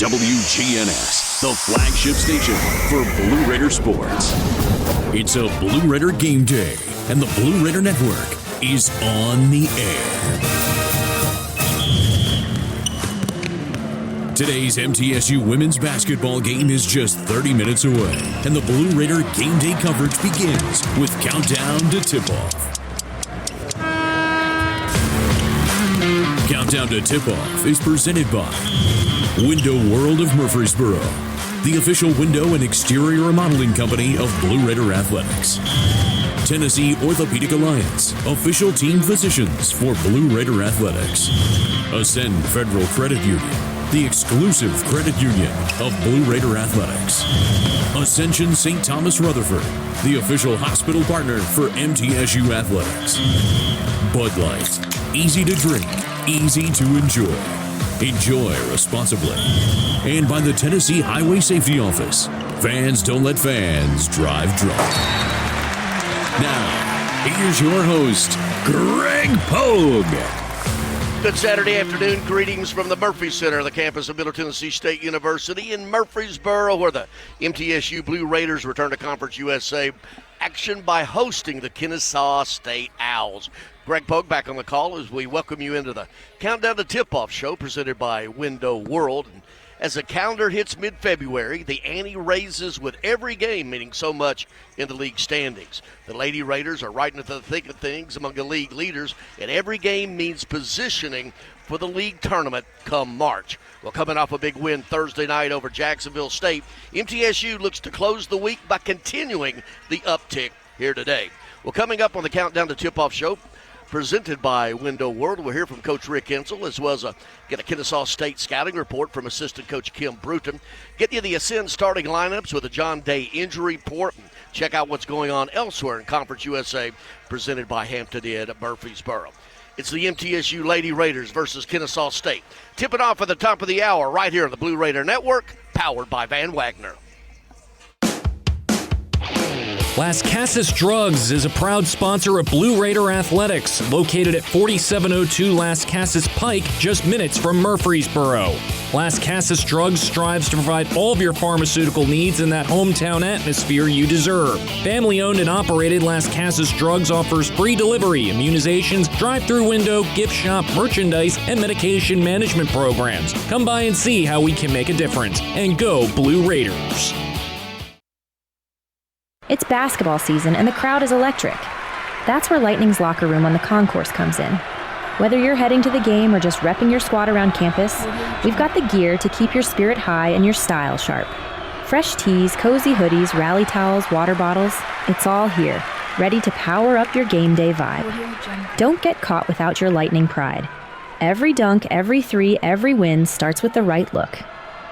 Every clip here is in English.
WGNS, the flagship station for Blue Raider sports. It's a Blue Raider game day, and the Blue Raider Network is on the air. Today's MTSU women's basketball game is just 30 minutes away, and the Blue Raider game day coverage begins with countdown to tip-off. Countdown to Tip-Off is presented by Window World of Murfreesboro, the official window and exterior remodeling company of Blue Raider Athletics. Tennessee Orthopedic Alliance, official team physicians for Blue Raider Athletics. Ascend Federal Credit Union, the exclusive credit union of Blue Raider Athletics. Ascension St. Thomas Rutherford, the official hospital partner for MTSU Athletics. Bud Light, easy to drink, easy to enjoy. Enjoy responsibly. And by the Tennessee Highway Safety Office. Fans don't let fans drive drunk. Now, here's your host, Greg Pogue. Good Saturday afternoon. Greetings from the Murphy Center, the campus of Middle Tennessee State University in Murfreesboro, where the MTSU Blue Raiders return to Conference USA action by hosting the Kennesaw State Owls. Greg Pogue back on the call as we welcome you into the Countdown to Tip-Off show presented by Window World. And as the calendar hits mid-February, the ante raises with every game, meaning so much in the league standings. The Lady Raiders are right into the thick of things among the league leaders, and every game means positioning for the league tournament come March. Well, coming off a big win Thursday night over Jacksonville State, MTSU looks to close the week by continuing the uptick here today. Well, coming up on the Countdown to Tip-Off show, presented by Window World, we'll hear from Coach Rick Hensel, as well as get a Kennesaw State scouting report from assistant coach Kim Bruton. Get you the Ascend starting lineups with a John Day injury report, and check out what's going on elsewhere in Conference USA, presented by Hampton Inn at Murfreesboro. It's the MTSU Lady Raiders versus Kennesaw State. Tipping off at the top of the hour right here on the Blue Raider Network, powered by Van Wagner. Las Casas Drugs is a proud sponsor of Blue Raider Athletics, located at 4702 Las Casas Pike, just minutes from Murfreesboro. Las Casas Drugs strives to provide all of your pharmaceutical needs in that hometown atmosphere you deserve. Family-owned and operated, Las Casas Drugs offers free delivery, immunizations, drive-through window, gift shop, merchandise, and medication management programs. Come by and see how we can make a difference. And go Blue Raiders! It's basketball season and the crowd is electric. That's where Lightning's locker room on the concourse comes in. Whether you're heading to the game or just repping your squad around campus, we've got the gear to keep your spirit high and your style sharp. Fresh tees, cozy hoodies, rally towels, water bottles, it's all here, ready to power up your game day vibe. Don't get caught without your Lightning pride. Every dunk, every three, every win starts with the right look.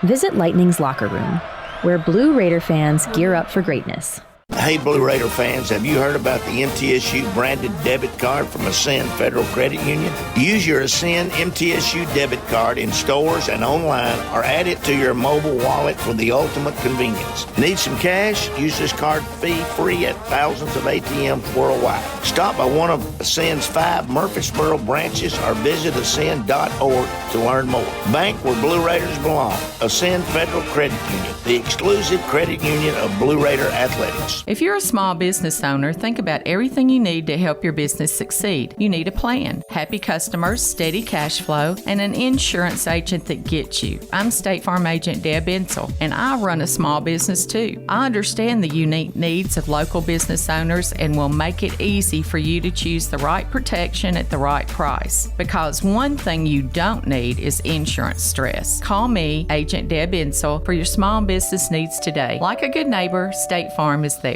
Visit Lightning's locker room, where Blue Raider fans gear up for greatness. Hey, Blue Raider fans, have you heard about the MTSU branded debit card from Ascend Federal Credit Union? Use your Ascend MTSU debit card in stores and online, or add it to your mobile wallet for the ultimate convenience. Need some cash? Use this card fee-free at thousands of ATMs worldwide. Stop by one of Ascend's 5 Murfreesboro branches or visit ascend.org to learn more. Bank where Blue Raiders belong. Ascend Federal Credit Union, the exclusive credit union of Blue Raider Athletics. If you're a small business owner, think about everything you need to help your business succeed. You need a plan, happy customers, steady cash flow, and an insurance agent that gets you. I'm State Farm Agent Deb Ensel, and I run a small business too. I understand the unique needs of local business owners and will make it easy for you to choose the right protection at the right price. Because one thing you don't need is insurance stress. Call me, Agent Deb Ensel, for your small business needs today. Like a good neighbor, State Farm is there.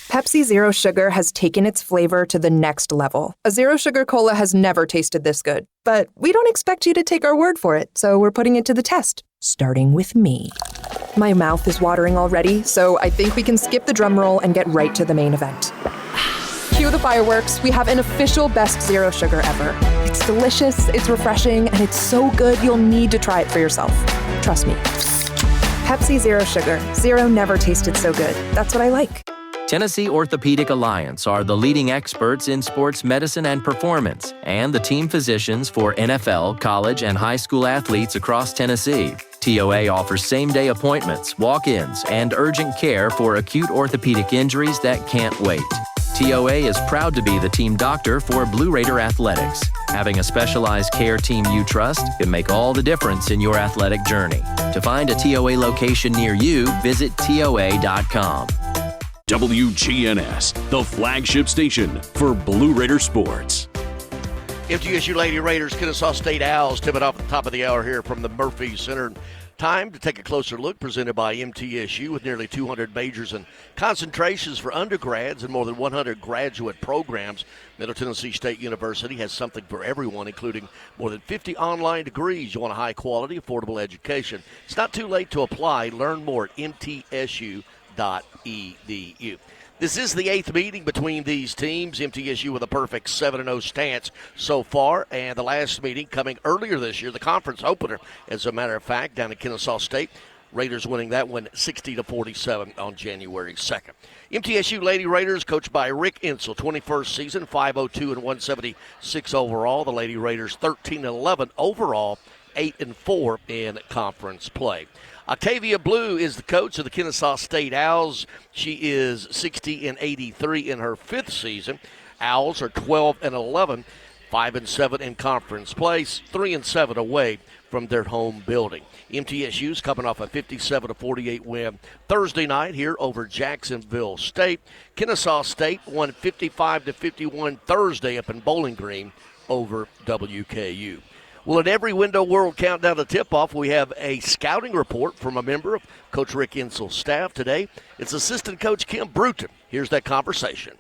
Pepsi Zero Sugar has taken its flavor to the next level. A Zero Sugar Cola has never tasted this good. But we don't expect you to take our word for it, so we're putting it to the test, starting with me. My mouth is watering already, so I think we can skip the drum roll and get right to the main event. Cue the fireworks. We have an official best Zero Sugar ever. It's delicious, it's refreshing, and it's so good you'll need to try it for yourself. Trust me. Pepsi Zero Sugar. Zero never tasted so good. That's what I like. Tennessee Orthopedic Alliance are the leading experts in sports medicine and performance, and the team physicians for NFL, college, and high school athletes across Tennessee. TOA offers same-day appointments, walk-ins, and urgent care for acute orthopedic injuries that can't wait. TOA is proud to be the team doctor for Blue Raider Athletics. Having a specialized care team you trust can make all the difference in your athletic journey. To find a TOA location near you, visit TOA.com. WGNS, the flagship station for Blue Raider sports. MTSU Lady Raiders, Kennesaw State Owls tipping off at the top of the hour here from the Murphy Center. Time to take a closer look, presented by MTSU, with nearly 200 majors and concentrations for undergrads and more than 100 graduate programs. Middle Tennessee State University has something for everyone, including more than 50 online degrees. You want a high-quality, affordable education. It's not too late to apply. Learn more at mtsu.edu. This is the 8th meeting between these teams. MTSU with a perfect 7-0 stance so far, and the last meeting coming earlier this year, the conference opener, as a matter of fact, down in Kennesaw State. Raiders winning that one 60-47 on January 2nd. MTSU Lady Raiders, coached by Rick Insell, 21st season, 502 and 176 overall. The Lady Raiders 13-11 overall, 8-4 in conference play. Octavia Blue is the coach of the Kennesaw State Owls. She is 60-83 in her 5th season. Owls are 12-11, 5-7 in conference play, 3-7 away from their home building. MTSU's coming off a 57-48 win Thursday night here over Jacksonville State. Kennesaw State won 55-51 Thursday up in Bowling Green over WKU. Well, in every Window World Countdown to tip-off, we have a scouting report from a member of Coach Rick Insell's staff today. It's assistant coach Kim Bruton. Here's that conversation.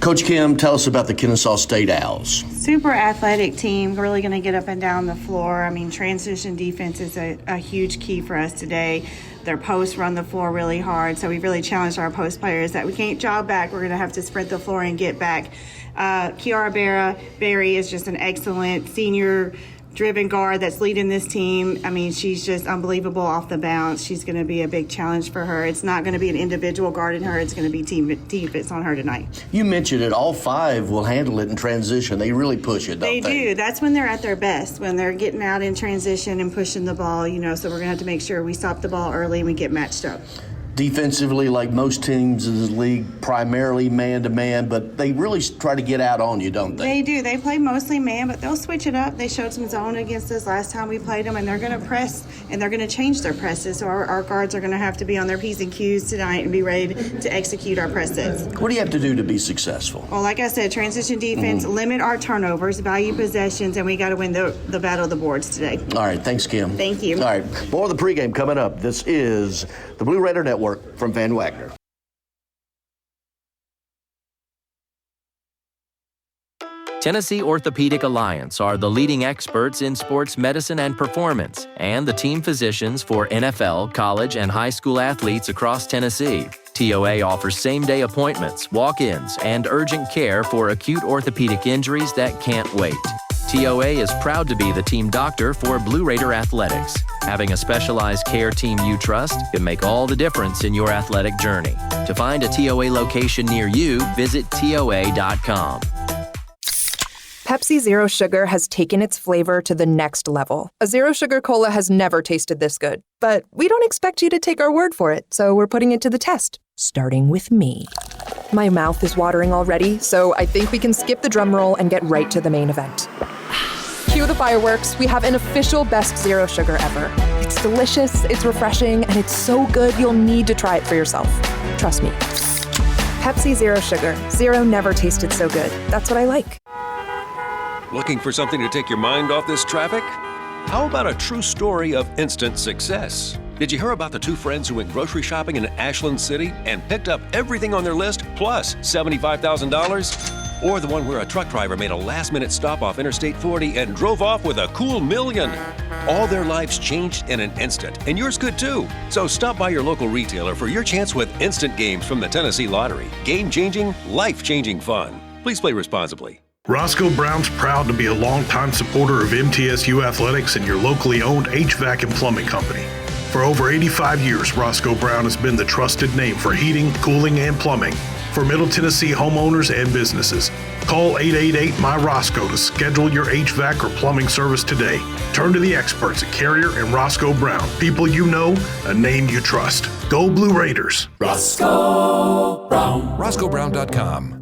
Coach Kim, tell us about the Kennesaw State Owls. Super athletic team, really going to get up and down the floor. I mean, transition defense is a huge key for us today. Their posts run the floor really hard, so we've really challenged our post players that we can't jog back. We're going to have to sprint the floor and get back. Kiara Berry is just an excellent senior-driven guard that's leading this team. I mean, she's just unbelievable off the bounce. She's going to be a big challenge for her. It's not going to be an individual guarding her. It's going to be team defense on her tonight. You mentioned it. All 5 will handle it in transition. They really push it, don't they? They do. That's when they're at their best, when they're getting out in transition and pushing the ball, so we're going to have to make sure we stop the ball early and we get matched up. Defensively, like most teams in the league, primarily man-to-man, but they really try to get out on you, don't they? They do. They play mostly man, but they'll switch it up. They showed some zone against us last time we played them, and they're going to press, and they're going to change their presses. So our guards are going to have to be on their P's and Q's tonight and be ready to execute our presses. What do you have to do to be successful? Well, like I said, transition defense, limit our turnovers, value possessions, and we got to win the battle of the boards today. All right. Thanks, Kim. Thank you. All right. More of the pregame coming up. This is the Blue Raider Network from Van Wagner. Tennessee Orthopedic Alliance are the leading experts in sports medicine and performance, and the team physicians for NFL, college, and high school athletes across Tennessee. TOA offers same-day appointments, walk-ins, and urgent care for acute orthopedic injuries that can't wait. TOA is proud to be the team doctor for Blue Raider Athletics. Having a specialized care team you trust can make all the difference in your athletic journey. To find a TOA location near you, visit TOA.com. Pepsi Zero Sugar has taken its flavor to the next level. A Zero Sugar Cola has never tasted this good. But we don't expect you to take our word for it, so we're putting it to the test. Starting with me. My mouth is watering already, so I think we can skip the drum roll and get right to the main event. Cue the fireworks. We have an official best Zero Sugar ever. It's delicious, it's refreshing, and it's so good you'll need to try it for yourself. Trust me. Pepsi Zero Sugar. Zero never tasted so good. That's what I like. Looking for something to take your mind off this traffic? How about a true story of instant success? Did you hear about the 2 friends who went grocery shopping in Ashland City and picked up everything on their list plus $75,000? Or the one where a truck driver made a last-minute stop off Interstate 40 and drove off with a cool $1 million? All their lives changed in an instant, and yours could too. So stop by your local retailer for your chance with instant games from the Tennessee Lottery. Game-changing, life-changing fun. Please play responsibly. Roscoe Brown's proud to be a longtime supporter of MTSU athletics and your locally owned HVAC and plumbing company. For over 85 years, Roscoe Brown has been the trusted name for heating, cooling, and plumbing for Middle Tennessee homeowners and businesses. Call 888-MY-ROSCOE to schedule your HVAC or plumbing service today. Turn to the experts at Carrier and Roscoe Brown. People you know, a name you trust. Go Blue Raiders. Roscoe Brown. RoscoeBrown.com.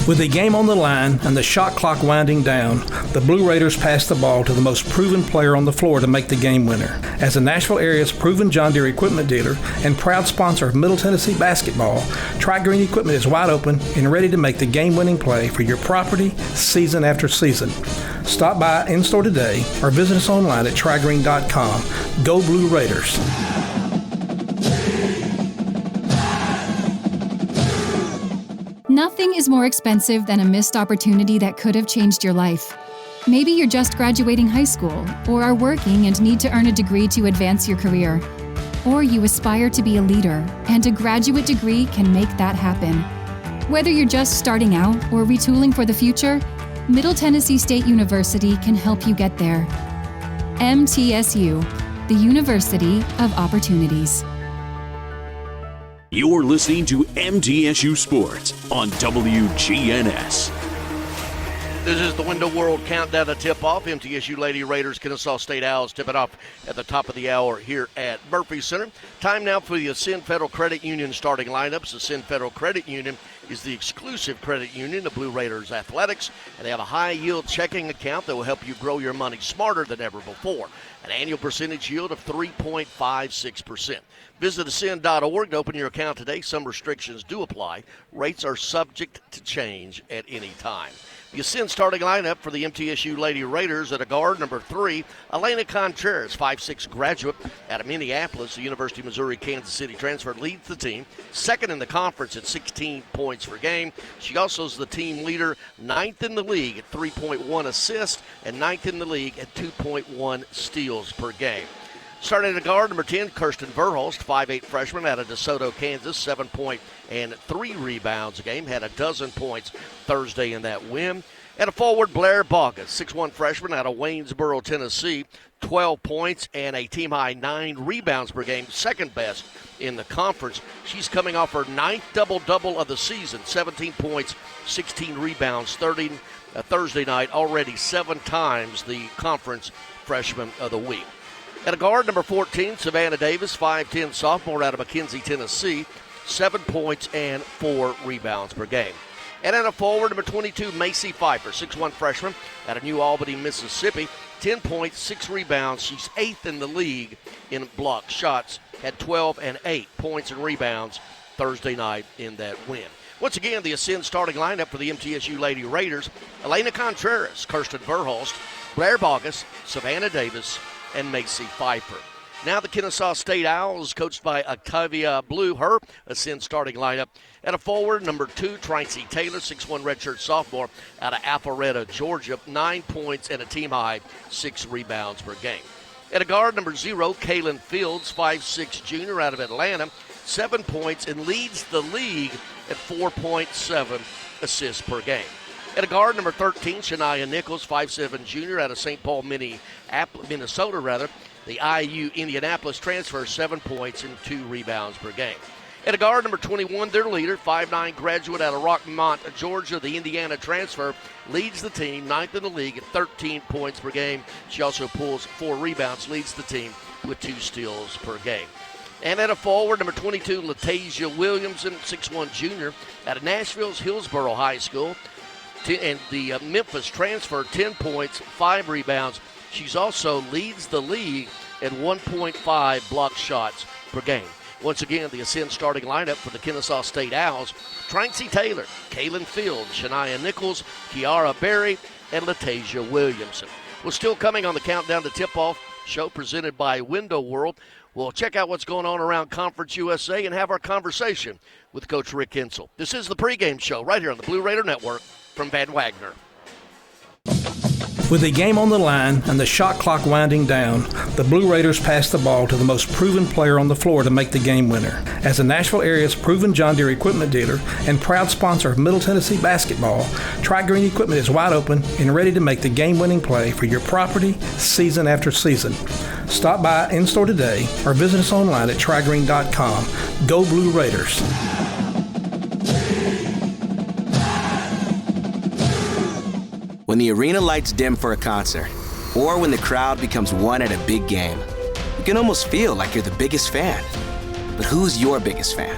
With the game on the line and the shot clock winding down, the Blue Raiders pass the ball to the most proven player on the floor to make the game winner. As the Nashville area's proven John Deere equipment dealer and proud sponsor of Middle Tennessee basketball, Tri-Green Equipment is wide open and ready to make the game-winning play for your property season after season. Stop by in-store today or visit us online at trigreen.com. Go Blue Raiders. Nothing is more expensive than a missed opportunity that could have changed your life. Maybe you're just graduating high school, or are working and need to earn a degree to advance your career. Or you aspire to be a leader, and a graduate degree can make that happen. Whether you're just starting out or retooling for the future, Middle Tennessee State University can help you get there. MTSU, the University of Opportunities. You're listening to MTSU Sports on WGNS. This is the Window World Countdown to tip-off. MTSU Lady Raiders, Kennesaw State Owls tip it off at the top of the hour here at Murphy Center. Time now for the Ascend Federal Credit Union starting lineups. Ascend Federal Credit Union is the exclusive credit union of Blue Raiders Athletics, and they have a high-yield checking account that will help you grow your money smarter than ever before. An annual percentage yield of 3.56%. Visit ascend.org to open your account today. Some restrictions do apply. Rates are subject to change at any time. The Ascend starting lineup for the MTSU Lady Raiders: at a guard, number 3, Elena Contreras, 5'6" graduate out of Minneapolis, the University of Missouri, Kansas City transfer, leads the team. Second in the conference at 16 points per game. She also is the team leader, 9th in the league at 3.1 assists, and 9th in the league at 2.1 steals per game. Starting at guard, number 10, Kirsten Verhulst, 5'8" freshman out of DeSoto, Kansas, 7 point and 3 rebounds a game. Had a dozen points Thursday in that win. At a forward, Blair Bogus, 6'1" freshman out of Waynesboro, Tennessee, 12 points and a team-high 9 rebounds per game, second best in the conference. She's coming off her 9th double-double of the season, 17 points, 16 rebounds, Thursday night, already 7 times the conference freshman of the week. At a guard, number 14, Savannah Davis, 5'10" sophomore out of McKenzie, Tennessee, 7 points and 4 rebounds per game. And at a forward, number 22, Macy Pfeiffer, 6'1" freshman out of New Albany, Mississippi, 10 points, 6 rebounds. She's 8th in the league in block shots, had 12 and 8 points and rebounds Thursday night in that win. Once again, the Ascend starting lineup for the MTSU Lady Raiders: Elena Contreras, Kirsten Verhulst, Blair Bogus, Savannah Davis, and Macy Pfeiffer. Now the Kennesaw State Owls, coached by Octavia Blue, her Ascend starting lineup. At a forward, number 2, Tracy Taylor, 6'1" redshirt sophomore out of Alpharetta, Georgia, 9 points and a team-high 6 rebounds per game. At a guard, number 0, Kaylin Fields, 5'6" junior out of Atlanta, 7 points and leads the league at 4.7 assists per game. At a guard, number 13, Shania Nichols, 5'7" junior out of St. Paul, Minnesota, the IU Indianapolis transfer, 7 points and 2 rebounds per game. At a guard, number 21, their leader, 5'9" graduate out of Rockmont, Georgia, the Indiana transfer, leads the team, 9th in the league at 13 points per game. She also pulls 4 rebounds, leads the team with 2 steals per game. And at a forward, number 22, Latasia Williamson, 6'1" junior out of Nashville's Hillsborough High School, and the Memphis transfer, 10 points, 5 rebounds. She's also leads the league at 1.5 block shots per game. Once again, the Ascend starting lineup for the Kennesaw State Owls: Tracy Taylor, Kaylin Fields, Shania Nichols, Kiara Berry, and Latasia Williamson. We're still coming on the Countdown to Tip-Off show presented by Window World. We'll check out what's going on around Conference USA and have our conversation with Coach Rick Hensel. This is the pregame show right here on the Blue Raider Network from Van Wagner. With the game on the line and the shot clock winding down, the Blue Raiders pass the ball to the most proven player on the floor to make the game winner. As the Nashville area's proven John Deere equipment dealer and proud sponsor of Middle Tennessee basketball, Tri-Green Equipment is wide open and ready to make the game-winning play for your property season after season. Stop by in-store today or visit us online at trigreen.com. Go Blue Raiders. when the arena lights dim for a concert, or when the crowd becomes one at a big game. You can almost feel like you're the biggest fan. But who's your biggest fan?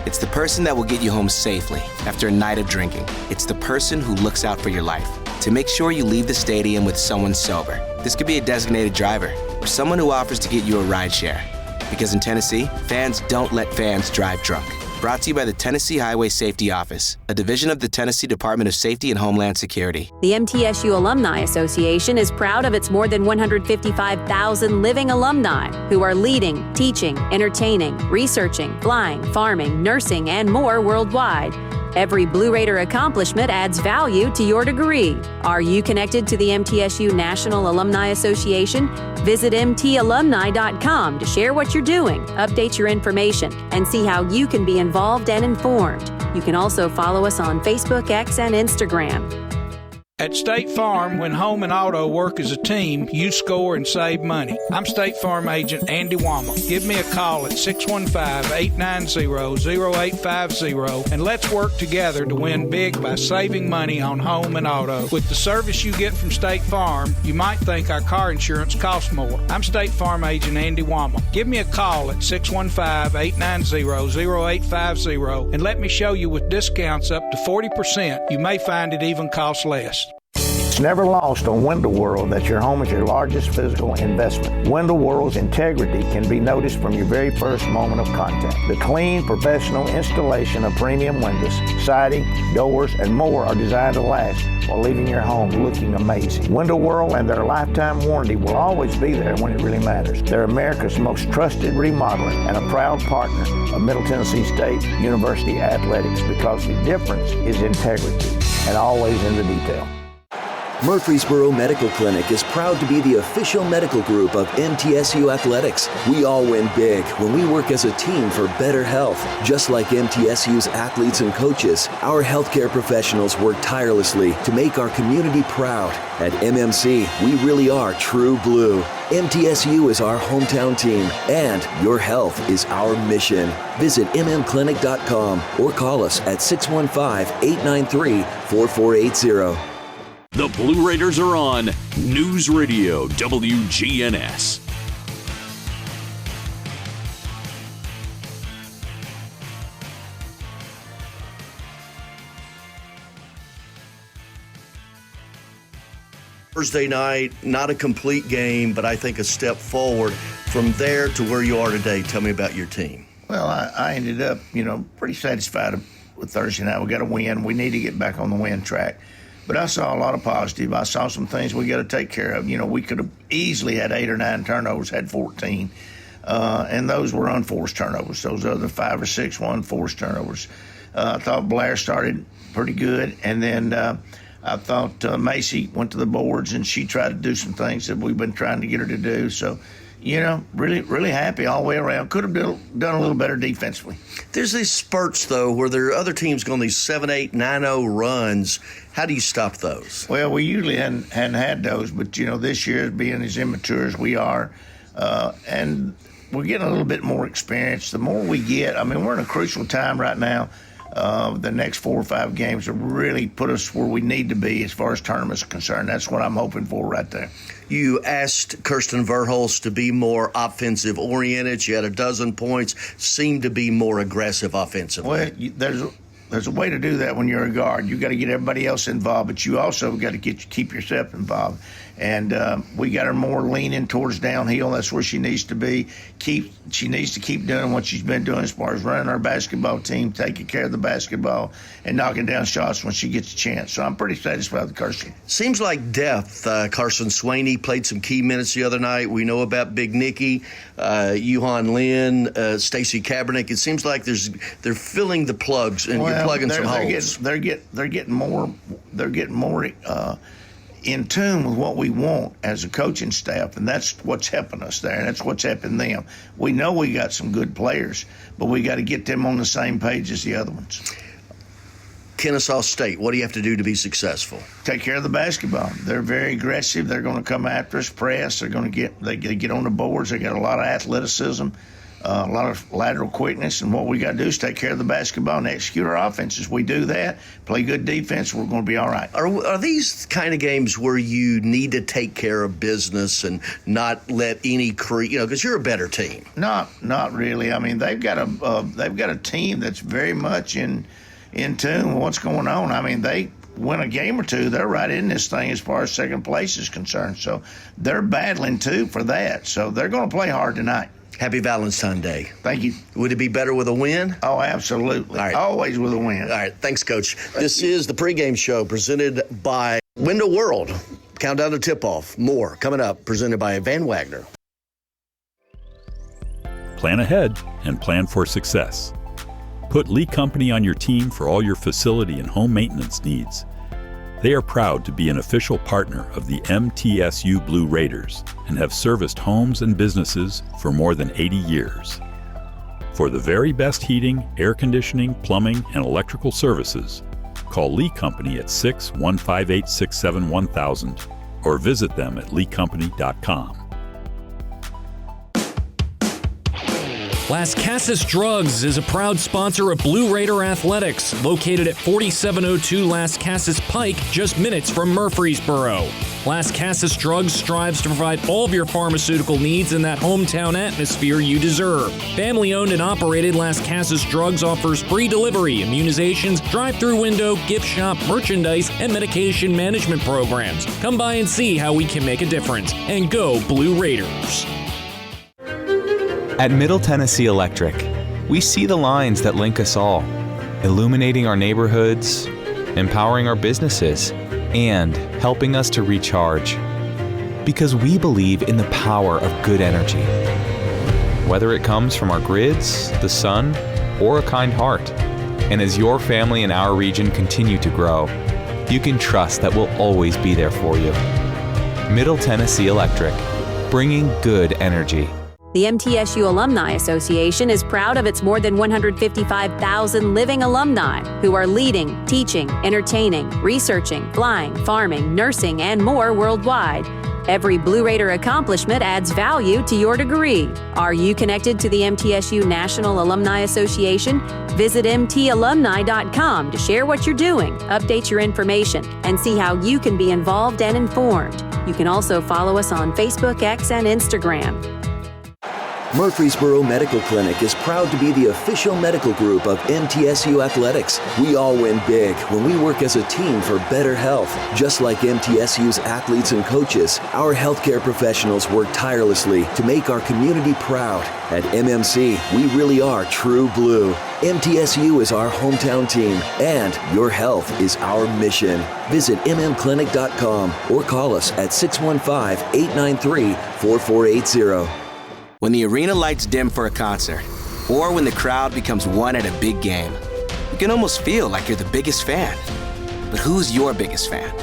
It's the person that will get you home safely after a night of drinking. It's the person who looks out for your life to make sure you leave the stadium with someone sober. This could be a designated driver or someone who offers to get you a ride share. Because in Tennessee, fans don't let fans drive drunk. Brought to you by the Tennessee Highway Safety Office, a division of the Tennessee Department of Safety and Homeland Security. The MTSU Alumni Association is proud of its more than 155,000 living alumni who are leading, teaching, entertaining, researching, flying, farming, nursing, and more worldwide. Every Blue Raider accomplishment adds value to your degree. Are you connected to the MTSU National Alumni Association? Visit mtalumni.com to share what you're doing, update your information, and see how you can be involved and informed. You can also follow us on Facebook, X, and Instagram. At State Farm, when home and auto work as a team, you score and save money. I'm State Farm Agent Andy Wama. Give me a call at 615-890-0850 and let's work together to win big by saving money on home and auto. With the service you get from State Farm, you might think our car insurance costs more. I'm State Farm Agent Andy Wama. Give me a call at 615-890-0850 and let me show you with discounts up to 40%. You may find it even costs less. It's never lost on Window World that your home is your largest physical investment. Window World's integrity can be noticed from your very first moment of contact. The clean, professional installation of premium windows, siding, doors, and more are designed to last while leaving your home looking amazing. Window World and their lifetime warranty will always be there when it really matters. They're America's most trusted remodeler and a proud partner of Middle Tennessee State University Athletics because the difference is integrity and always in the detail. Murfreesboro Medical Clinic is proud to be the official medical group of MTSU Athletics. We all win big when we work as a team for better health. Just like MTSU's athletes and coaches, our healthcare professionals work tirelessly to make our community proud. At MMC, we really are true blue. MTSU is our hometown team, and your health is our mission. Visit mmclinic.com or call us at 615-893-4480. The Blue Raiders are on News Radio WGNS. Thursday night, not a complete game, but I think a step forward from there to where you are today. Tell me about your team. Well, I ended up, pretty satisfied with Thursday night. We got a win. We need to get back on the win track. But I saw a lot of positive. I saw some things we got to take care of. We could have easily had 8 or 9 turnovers, had 14. And those were unforced turnovers. Those other 5 or 6 were unforced turnovers. I thought Blair started pretty good. And then I thought Macy went to the boards and she tried to do some things that we've been trying to get her to do. So, really, really happy all the way around. Could have done a little better defensively. There's these spurts, though, where there are other teams going these 7-8, 9-0 runs. How do you stop those? Well, we usually hadn't had those, but, this year, being as immature as we are, and we're getting a little bit more experience. The more we get, we're in a crucial time right now. The next 4 or 5 games will really put us where we need to be as far as tournaments are concerned. That's what I'm hoping for right there. You asked Kirsten Verhulst to be more offensive-oriented. She had 12 points, seemed to be more aggressive offensively. Well, there's a way to do that when you're a guard. You got to get everybody else involved, but you also got to keep yourself involved. And we got her more leaning towards downhill. That's where she needs to be. She needs to keep doing what she's been doing as far as running our basketball team, taking care of the basketball, and knocking down shots when she gets a chance. So I'm pretty satisfied with Kirsten. Seems like depth. Carson Swaney played some key minutes the other night. We know about Big Nicky, Yuhan Lin, Stacey Kaepernick. It seems like they're filling the plugs and you're plugging some holes. They're getting more in tune with what we want as a coaching staff, and that's what's helping us there, and that's what's helping them. We know we got some good players, but we got to get them on the same page as the other ones. Kennesaw State, what do you have to do to be successful? Take care of the basketball. They're very aggressive. They're going to come after us, press. They get on the boards. They got a lot of athleticism. a lot of lateral quickness, and what we got to do is take care of the basketball and execute our offenses. We do that, play good defense, we're going to be all right. Are these kind of games where you need to take care of business and not let any because you're a better team? Not really. I mean, they've got a team that's very much in tune with what's going on. I mean, they win a game or two, they're right in this thing as far as second place is concerned. So they're battling too for that. So they're going to play hard tonight. Happy Valentine's Day. Thank you. Would it be better with a win? Oh, absolutely. All right. Always with a win. All right. Thanks, Coach. This is the pregame show presented by Window World. Countdown to tip-off. More coming up, presented by Van Wagner. Plan ahead and plan for success. Put Lee Company on your team for all your facility and home maintenance needs. They are proud to be an official partner of the MTSU Blue Raiders and have serviced homes and businesses for more than 80 years. For the very best heating, air conditioning, plumbing, and electrical services, call Lee Company at 615-867-1000 or visit them at leecompany.com. Las Casas Drugs is a proud sponsor of Blue Raider Athletics, located at 4702 Las Casas Pike, just minutes from Murfreesboro. Las Casas Drugs strives to provide all of your pharmaceutical needs in that hometown atmosphere you deserve. Family-owned and operated, Las Casas Drugs offers free delivery, immunizations, drive-through window, gift shop, merchandise, and medication management programs. Come by and see how we can make a difference. And go Blue Raiders! At Middle Tennessee Electric, we see the lines that link us all, illuminating our neighborhoods, empowering our businesses, and helping us to recharge. Because we believe in the power of good energy. Whether it comes from our grids, the sun, or a kind heart. And as your family and our region continue to grow, you can trust that we'll always be there for you. Middle Tennessee Electric, bringing good energy. The MTSU Alumni Association is proud of its more than 155,000 living alumni who are leading, teaching, entertaining, researching, flying, farming, nursing, and more worldwide. Every Blue Raider accomplishment adds value to your degree. Are you connected to the MTSU National Alumni Association? Visit mtalumni.com to share what you're doing, update your information, and see how you can be involved and informed. You can also follow us on Facebook, X, and Instagram. Murfreesboro Medical Clinic is proud to be the official medical group of MTSU Athletics. We all win big when we work as a team for better health. Just like MTSU's athletes and coaches, our healthcare professionals work tirelessly to make our community proud. At MMC, we really are true blue. MTSU is our hometown team, and your health is our mission. Visit mmclinic.com or call us at 615-893-4480. When the arena lights dim for a concert, or when the crowd becomes one at a big game, you can almost feel like you're the biggest fan. But who's your biggest fan?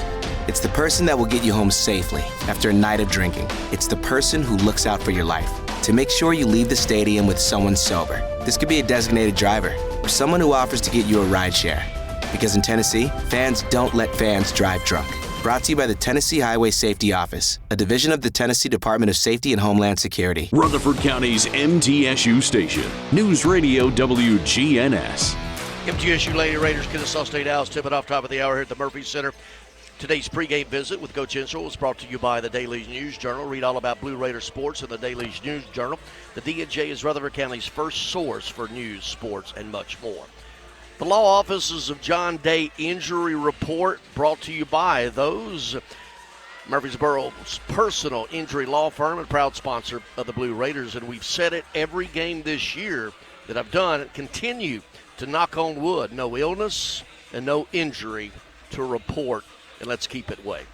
It's the person that will get you home safely after a night of drinking. It's the person who looks out for your life to make sure you leave the stadium with someone sober. This could be a designated driver or someone who offers to get you a ride share. Because in Tennessee, fans don't let fans drive drunk. Brought to you by the Tennessee Highway Safety Office, a division of the Tennessee Department of Safety and Homeland Security. Rutherford County's MTSU station, News Radio WGNS. MTSU Lady Raiders, Kennesaw State Owls tip it off top of the hour here at the Murphy Center. Today's pregame visit with Coach Insel was brought to you by the Daily News Journal. Read all about Blue Raider sports in the Daily News Journal. The D&J is Rutherford County's first source for news, sports, and much more. The law offices of John Day Injury Report brought to you by those Murfreesboro's personal injury law firm and proud sponsor of the Blue Raiders. And we've said it every game this year that I've done. Continue to knock on wood. No illness and no injury to report. And let's keep it way.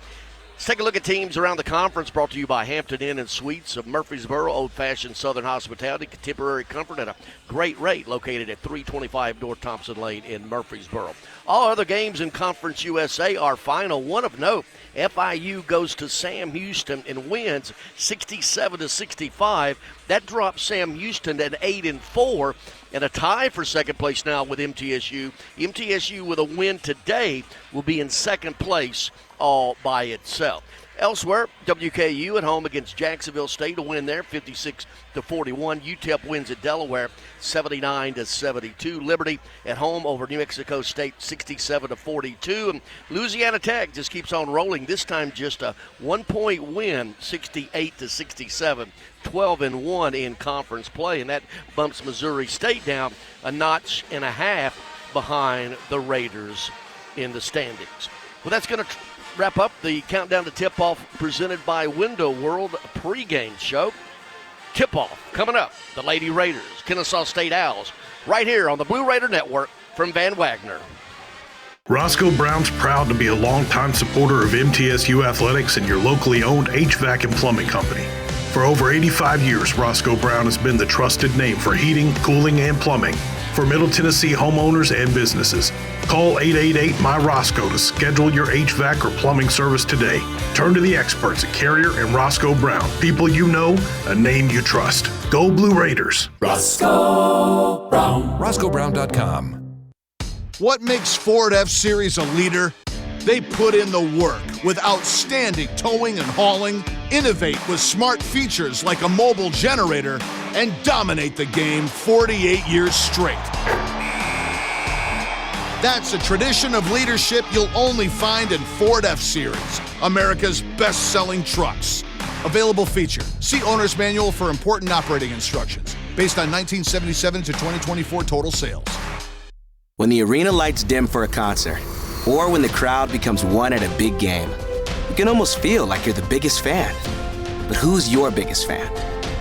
Let's take a look at teams around the conference, brought to you by Hampton Inn and Suites of Murfreesboro, old-fashioned Southern hospitality, contemporary comfort at a great rate, located at 325 North Thompson Lane in Murfreesboro. All other games in Conference USA are final. One of note, FIU goes to Sam Houston and wins 67-65. That drops Sam Houston at 8-4, and a tie for second place now with MTSU. MTSU with a win today will be in second place all by itself. Elsewhere, WKU at home against Jacksonville State, a win there, 56-41. UTEP wins at Delaware, 79-72. Liberty at home over New Mexico State, 67-42. And Louisiana Tech just keeps on rolling. This time, just a 1-point win, 68-67. 12-1 in conference play, and that bumps Missouri State down a notch and a half behind the Raiders in the standings. Well, that's going to wrap up the countdown to tip-off presented by Window World pregame show. Tip-off coming up, the Lady Raiders, Kennesaw State Owls, right here on the Blue Raider Network from Van Wagner. Roscoe Brown's proud to be a longtime supporter of MTSU athletics and your locally owned HVAC and plumbing company. For over 85 years, Roscoe Brown has been the trusted name for heating, cooling, and plumbing for Middle Tennessee homeowners and businesses. Call 888-MY-ROSCOE to schedule your HVAC or plumbing service today. Turn to the experts at Carrier and Roscoe Brown. People you know, a name you trust. Go Blue Raiders. Roscoe Brown. RoscoeBrown.com. What makes Ford F-Series a leader? They put in the work with outstanding towing and hauling, innovate with smart features like a mobile generator, and dominate the game 48 years straight. That's a tradition of leadership you'll only find in Ford F-Series, America's best-selling trucks. Available feature. See Owner's Manual for important operating instructions. Based on 1977 to 2024 total sales. When the arena lights dim for a concert, or when the crowd becomes one at a big game, you can almost feel like you're the biggest fan. But who's your biggest fan?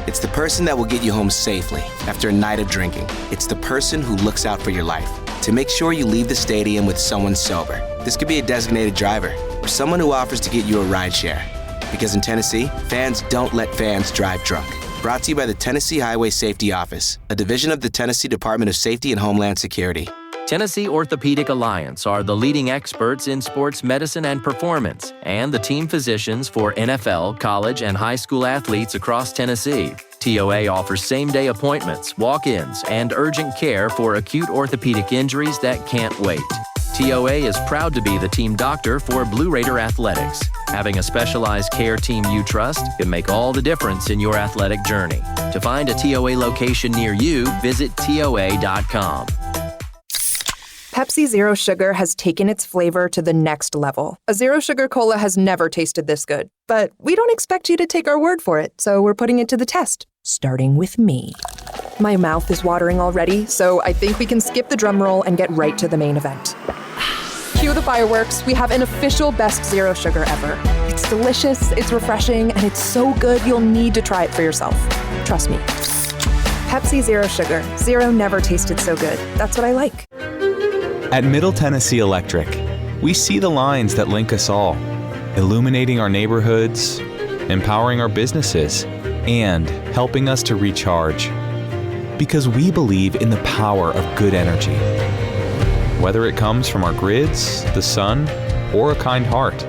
It's the person that will get you home safely after a night of drinking. It's the person who looks out for your life to make sure you leave the stadium with someone sober. This could be a designated driver or someone who offers to get you a ride share. Because in Tennessee, fans don't let fans drive drunk. Brought to you by the Tennessee Highway Safety Office, a division of the Tennessee Department of Safety and Homeland Security. Tennessee Orthopedic Alliance are the leading experts in sports medicine and performance, and the team physicians for NFL, college, and high school athletes across Tennessee. TOA offers same-day appointments, walk-ins, and urgent care for acute orthopedic injuries that can't wait. TOA is proud to be the team doctor for Blue Raider Athletics. Having a specialized care team you trust can make all the difference in your athletic journey. To find a TOA location near you, visit TOA.com. Pepsi Zero Sugar has taken its flavor to the next level. A Zero Sugar Cola has never tasted this good. But we don't expect you to take our word for it, so we're putting it to the test. Starting with me. My mouth is watering already, so I think we can skip the drum roll and get right to the main event. Cue the fireworks. We have an official best Zero Sugar ever. It's delicious, it's refreshing, and it's so good you'll need to try it for yourself. Trust me. Pepsi Zero Sugar. Zero never tasted so good. That's what I like. At Middle Tennessee Electric, we see the lines that link us all, illuminating our neighborhoods, empowering our businesses, and helping us to recharge. Because we believe in the power of good energy. Whether it comes from our grids, the sun, or a kind heart.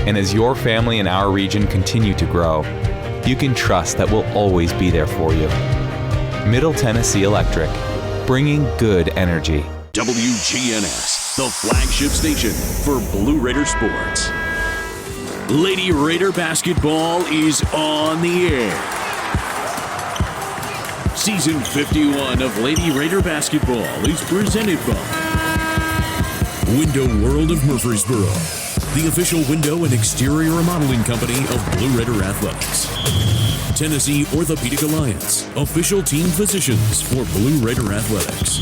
And as your family and our region continue to grow, you can trust that we'll always be there for you. Middle Tennessee Electric, bringing good energy. WGNS, the flagship station for Blue Raider sports. Lady Raider basketball is on the air. Season 51 of Lady Raider basketball is presented by Window World of Murfreesboro, the official window and exterior remodeling company of Blue Raider Athletics. Tennessee Orthopedic Alliance, official team physicians for Blue Raider Athletics.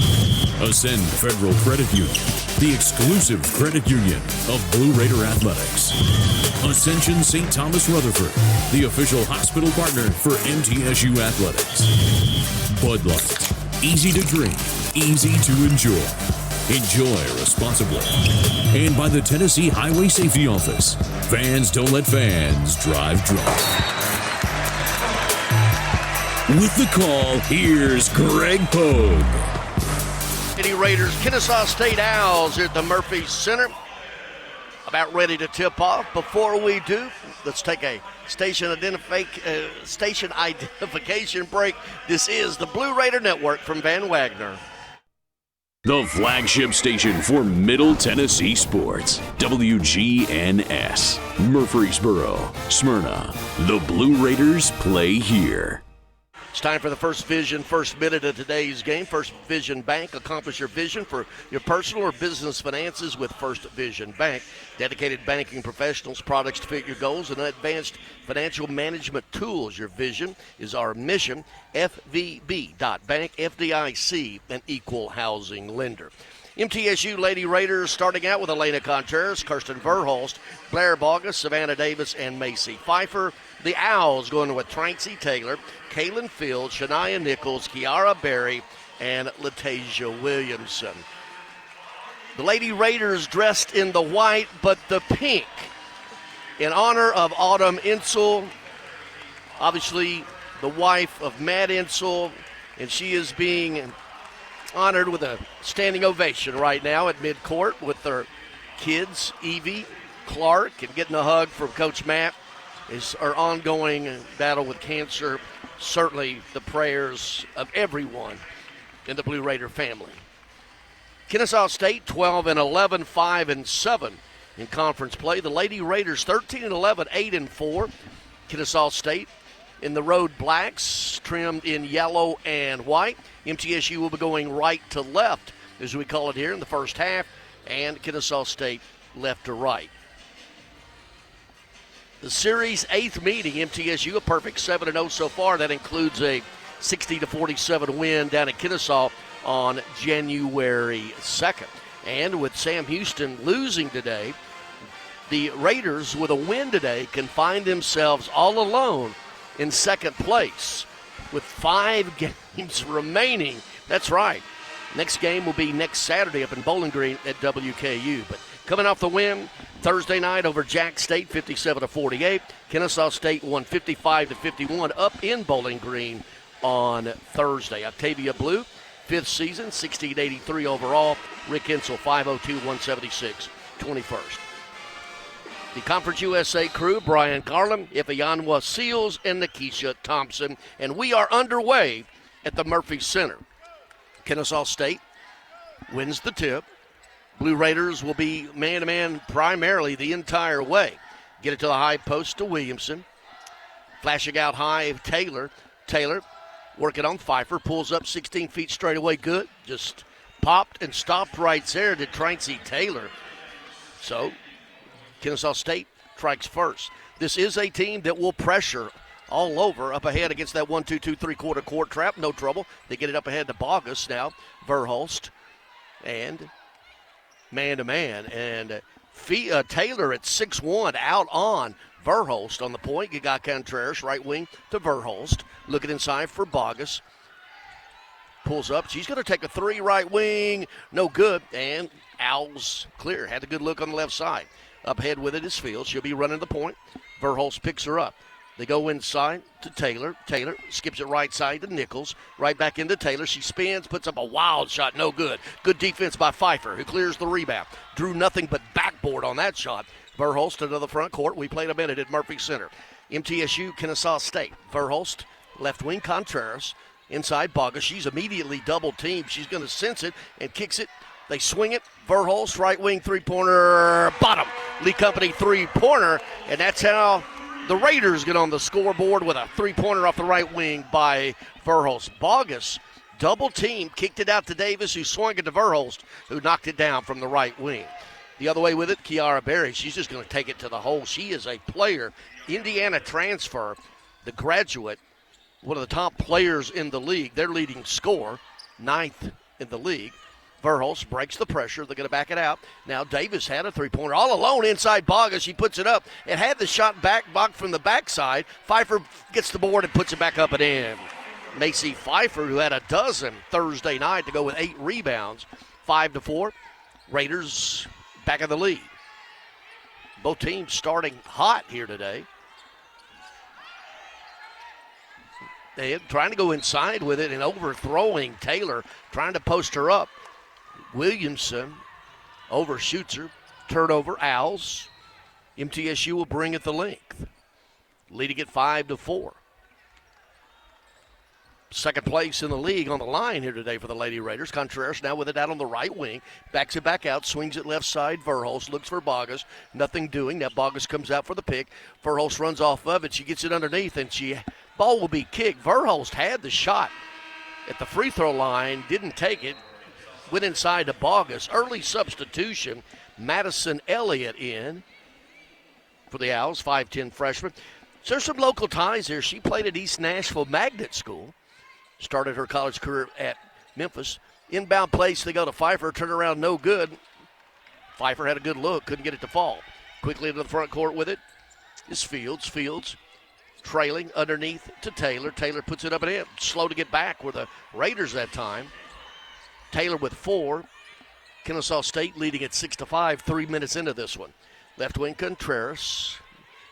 Ascend Federal Credit Union, the exclusive credit union of Blue Raider Athletics. Ascension St. Thomas Rutherford, the official hospital partner for MTSU Athletics. Bud Light, easy to drink, easy to enjoy. Enjoy responsibly. And by the Tennessee Highway Safety Office, fans don't let fans drive drunk. With the call, here's Greg Pogue. Lady Raiders, Kennesaw State Owls at the Murphy Center. About ready to tip off. Before we do, let's take a station identification break. This is the Blue Raider Network from Van Wagner. The flagship station for Middle Tennessee sports. WGNS. Murfreesboro, Smyrna. The Blue Raiders play here. It's time for the First Vision first minute of today's game. First Vision Bank. Accomplish your vision for your personal or business finances with First Vision Bank. Dedicated banking professionals, products to fit your goals, and advanced financial management tools. Your vision is our mission. FVB.Bank, FDIC, an equal housing lender. MTSU Lady Raiders starting out with Elena Contreras, Kirsten Verhulst, Blair Bogus, Savannah Davis, and Macy Pfeiffer. The Owls going with Tracy Taylor, Kaylin Fields, Shania Nichols, Kiara Berry, and Latasia Williamson. The Lady Raiders dressed in the white but the pink in honor of Autumn Insel, obviously the wife of Matt Insel, and she is being honored with a standing ovation right now at midcourt with their kids, Evie, Clark, and getting a hug from Coach Matt. Is our ongoing battle with cancer, certainly the prayers of everyone in the Blue Raider family. Kennesaw State 12-11, 5-7 in conference play. The Lady Raiders 13-11, 8-4. Kennesaw State in the road blacks, trimmed in yellow and white. MTSU will be going right to left, as we call it here, in the first half, and Kennesaw State left to right. The series' 8th meeting, MTSU, a perfect 7-0 so far. That includes a 60-47 win down at Kennesaw on January 2nd. And with Sam Houston losing today, the Raiders, with a win today, can find themselves all alone in second place with 5 games remaining. That's right. Next game will be next Saturday up in Bowling Green at WKU. But coming off the win Thursday night over Jack State, 57-48. Kennesaw State won 55-51 up in Bowling Green on Thursday. Octavia Blue, 5th season, 1683 overall. Rick Insel, 502, 176, 21st. The Conference USA crew, Brian Garland, Ifayanwa Seals, and Nikisha Thompson. And we are underway at the Murphy Center. Kennesaw State wins the tip. Blue Raiders will be man-to-man primarily the entire way. Get it to the high post to Williamson. Flashing out high, Taylor. Taylor working on Pfeiffer. Pulls up 16 feet straight away. Good. Just popped and stopped right there to Tracy Taylor. So Kennesaw State strikes first. This is a team that will pressure all over up ahead against that 1-2-2 3/4 court trap. No trouble. They get it up ahead to Bogus now. Verhulst and man-to-man. And Taylor at 6'1", out on Verhulst on the point. You got Contreras, right wing to Verhulst. Looking inside for Bogus. Pulls up. She's going to take a 3 right wing. No good. And Owls clear. Had a good look on the left side. Up ahead with it is Fields. She'll be running the point. Verhulst picks her up. They go inside to Taylor. Taylor skips it right side to Nichols. Right back into Taylor. She spins, puts up a wild shot. No good. Good defense by Pfeiffer, who clears the rebound. Drew nothing but backboard on that shot. Verhulst into the front court. We played a minute at Murphy Center. MTSU, Kennesaw State. Verhulst, left wing Contreras. Inside Bogus. She's immediately double teamed. She's going to sense it and kicks it. They swing it. Verhulst, right wing three-pointer, bottom. Lee Company three-pointer, and that's how the Raiders get on the scoreboard with a three-pointer off the right wing by Verhulst. Bogus, double team, kicked it out to Davis, who swung it to Verhulst, who knocked it down from the right wing. The other way with it, Kiara Berry. She's just going to take it to the hole. She is a player. Indiana transfer, the graduate, one of the top players in the league. Their leading scorer, 9th in the league. Verhulst breaks the pressure. They're going to back it out. Now Davis had a three-pointer all alone inside Bogus. She puts it up. It had the shot blocked from the backside. Pfeiffer gets the board and puts it back up and in. Macy Pfeiffer, who had a dozen Thursday night to go with 8 rebounds, 5-4. Raiders back in the lead. Both teams starting hot here today. They're trying to go inside with it and overthrowing Taylor, trying to post her up. Williamson overshoots her. Turnover, Owls. MTSU will bring it the length. Leading it 5-4. Second place in the league on the line here today for the Lady Raiders. Contreras now with it out on the right wing. Backs it back out, swings it left side. Verhulst looks for Bogus. Nothing doing. Now Bogus comes out for the pick. Verhulst runs off of it. She gets it underneath, and ball will be kicked. Verhulst had the shot at the free throw line, didn't take it. Went inside to Bogus. Early substitution. Madison Elliott in for the Owls, 5'10 freshman. So there's some local ties here. She played at East Nashville Magnet School. Started her college career at Memphis. Inbound place, they go to Pfeiffer. Turnaround, no good. Pfeiffer had a good look, couldn't get it to fall. Quickly into the front court with it is Fields. Fields trailing underneath to Taylor. Taylor puts it up and in. Slow to get back were the Raiders that time. Taylor with 4. Kennesaw State leading at 6-5, 3 minutes into this one. Left wing Contreras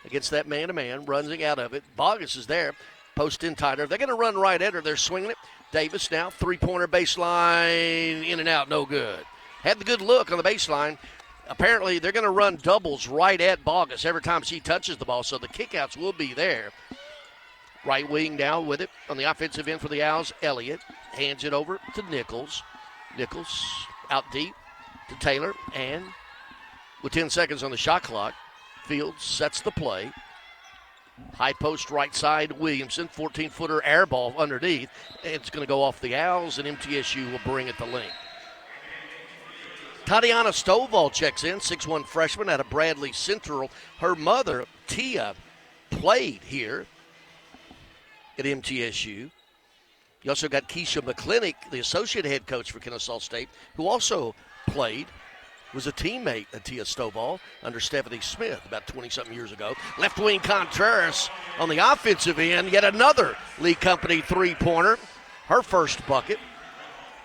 against that man-to-man, running out of it. Bogus is there. Post in tighter. They're going to run right at her. They're swinging it. Davis now, three-pointer baseline, in and out, no good. Had the good look on the baseline. Apparently, they're going to run doubles right at Bogus every time she touches the ball, so the kickouts will be there. Right wing now with it on the offensive end for the Owls. Elliott hands it over to Nichols. Nichols out deep to Taylor, and with 10 seconds on the shot clock, Fields sets the play. High post right side, Williamson, 14-footer air ball underneath. It's going to go off the Owls, and MTSU will bring it to link. Tatiana Stovall checks in, 6'1 freshman out of Bradley Central. Her mother, Tia, played here at MTSU. You also got Keisha McClintock, the associate head coach for Kennesaw State, who also played. Was a teammate of Tia Stovall under Stephanie Smith about 20-something years ago. Left wing Contreras on the offensive end. Yet another Lee Company three-pointer. Her first bucket.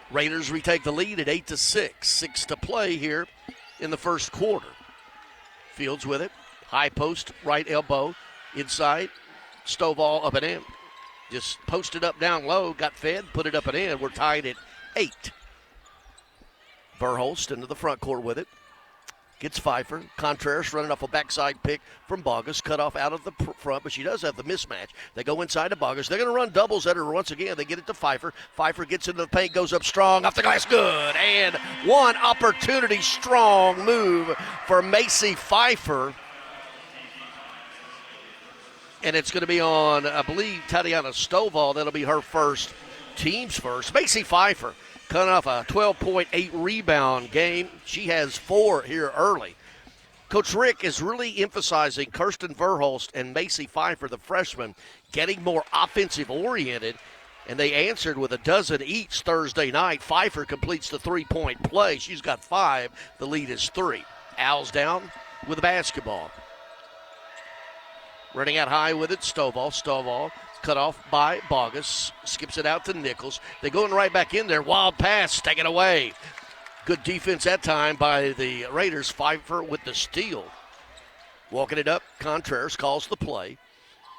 Raiders retake the lead at 8-6. 6 to play here in the first quarter. Fields with it. High post, right elbow. Inside. Stovall up and in. Just posted up down low. Got fed. Put it up and in. We're tied at 8. Verhulst into the front court with it. Gets Pfeiffer. Contreras running off a backside pick from Bogus. Cut off out of the front, but she does have the mismatch. They go inside to Bogus. They're going to run doubles at her once again. They get it to Pfeiffer. Pfeiffer gets into the paint, goes up strong. Off the glass, good. And one opportunity, strong move for Macy Pfeiffer. And it's going to be on, I believe, Tatiana Stovall. That'll be her first, team's first. Macy Pfeiffer. Coming off a 12.8 rebound game. She has 4 here early. Coach Rick is really emphasizing Kirsten Verhulst and Macy Pfeiffer, the freshman, getting more offensive-oriented, and they answered with a dozen each Thursday night. Pfeiffer completes the three-point play. She's got 5. The lead is 3. Owls down with the basketball. Running out high with it, Stovall. Cut off by Bogus. Skips it out to Nichols. They going right back in there. Wild pass, taken away. Good defense that time by the Raiders. Pfeiffer with the steal. Walking it up, Contreras calls the play.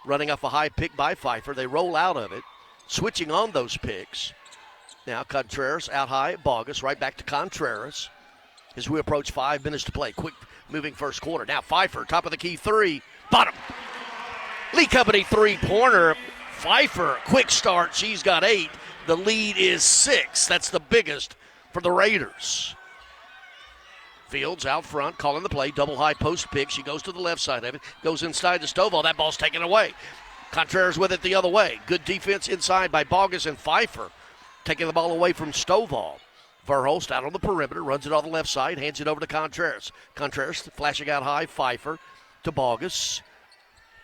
Running off a high pick by Pfeiffer. They roll out of it. Switching on those picks. Now Contreras out high at Bogus. Right back to Contreras as we approach 5 minutes to play. Quick moving first quarter. Now Pfeiffer, top of the key three. Bottom. Lee Company three-pointer. Pfeiffer, quick start. She's got 8. The lead is 6. That's the biggest for the Raiders. Fields out front, calling the play. Double high post pick. She goes to the left side of it. Goes inside to Stovall. That ball's taken away. Contreras with it the other way. Good defense inside by Bogus and Pfeiffer. Taking the ball away from Stovall. Verhulst out on the perimeter. Runs it on the left side. Hands it over to Contreras. Contreras flashing out high. Pfeiffer to Bogus.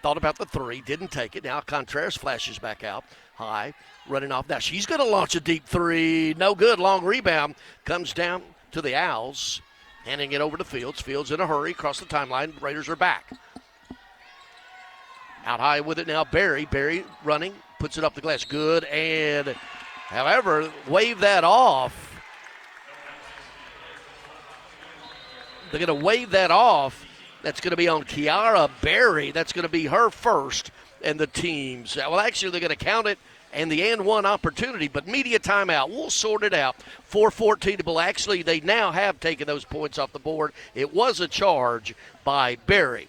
Thought about the 3, didn't take it. Now Contreras flashes back out high, running off. Now she's going to launch a deep 3. No good. Long rebound. Comes down to the Owls, handing it over to Fields. Fields in a hurry across the timeline. Raiders are back. Out high with it now, Barry. Barry running, puts it up the glass. Good. And, however, wave that off. They're going to wave that off. That's going to be on Kiara Berry. That's going to be her first and the team's. Well, actually, they're going to count it and the and one opportunity, but media timeout. We'll sort it out. 4:14 to play. Actually, they now have taken those points off the board. It was a charge by Berry.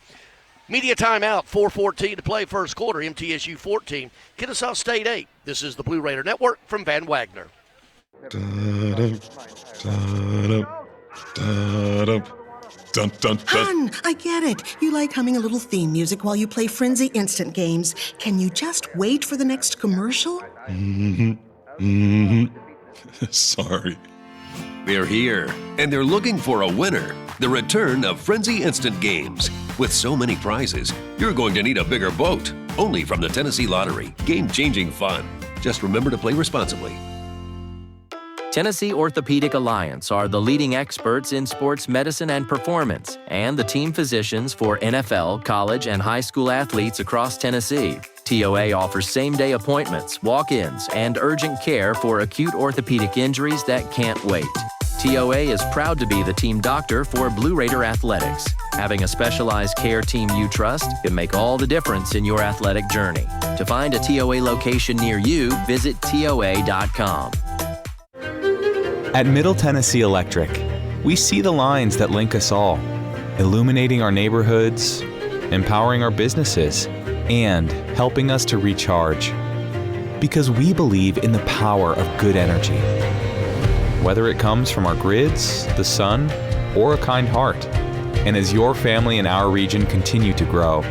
Media timeout, 4:14 to play first quarter. MTSU 14, Kennesaw State 8. This is the Blue Raider Network from Van Wagner. Hun, I get it. You like humming a little theme music while you play Frenzy Instant games. Can you just wait for the next commercial? Sorry. They're here, and they're looking for a winner. The return of Frenzy Instant Games. With so many prizes, you're going to need a bigger boat. Only from the Tennessee Lottery. Game-changing fun. Just remember to play responsibly. Tennessee Orthopedic Alliance are the leading experts in sports medicine and performance, and the team physicians for NFL, college, and high school athletes across Tennessee. TOA offers same-day appointments, walk-ins, and urgent care for acute orthopedic injuries that can't wait. TOA is proud to be the team doctor for Blue Raider Athletics. Having a specialized care team you trust can make all the difference in your athletic journey. To find a TOA location near you, visit TOA.com. At Middle Tennessee Electric, we see the lines that link us all, illuminating our neighborhoods, empowering our businesses, and helping us to recharge. Because we believe in the power of good energy. Whether it comes from our grids, the sun, or a kind heart. And as your family and our region continue to grow,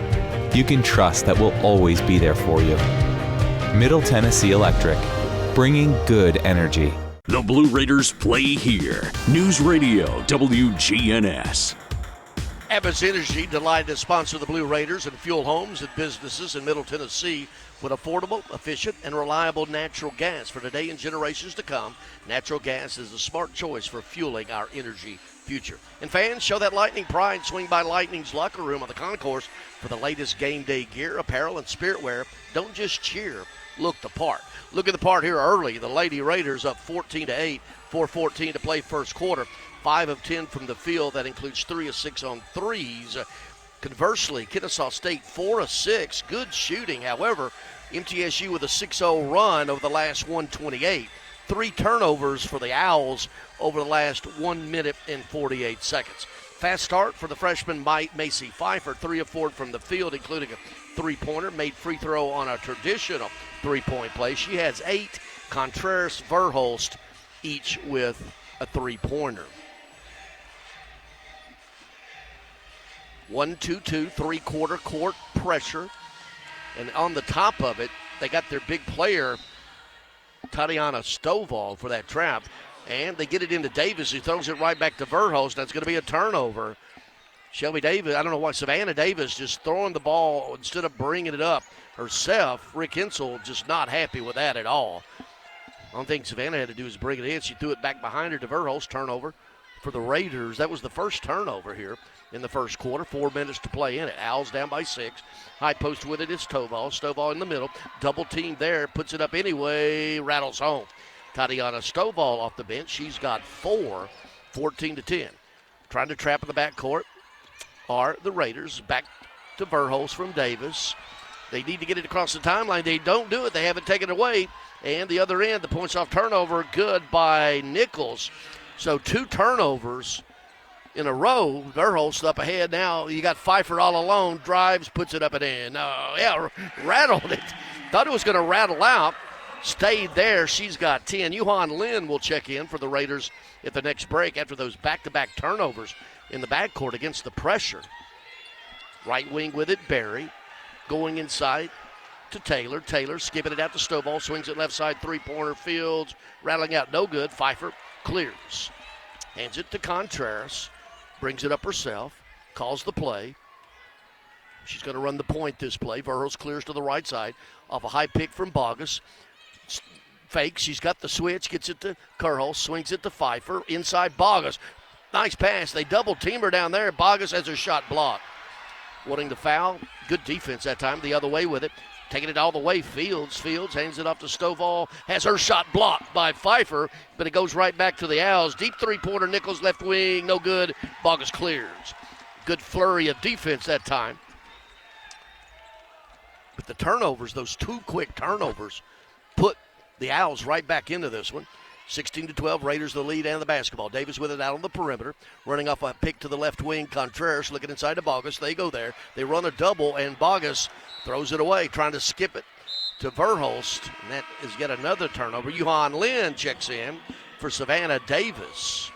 you can trust that we'll always be there for you. Middle Tennessee Electric, bringing good energy. The Blue Raiders play here. News Radio WGNS. Evans Energy, delighted to sponsor the Blue Raiders and fuel homes and businesses in Middle Tennessee with affordable, efficient, and reliable natural gas for today and generations to come. Natural gas is the smart choice for fueling our energy future. And fans, show that Lightning pride. Swing by Lightning's locker room on the concourse for the latest game day gear, apparel, and spirit wear. Don't just cheer, look the part. Look at the part here early. The Lady Raiders up 14-8, 4:14 to play first quarter. 5 of 10 from the field. That includes 3 of 6 on threes. Conversely, Kennesaw State 4 of 6. Good shooting. However, MTSU with a 6-0 run over the last 128. 3 turnovers for the Owls over the last 1 minute and 48 seconds. Fast start for the freshman Macy Pfeiffer. 3 of 4 from the field, including a three-pointer. Made free throw on a traditional three-point play. She has 8. Contreras, Verholst, each with a three-pointer. 1-2-2, three-quarter court pressure. And on the top of it, they got their big player, Tatiana Stovall, for that trap. And they get it into Davis, who throws it right back to Verholst. That's going to be a turnover. Shelby Davis, I don't know why, Savannah Davis just throwing the ball instead of bringing it up herself. Rick Hensel just not happy with that at all. The only thing Savannah had to do was bring it in. She threw it back behind her to Verholst. Turnover for the Raiders. That was the first turnover here in the first quarter. 4 minutes to play in it. Owls down by 6. High post with it is Stovall. Stovall in the middle. Double team there. Puts it up anyway. Rattles home. Tatiana Stovall off the bench. She's got 4. 14-10. Trying to trap in the backcourt are the Raiders. Back to Verholst from Davis. They need to get it across the timeline. They don't do it. They haven't taken it away. And the other end, the points off turnover, good by Nichols. So 2 turnovers in a row. Verholst up ahead now. You got Pfeiffer all alone. Drives, puts it up and in. Rattled it. Thought it was going to rattle out. Stayed there. She's got 10. Yuhan Lin will check in for the Raiders at the next break after those back-to-back turnovers in the backcourt against the pressure. Right wing with it, Barry. Going inside to Taylor. Taylor skipping it out to Stovall. Swings it left side, three-pointer. Fields rattling out, no good. Pfeiffer clears. Hands it to Contreras. Brings it up herself. Calls the play. She's going to run the point this play. Verholst clears to the right side off a high pick from Bogus. Fakes. She's got the switch. Gets it to Kerholz. Swings it to Pfeiffer. Inside Bogus. Nice pass. They double team her down there. Bogus has her shot blocked. Wanting the foul. Good defense that time. The other way with it. Taking it all the way. Fields hands it off to Stovall. Has her shot blocked by Pfeiffer, but it goes right back to the Owls. Deep three-pointer. Nichols left wing. No good. Bogus clears. Good flurry of defense that time. But the turnovers, those 2 quick turnovers, put the Owls right back into this one. 16-12, Raiders the lead and the basketball. Davis with it out on the perimeter, running off a pick to the left wing. Contreras looking inside to Bogus. They go there. They run a double, and Bogus throws it away, trying to skip it to Verhulst. And that is yet another turnover. Yuhan Lin checks in for Savannah Davis.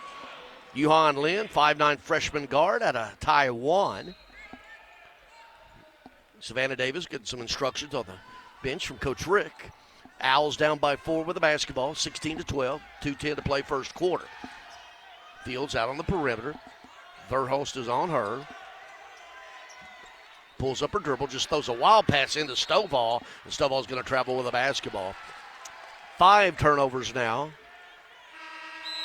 Yuhan Lin, 5'9" freshman guard out of Taiwan. Savannah Davis getting some instructions on the bench from Coach Rick. Owls down by 4 with the basketball, 16-12, 2:10 to play first quarter. Fields out on the perimeter. Verhulst is on her. Pulls up her dribble, just throws a wild pass into Stovall, and Stovall's going to travel with the basketball. 5 turnovers now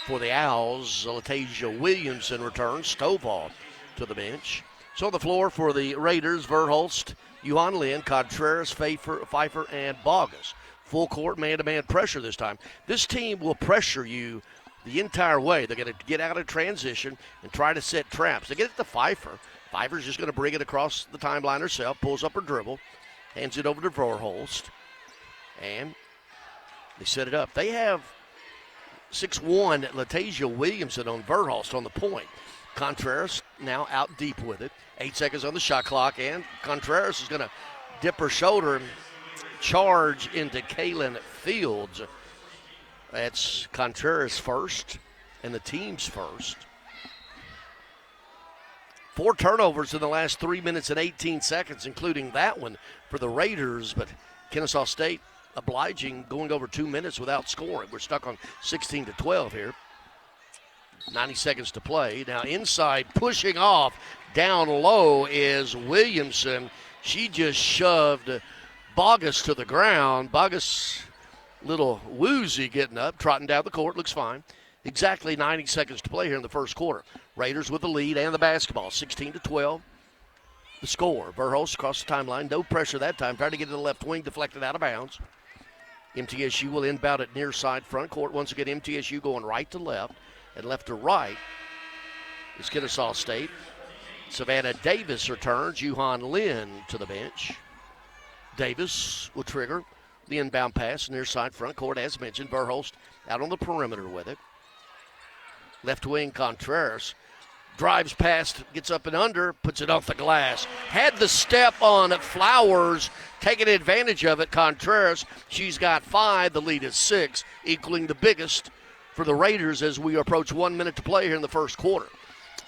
for the Owls. Latasia Williamson returns. Stovall to the bench. So on the floor for the Raiders, Verhulst, Yuhan Lin, Contreras, Pfeiffer, and Bogus. Full court, man-to-man pressure this time. This team will pressure you the entire way. They're going to get out of transition and try to set traps. They get it to Pfeiffer. Pfeiffer's just going to bring it across the timeline herself, pulls up her dribble, hands it over to Verhulst, and they set it up. They have 6'1" Latasia Williamson on Verhulst on the point. Contreras now out deep with it. 8 seconds on the shot clock, and Contreras is going to dip her shoulder and charge into Kaylin Fields. That's Contreras first and the team's first. 4 turnovers in the last 3 minutes and 18 seconds, including that one for the Raiders, but Kennesaw State obliging, going over 2 minutes without scoring. We're stuck on 16-12 here. 90 seconds to play. Now inside, pushing off, down low is Williamson. She just shoved Bogus to the ground. Bogus, little woozy getting up, trotting down the court, looks fine. Exactly 90 seconds to play here in the first quarter. Raiders with the lead and the basketball, 16-12. The score, Verhulst across the timeline, no pressure that time, trying to get to the left wing, deflected out of bounds. MTSU will inbound at near side front court. Once again, MTSU going right to left and left to right is Kennesaw State. Savannah Davis returns, Yuhan Lin to the bench. Davis will trigger the inbound pass near side front court, as mentioned. Verhulst out on the perimeter with it. Left wing Contreras drives past, gets up and under, puts it off the glass. Had the step on Flowers, taking advantage of it. Contreras, she's got 5. The lead is 6, equaling the biggest for the Raiders as we approach 1 minute to play here in the first quarter.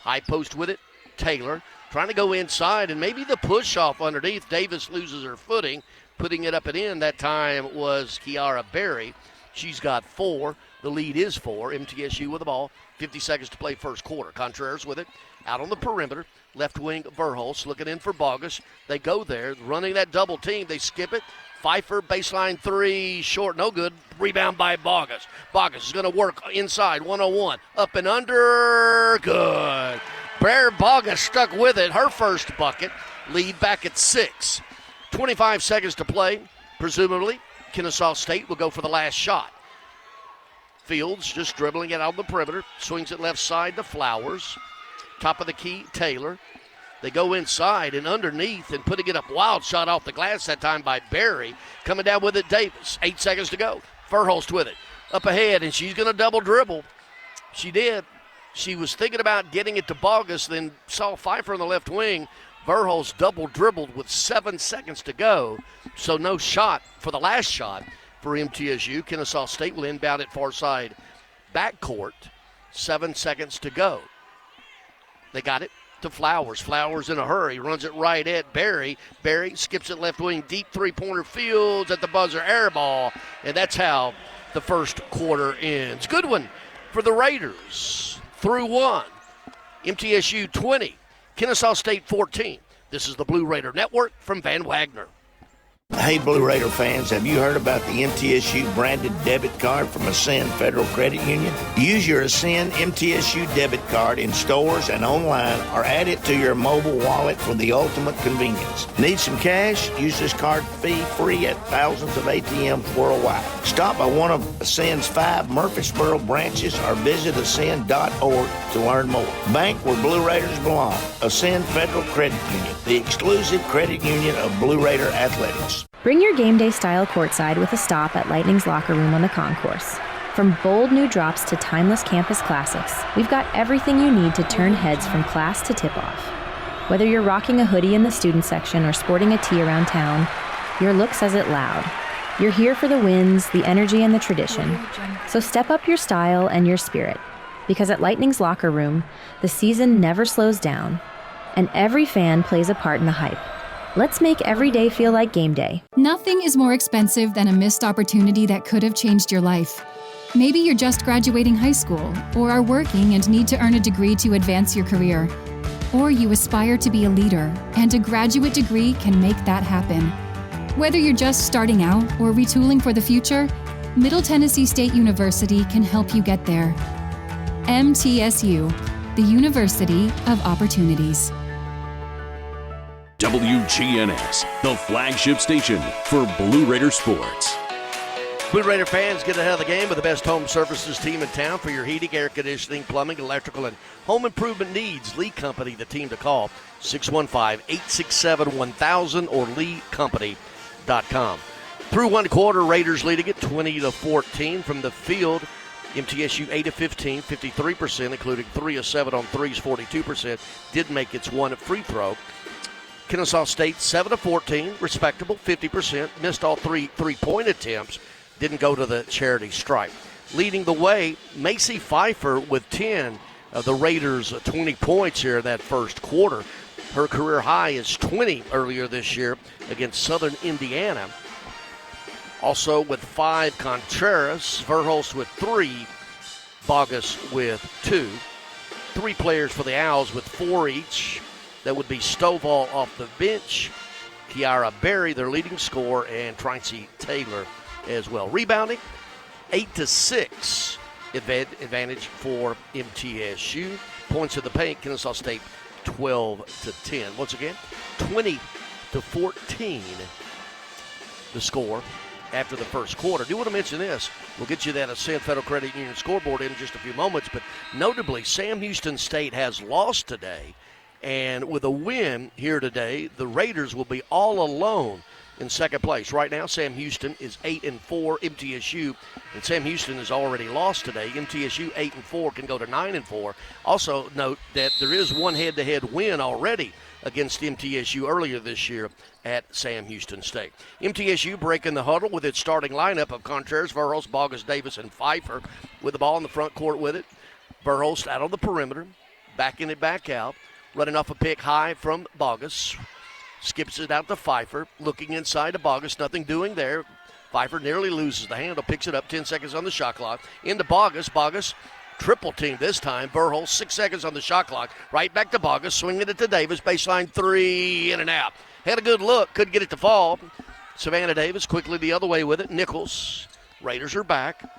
High post with it. Taylor trying to go inside, and maybe the push off underneath. Davis loses her footing, putting it up and in. That time was Kiara Berry. She's got 4. The lead is 4. MTSU with the ball. 50 seconds to play first quarter. Contreras with it. Out on the perimeter. Left wing Verhulst looking in for Bogus. They go there, running that double team. They skip it. Pfeiffer, baseline 3, short, no good. Rebound by Bogus. Bogus is going to work inside, 101. Up and under, good. Bear Bogus stuck with it. Her first bucket. Lead back at 6. 25 seconds to play. Presumably, Kennesaw State will go for the last shot. Fields just dribbling it out on the perimeter. Swings it left side to Flowers. Top of the key, Taylor. They go inside and underneath and putting it up. Wild shot off the glass that time by Berry. Coming down with it, Davis. 8 seconds to go. Verhulst with it. Up ahead, and she's going to double dribble. She did. She was thinking about getting it to Bogus, then saw Pfeiffer in the left wing. Verhulst double dribbled with 7 seconds to go. So no shot for the last shot for MTSU. Kennesaw State will inbound at far side backcourt. 7 seconds to go. They got it to Flowers. Flowers in a hurry. Runs it right at Berry. Berry skips it left wing. Deep three-pointer. Fields at the buzzer. Air ball. And that's how the first quarter ends. Good one for the Raiders. Through 1. MTSU 20. Kennesaw State 14. This is the Blue Raider Network from Van Wagner. Hey, Blue Raider fans, have you heard about the MTSU branded debit card from Ascend Federal Credit Union? Use your Ascend MTSU debit card in stores and online, or add it to your mobile wallet for the ultimate convenience. Need some cash? Use this card fee-free at thousands of ATMs worldwide. Stop by one of Ascend's 5 Murfreesboro branches or visit ascend.org to learn more. Bank where Blue Raiders belong. Ascend Federal Credit Union, the exclusive credit union of Blue Raider athletics. Bring your game day style courtside with a stop at Lightning's Locker Room on the concourse. From bold new drops to timeless campus classics, we've got everything you need to turn heads from class to tip-off. Whether you're rocking a hoodie in the student section or sporting a tee around town, your look says it loud. You're here for the wins, the energy, and the tradition. So step up your style and your spirit, because at Lightning's locker room, the season never slows down, and every fan plays a part in the hype. Let's make every day feel like game day. Nothing is more expensive than a missed opportunity that could have changed your life. Maybe you're just graduating high school, or are working and need to earn a degree to advance your career. Or you aspire to be a leader, and a graduate degree can make that happen. Whether you're just starting out or retooling for the future, Middle Tennessee State University can help you get there. MTSU, the University of Opportunities. WGNS, the flagship station for Blue Raider sports. Blue Raider fans, get ahead of the game with the best home services team in town for your heating, air conditioning, plumbing, electrical, and home improvement needs. Lee Company, the team to call, 615-867-1000 or leecompany.com. Through one quarter, Raiders leading it 20-14 from the field. MTSU 8 of 15, 53%, including 3 of 7 on threes, 42%. Did make its one free throw. Kennesaw State 7 of 14, respectable, 50%. Missed all three-point attempts. Didn't go to the charity stripe. Leading the way, Macy Pfeiffer with 10 of the Raiders' 20 points here in that first quarter. Her career high is 20 earlier this year against Southern Indiana. Also with 5, Contreras, Verhulst with 3, Bogus with 2. 3 players for the Owls with 4 each. That would be Stovall off the bench, Kiara Berry, their leading scorer, and Tracy Taylor as well. Rebounding, 8-6 advantage for MTSU. Points in the paint, Kennesaw State 12-10. Once again, 20-14 the score after the first quarter. Do want to mention this. We'll get you that Ascend Federal Credit Union scoreboard in just a few moments, but notably, Sam Houston State has lost today, and with a win here today, the Raiders will be all alone in second place. Right now, Sam Houston is 8-4, MTSU, and Sam Houston has already lost today. MTSU 8-4 can go to 9-4. Also note that there is one head-to-head win already against MTSU earlier this year at Sam Houston State. MTSU breaking the huddle with its starting lineup of Contreras, Verhulst, Bogus, Davis, and Pfeiffer with the ball in the front court with it. Verhulst out on the perimeter, backing it back out, running off a pick high from Bogus. Skips it out to Pfeiffer, looking inside to Bogus, nothing doing there. Pfeiffer nearly loses the handle, picks it up, 10 seconds on the shot clock. Into Bogus. Bogus triple team this time. Verhulst, 6 seconds on the shot clock. Right back to Bogus, swinging it to Davis. Baseline 3, in and out. Had a good look, couldn't get it to fall. Savannah Davis quickly the other way with it. Nichols. Raiders are back,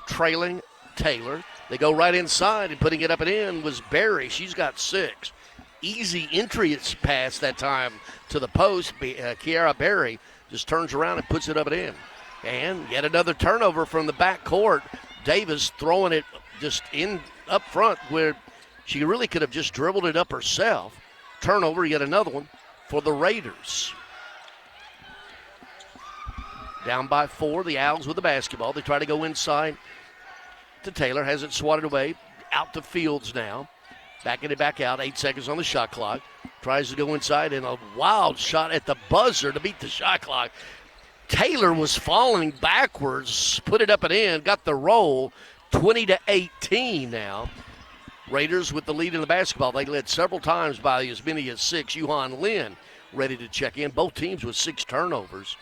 trailing Taylor. They go right inside, and putting it up and in was Berry. She's got 6. Easy entry pass that time to the post. Kiara Berry just turns around and puts it up and in. And yet another turnover from the back court. Davis throwing it just in up front where she really could have just dribbled it up herself. Turnover, yet another one for the Raiders. Down by 4, the Owls with the basketball. They try to go inside to Taylor. Has it swatted away. Out to Fields now. Backing it back out, 8 seconds on the shot clock. Tries to go inside, and a wild shot at the buzzer to beat the shot clock. Taylor was falling backwards, put it up and in, got the roll, 20-18 now. Raiders with the lead in the basketball. They led several times by as many as 6. Yuhan Lin ready to check in. Both teams with 6 turnovers.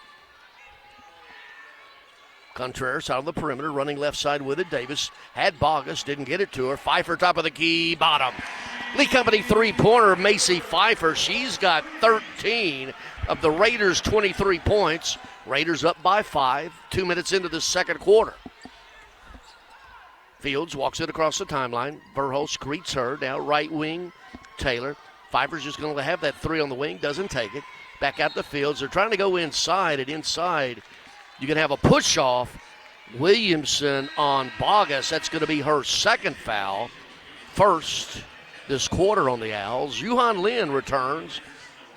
Contreras out on the perimeter, running left side with it. Davis had Bogus, didn't get it to her. Pfeiffer top of the key, bottom. Lee Company three-pointer, Macy Pfeiffer. She's got 13 of the Raiders' 23 points. Raiders up by 5, 2 minutes into the second quarter. Fields walks it across the timeline. Verhulst greets her. Now right wing, Taylor. Pfeiffer's just going to have that 3 on the wing, doesn't take it. Back out the Fields. They're trying to go inside, and inside you can have a push-off. Williamson on Bogus. That's going to be her second foul. First this quarter on the Owls. Yuhan Lin returns.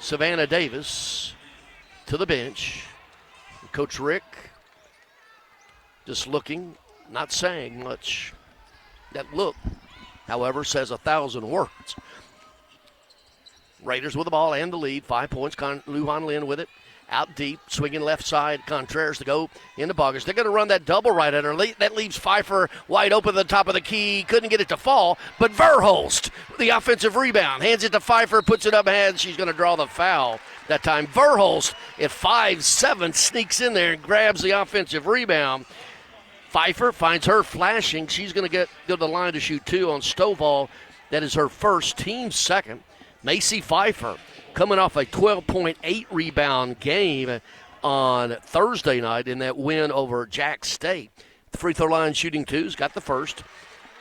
Savannah Davis to the bench. Coach Rick just looking not saying much. That look, however, says 1,000 words. Raiders with the ball and the lead. 5 points. Lujan Lin with it. Out deep, swinging left side. Contreras to go into Bogus. They're going to run that double right at her. That leaves Pfeiffer wide open at the top of the key. Couldn't get it to fall, but Verhulst, the offensive rebound, hands it to Pfeiffer, puts it up ahead. She's going to draw the foul that time. Verhulst at 5'7", sneaks in there and grabs the offensive rebound. Pfeiffer finds her flashing. She's going to go to the line to shoot 2 on Stovall. That is her first, team second. Macy Pfeiffer coming off a 12.8 rebound game on Thursday night in that win over Jack State. The free throw line shooting 2's got the first.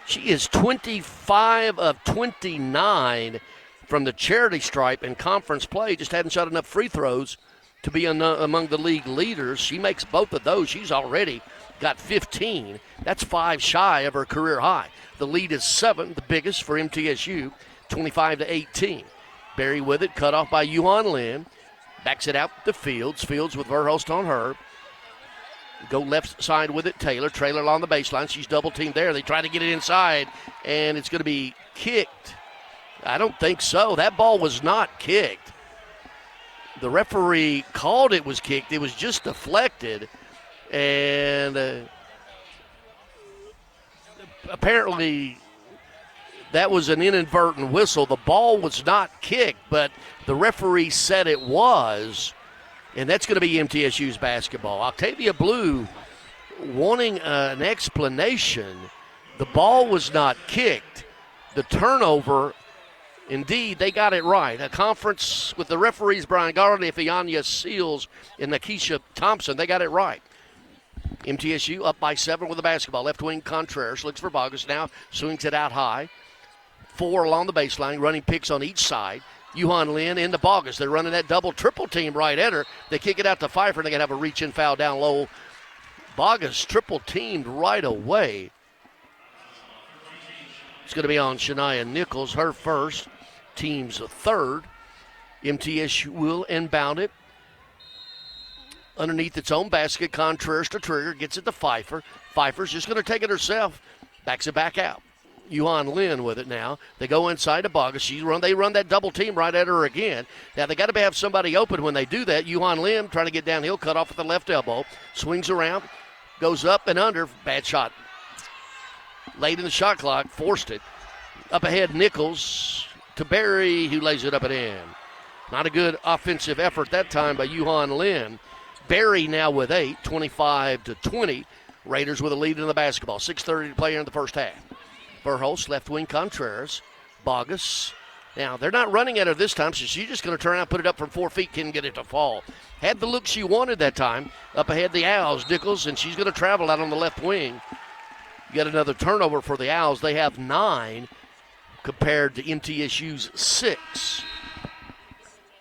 She is 25 of 29 from the charity stripe in conference play. Just hadn't shot enough free throws to be among the league leaders. She makes both of those. She's already got 15. That's 5 shy of her career high. The lead is 7, the biggest for MTSU, 25 to 18. Berry with it, cut off by Yuan Lin. Backs it out to Fields. Fields with Verhulst on her. Go left side with it, Taylor. Trailer along the baseline. She's double teamed there. They try to get it inside, and it's going to be kicked. I don't think so. That ball was not kicked. The referee called it was kicked. It was just deflected, and apparently that was an inadvertent whistle. The ball was not kicked, but the referee said it was, and that's going to be MTSU's basketball. Octavia Blue wanting an explanation. The ball was not kicked. The turnover, indeed, they got it right. A conference with the referees, Brian Garland, Ianya Seals, and Nakisha Thompson, they got it right. MTSU up by 7 with the basketball. Left wing Contreras looks for Bogus now, swings it out high. 4 along the baseline, running picks on each side. Yuhan Lin into Bogus. They're running that double-triple team right at her. They kick it out to Pfeiffer, and they're going to have a reach-in foul down low. Bogus triple-teamed right away. It's going to be on Shania Nichols, her first, team's third. MTSU will inbound it. Underneath its own basket, Contreras to trigger, gets it to Pfeiffer. Pfeiffer's just going to take it herself, backs it back out. Yuan Lin with it now. They go inside to Bogus. They run that double team right at her again. Now they got to have somebody open when they do that. Yuan Lin trying to get downhill, cut off with the left elbow. Swings around, goes up and under. Bad shot. Late in the shot clock, forced it. Up ahead, Nichols to Berry, who lays it up and in. Not a good offensive effort that time by Yuan Lin. Berry now with 8, 25 to 20. Raiders with a lead in the basketball. 6:30 to play here in the first half. Verhulst, left wing Contreras. Bogus. Now, they're not running at her this time, so she's just going to turn around, put it up from 4 feet, couldn't get it to fall. Had the look she wanted that time. Up ahead, the Owls, Nichols, and she's going to travel out on the left wing. Get another turnover for the Owls. They have 9 compared to MTSU's 6.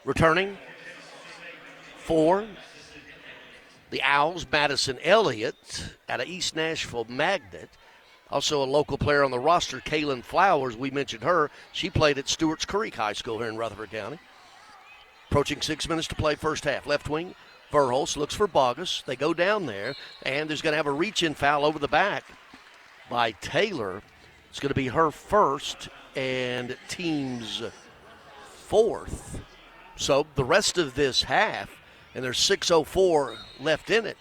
Returning for the Owls, Madison Elliott out of East Nashville Magnet. Also a local player on the roster, Kaylin Flowers. We mentioned her. She played at Stewart's Creek High School here in Rutherford County. Approaching 6 minutes to play first half. Left wing, Verhulst looks for Bogus. They go down there, and there's going to have a reach-in foul over the back by Taylor. It's going to be her first and team's 4th. So the rest of this half, and there's 6:04 left in it,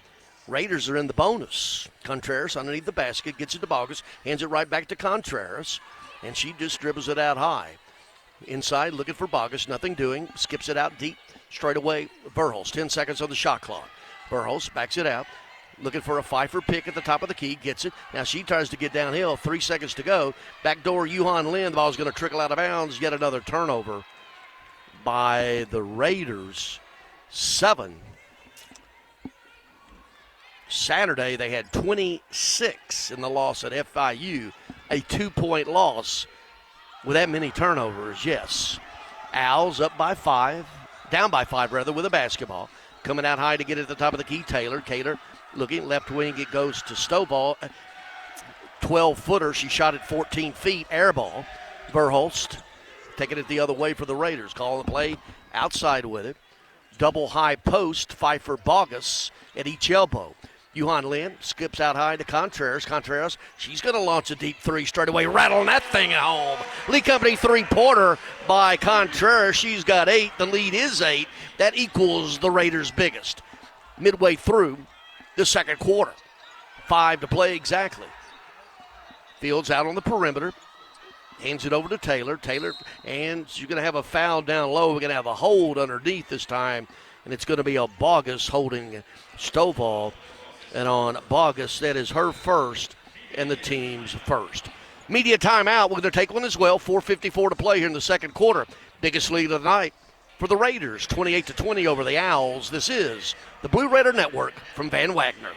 Raiders are in the bonus. Contreras underneath the basket, gets it to Bogus, hands it right back to Contreras, and she just dribbles it out high. Inside, looking for Bogus, nothing doing, skips it out deep, straight away, Verhulst, 10 seconds on the shot clock. Verhulst backs it out, looking for a Pfeiffer pick at the top of the key, gets it. Now she tries to get downhill, 3 seconds to go. Backdoor, Yuhan Lin, the ball's going to trickle out of bounds, yet another turnover by the Raiders. 7. Saturday, they had 26 in the loss at FIU, a 2-point loss with that many turnovers, yes. Owls up by 5, down by 5 rather, with a basketball. Coming out high to get it at the top of the key, Taylor. Taylor looking left wing, it goes to Stovall. 12-footer, she shot at 14 feet, air ball. Verhulst taking it the other way for the Raiders. Calling the play outside with it. Double high post, Pfeiffer Bogus at each elbow. Yuhan Lin skips out high to Contreras. Contreras, she's going to launch a deep three straight away, rattling that thing at home. Lee Company three-pointer by Contreras. She's got 8. The lead is 8. That equals the Raiders' biggest. Midway through the second quarter. 5 to play exactly. Fields out on the perimeter. Hands it over to Taylor. Taylor, and she's going to have a foul down low. We're going to have a hold underneath this time, and it's going to be a Bogus holding Stovall. And on Bogus, that is her first and the team's first. Media timeout. We're going to take one as well. 4:54 to play here in the second quarter. Biggest lead of the night for the Raiders, 28-20 over the Owls. This is the Blue Raider Network from Van Wagner.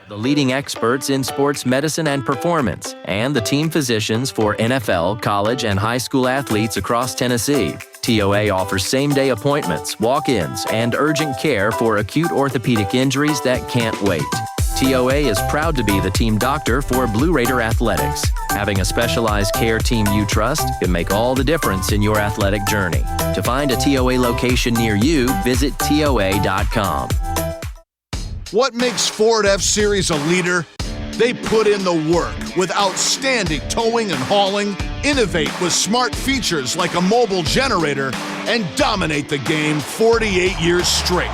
The leading experts in sports medicine and performance, and the team physicians for NFL, college, and high school athletes across Tennessee. TOA offers same-day appointments, walk-ins, and urgent care for acute orthopedic injuries that can't wait. TOA is proud to be the team doctor for Blue Raider Athletics. Having a specialized care team you trust can make all the difference in your athletic journey. To find a TOA location near you, visit TOA.com. What makes Ford F-Series a leader? They put in the work with outstanding towing and hauling, innovate with smart features like a mobile generator, and dominate the game 48 years straight.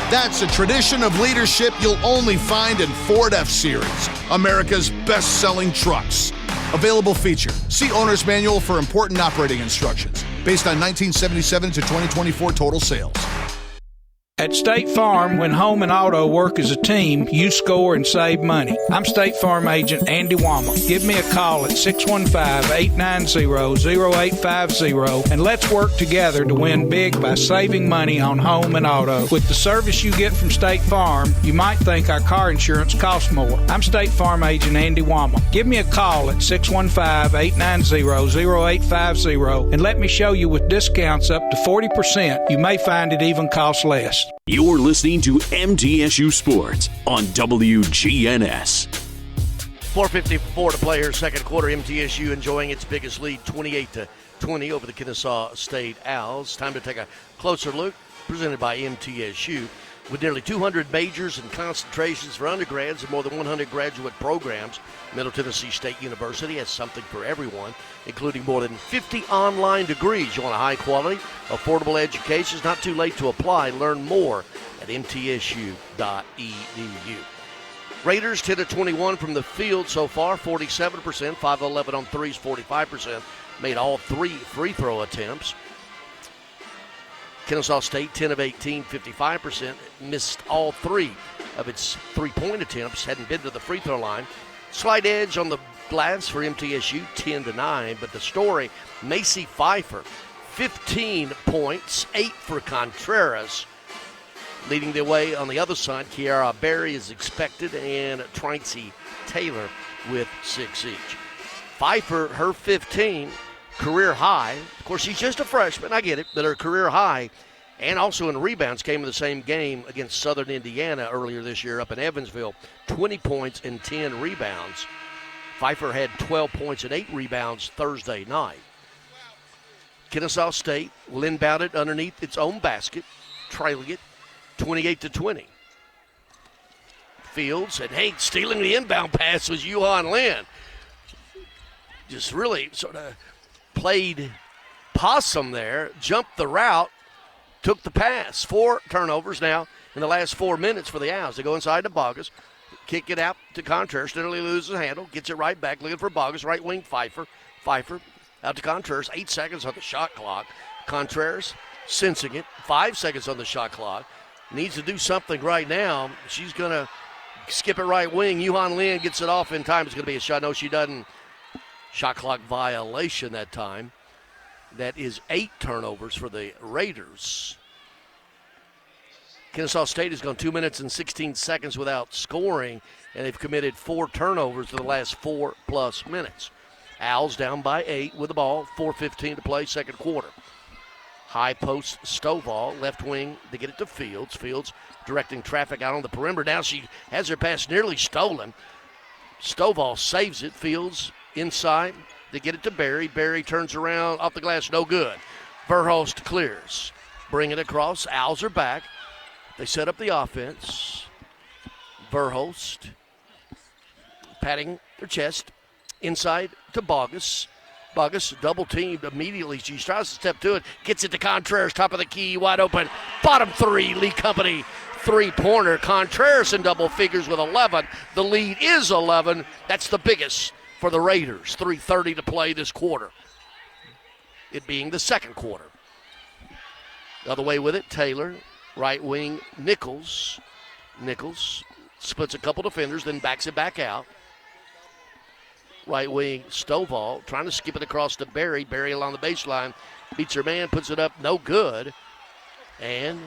That's a tradition of leadership you'll only find in Ford F-Series, America's best-selling trucks. Available feature. See Owner's Manual for important operating instructions. Based on 1977 to 2024 total sales. At State Farm, when home and auto work as a team, you score and save money. I'm State Farm agent Andy Wama. Give me a call at 615-890-0850 and let's work together to win big by saving money on home and auto. With the service you get from State Farm, you might think our car insurance costs more. I'm State Farm agent Andy Wama. Give me a call at 615-890-0850 and let me show you with discounts up to 40%. You may find it even costs less. You're listening to MTSU Sports on WGNS. 4:54 to play here, second quarter. MTSU enjoying its biggest lead, 28-20 over the Kennesaw State Owls. Time to take a closer look, presented by MTSU. With nearly 200 majors and concentrations for undergrads and more than 100 graduate programs, Middle Tennessee State University has something for everyone, including more than 50 online degrees. You want a high-quality, affordable education? It's not too late to apply. Learn more at mtsu.edu. Raiders 10-21 from the field so far, 47%, 5-11 on threes, 45%. Made all 3 free throw attempts. Kennesaw State, 10 of 18, 55%, missed all 3 of its three-point attempts, hadn't been to the free throw line. Slight edge on the glass for MTSU, 10-9, but the story, Macy Pfeiffer, 15 points, 8 for Contreras. Leading the way on the other side, Kiara Berry is expected, and Tracy Taylor with 6 each. Pfeiffer, her 15, career high. Of course, she's just a freshman, I get it, but her career high, and also in rebounds, came in the same game against Southern Indiana earlier this year up in Evansville. 20 points and 10 rebounds. Pfeiffer had 12 points and 8 rebounds Thursday night. Kennesaw State will inbound it underneath its own basket, trailing it 28-20. Fields, and hey, stealing the inbound pass was Yuhan Lin. Just really sort of played possum there, jumped the route, took the pass. 4 turnovers now in the last 4 minutes for the Owls. They go inside to Bogus, kick it out to Contreras, steadily loses the handle, gets it right back, looking for Bogus, right wing Pfeiffer. Pfeiffer out to Contreras, 8 seconds on the shot clock. Contreras sensing it, 5 seconds on the shot clock. Needs to do something right now. She's going to skip it right wing. Yuhan Lin gets it off in time. It's going to be a shot. No, she doesn't. Shot clock violation that time. That is 8 turnovers for the Raiders. Kennesaw State has gone 2 minutes and 16 seconds without scoring, and they've committed 4 turnovers for the last 4+ minutes. Owls down by 8 with the ball, 4:15 to play, second quarter. High post Stovall, left wing to get it to Fields. Fields directing traffic out on the perimeter. Now she has her pass nearly stolen. Stovall saves it. Fields inside. They get it to Berry. Berry turns around off the glass, no good. Verhulst clears. Bring it across. Owls are back. They set up the offense. Verhulst patting their chest. Inside to Bogus. Bogus double-teamed immediately. She tries to step to it. Gets it to Contreras. Top of the key. Wide open. Bottom three. Lee Company. Three-pointer. Contreras in double figures with 11. The lead is 11. That's the biggest for the Raiders. 3:30 to play this quarter. It being the second quarter. The other way with it, Taylor. Right wing, Nichols. Nichols splits a couple defenders, then backs it back out. Right wing, Stovall trying to skip it across to Barry. Barry along the baseline. Beats her man, puts it up, no good. And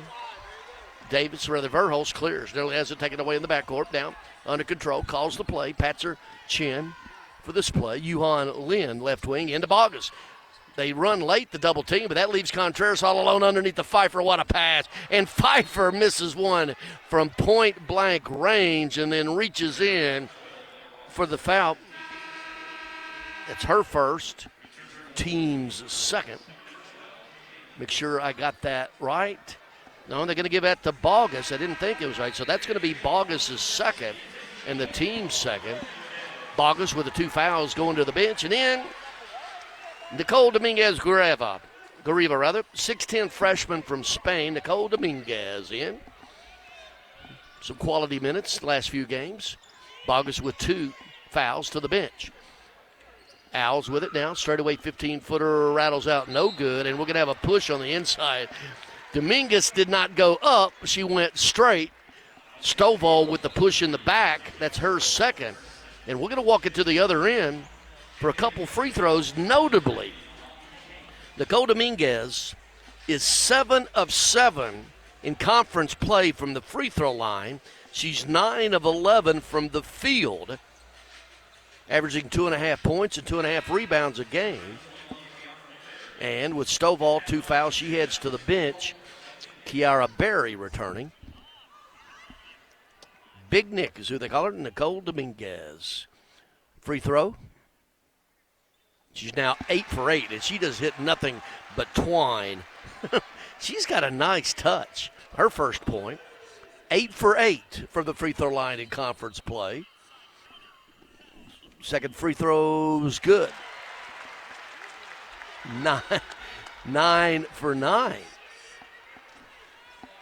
Verhulst clears. Nearly has it taken away in the backcourt. Now under control, calls the play, pats her chin for this play. Yuhan Lin, left wing, into Bogus. They run late, the double team, but that leaves Contreras all alone underneath the Pfeiffer. What a pass. And Pfeiffer misses one from point-blank range and then reaches in for the foul. It's her first, team's second. Make sure I got that right. No, they're going to give that to Bogus. I didn't think it was right. So that's going to be Bogus' second and the team's second. Bogus with the 2 fouls going to the bench. And then Nicole Dominguez-Garriva, 6'10 freshman from Spain. Nicole Dominguez in. Some quality minutes last few games. Bogus with 2 fouls to the bench. Owls with it now. Straightaway 15-footer rattles out. No good. And we're going to have a push on the inside. Dominguez did not go up. She went straight. Stovall with the push in the back. That's her second. And we're going to walk it to the other end for a couple free throws. Notably, Nicole Dominguez is 7 of 7 in conference play from the free throw line. She's 9 of 11 from the field, averaging 2.5 points and 2.5 rebounds a game. And with Stovall 2 fouls, she heads to the bench. Kiara Berry returning. Big Nick is who they call her, Nicole Dominguez. Free throw. She's now 8 for 8, and she does hit nothing but twine. She's got a nice touch. Her first point. 8 for 8 from the free throw line in conference play. Second free throw's good. 9 for 9.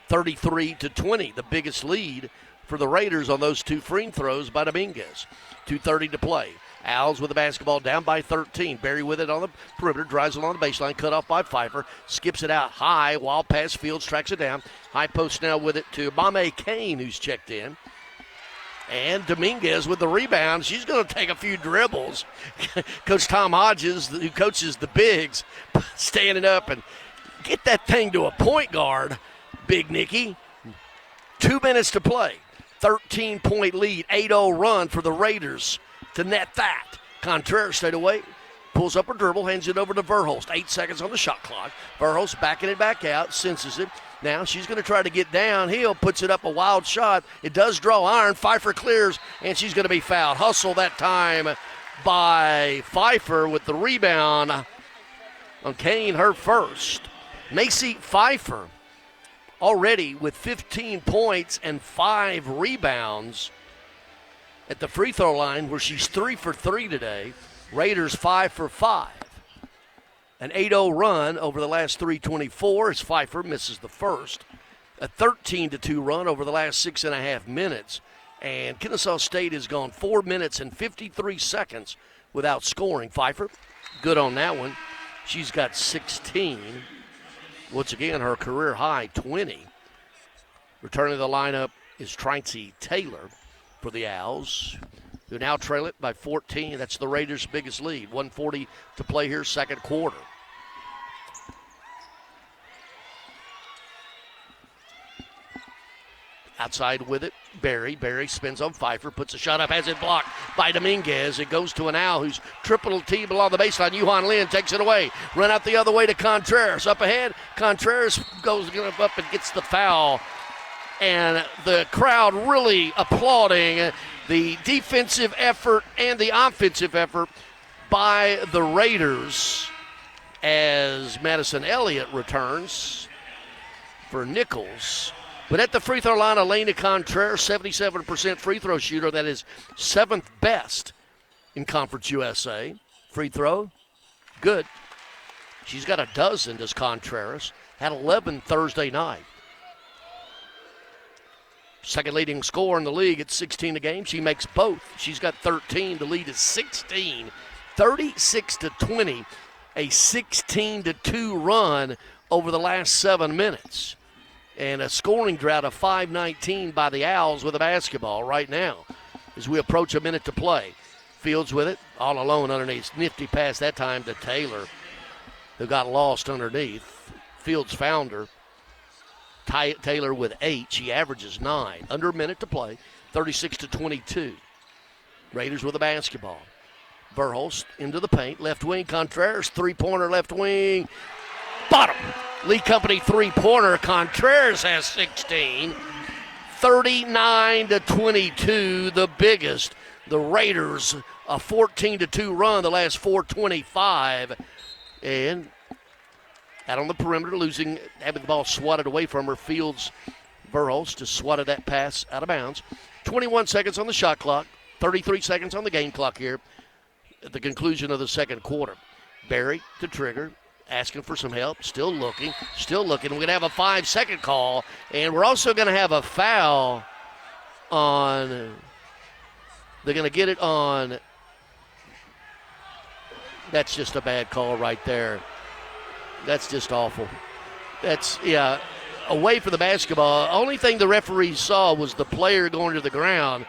33-20, the biggest lead for the Raiders on those 2 free throws by Dominguez. 2:30 to play. Owls with the basketball down by 13. Barry with it on the perimeter, drives along the baseline, cut off by Pfeiffer, skips it out high, wild pass, Fields tracks it down. High post now with it to Mame Kane, who's checked in. And Dominguez with the rebound. She's going to take a few dribbles. Coach Tom Hodges, who coaches the bigs, standing up and get that thing to a point guard, Big Nicky. 2 minutes to play. 13-point lead, 8-0 run for the Raiders to net that. Contreras stayed away, pulls up her dribble, hands it over to Verhulst. 8 seconds on the shot clock. Verhulst backing it back out, senses it. Now she's going to try to get downhill, puts it up a wild shot. It does draw iron. Pfeiffer clears, and she's going to be fouled. Hustle that time by Pfeiffer with the rebound on Kane, her first. Macy Pfeiffer already with 15 points and 5 rebounds at the free throw line, where she's 3 for 3 today. Raiders 5 for 5. An 8-0 run over the last 3:24 as Pfeiffer misses the first. A 13-2 run over the last 6.5 minutes. And Kennesaw State has gone 4 minutes and 53 seconds without scoring. Pfeiffer, good on that one. She's got 16. Once again, her career high, 20. Returning to the lineup is Tracy Taylor for the Owls, who now trail it by 14. That's the Raiders' biggest lead. 1:40 to play here, second quarter. Outside with it, Barry. Barry spins on Pfeiffer, puts a shot up, has it blocked by Dominguez. It goes to an Owl who's triple team along the baseline. Yuhan Lin takes it away. Run out the other way to Contreras. Up ahead, Contreras goes up and gets the foul. And the crowd really applauding the defensive effort and the offensive effort by the Raiders as Madison Elliott returns. for Nichols. But at the free throw line, Elena Contreras, 77% free throw shooter. That is 7th best in Conference USA. Free throw, good. She's got a dozen, does Contreras. Had 11 Thursday night. Second leading scorer in the league at 16 a game. She makes both. She's got 13. The lead is 16. 36-20. A 16-2 run over the last 7 minutes. And a scoring drought of 5:19 by the Owls with a basketball right now as we approach a minute to play. Fields with it, all alone underneath. Nifty pass that time to Taylor, who got lost underneath. Fields found her. Taylor with 8. She averages 9. Under a minute to play, 36-22. Raiders with a basketball. Verhulst into the paint. Left wing, Contreras, three-pointer left wing. Bottom. Lee Company three-pointer. Contreras has 16. 39-22, the biggest. The Raiders, a 14-2 run the last 4:25. And out on the perimeter, having the ball swatted away from her. Fields, Verhulst just swatted that pass out of bounds. 21 seconds on the shot clock. 33 seconds on the game clock here at the conclusion of the second quarter. Barry to trigger. Asking for some help, still looking. We're going to have a 5-second call, and we're also going to have a foul on, they're going to get it on, that's just a bad call right there. That's just awful. That's, away from the basketball. Only thing the referee saw was the player going to the ground,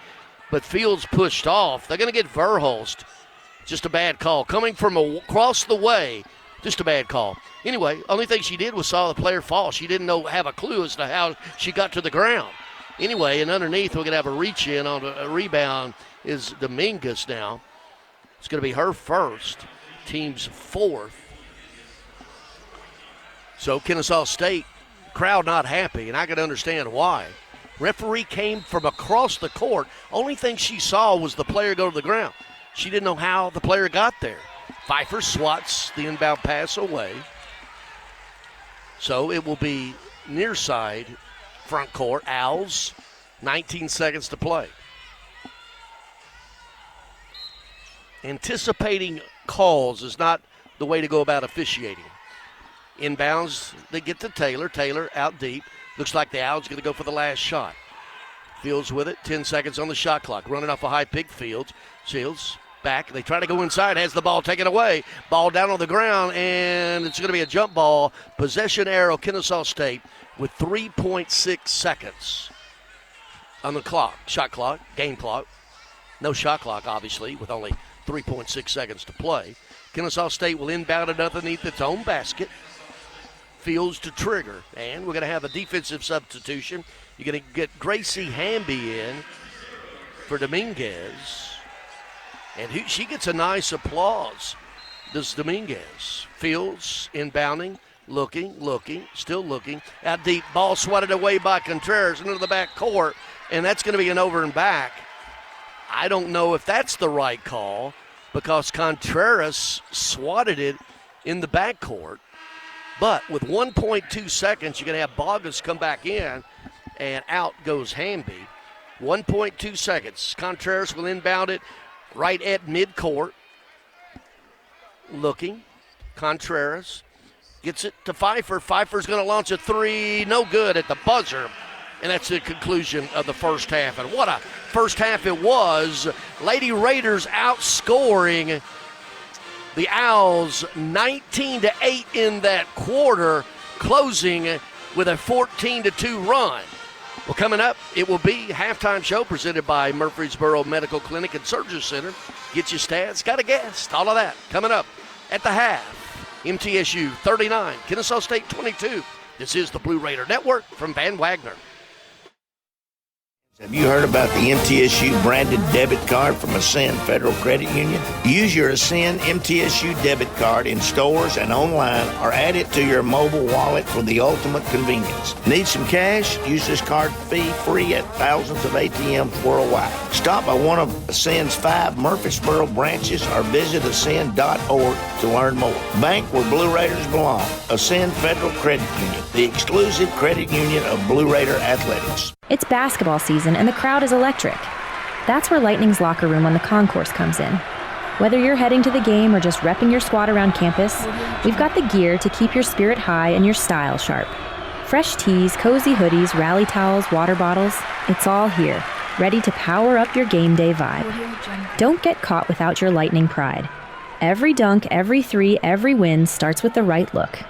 but Fields pushed off. They're going to get Verhulst. Just a bad call. Coming from across the way. Just a bad call. Anyway, only thing she did was saw the player fall. She didn't have a clue as to how she got to the ground. Anyway, and underneath we're going to have a reach-in on a rebound is Dominguez now. It's going to be her first, team's 4th. So Kennesaw State, crowd not happy, and I can understand why. Referee came from across the court. Only thing she saw was the player go to the ground. She didn't know how the player got there. Pfeiffer swats the inbound pass away. So it will be near side, front court. Owls, 19 seconds to play. Anticipating calls is not the way to go about officiating. Inbounds, they get to Taylor. Taylor out deep. Looks like the Owls going to go for the last shot. Fields with it, 10 seconds on the shot clock. Running off a high pick, Fields. Shields back. They try to go inside. Has the ball taken away. Ball down on the ground, and it's going to be a jump ball. Possession arrow, Kennesaw State with 3.6 seconds on the clock. Shot clock, game clock. No shot clock, obviously, with only 3.6 seconds to play. Kennesaw State will inbound it underneath its own basket. Fields to trigger, and we're going to have a defensive substitution. You're going to get Gracie Hamby in for Dominguez. And she gets a nice applause, does Dominguez. Fields inbounding, looking, still looking. Out deep, ball swatted away by Contreras into the back court, and that's going to be an over and back. I don't know if that's the right call because Contreras swatted it in the back court. But with 1.2 seconds, you're going to have Bogus come back in, and out goes Hamby. 1.2 seconds. Contreras will inbound it right at midcourt. Looking. Contreras gets it to Pfeiffer. Pfeiffer's going to launch a three. No good at the buzzer. And that's the conclusion of the first half. And what a first half it was. Lady Raiders outscoring the Owls 19-8 in that quarter, closing with a 14-2 run. Well, coming up, it will be halftime show presented by Murfreesboro Medical Clinic and Surgery Center. Get your stats, got a guest, all of that coming up at the half. MTSU 39, Kennesaw State 22. This is the Blue Raider Network from Van Wagner. Have you heard about the MTSU branded debit card from Ascend Federal Credit Union? Use your Ascend MTSU debit card in stores and online or add it to your mobile wallet for the ultimate convenience. Need some cash? Use this card fee-free at thousands of ATMs worldwide. Stop by one of Ascend's 5 Murfreesboro branches or visit ascend.org to learn more. Bank where Blue Raiders belong. Ascend Federal Credit Union, the exclusive credit union of Blue Raider Athletics. It's basketball season and the crowd is electric. That's where Lightning's locker room on the concourse comes in. Whether you're heading to the game or just repping your squad around campus, we've got the gear to keep your spirit high and your style sharp. Fresh tees, cozy hoodies, rally towels, water bottles, it's all here, ready to power up your game day vibe. Don't get caught without your Lightning pride. Every dunk, every three, every win starts with the right look.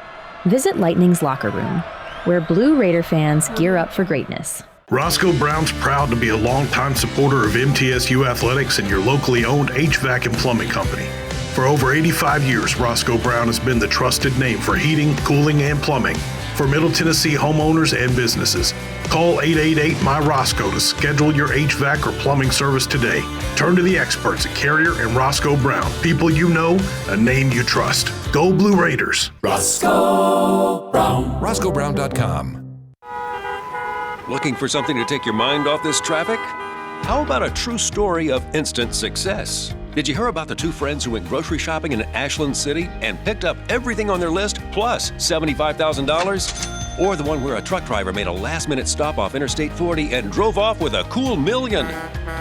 Visit Lightning's locker room, where Blue Raider fans gear up for greatness. Roscoe Brown's proud to be a longtime supporter of MTSU athletics and your locally owned HVAC and plumbing company. For over 85 years, Roscoe Brown has been the trusted name for heating, cooling, and plumbing for Middle Tennessee homeowners and businesses. Call 888-MY-ROSCOE to schedule your HVAC or plumbing service today. Turn to the experts at Carrier and Roscoe Brown. People you know, a name you trust. Go Blue Raiders. Roscoe Brown. RoscoeBrown.com. Looking for something to take your mind off this traffic? How about a true story of instant success? Did you hear about the 2 friends who went grocery shopping in Ashland City and picked up everything on their list plus $75,000? Or the one where a truck driver made a last-minute stop off Interstate 40 and drove off with a cool $1 million?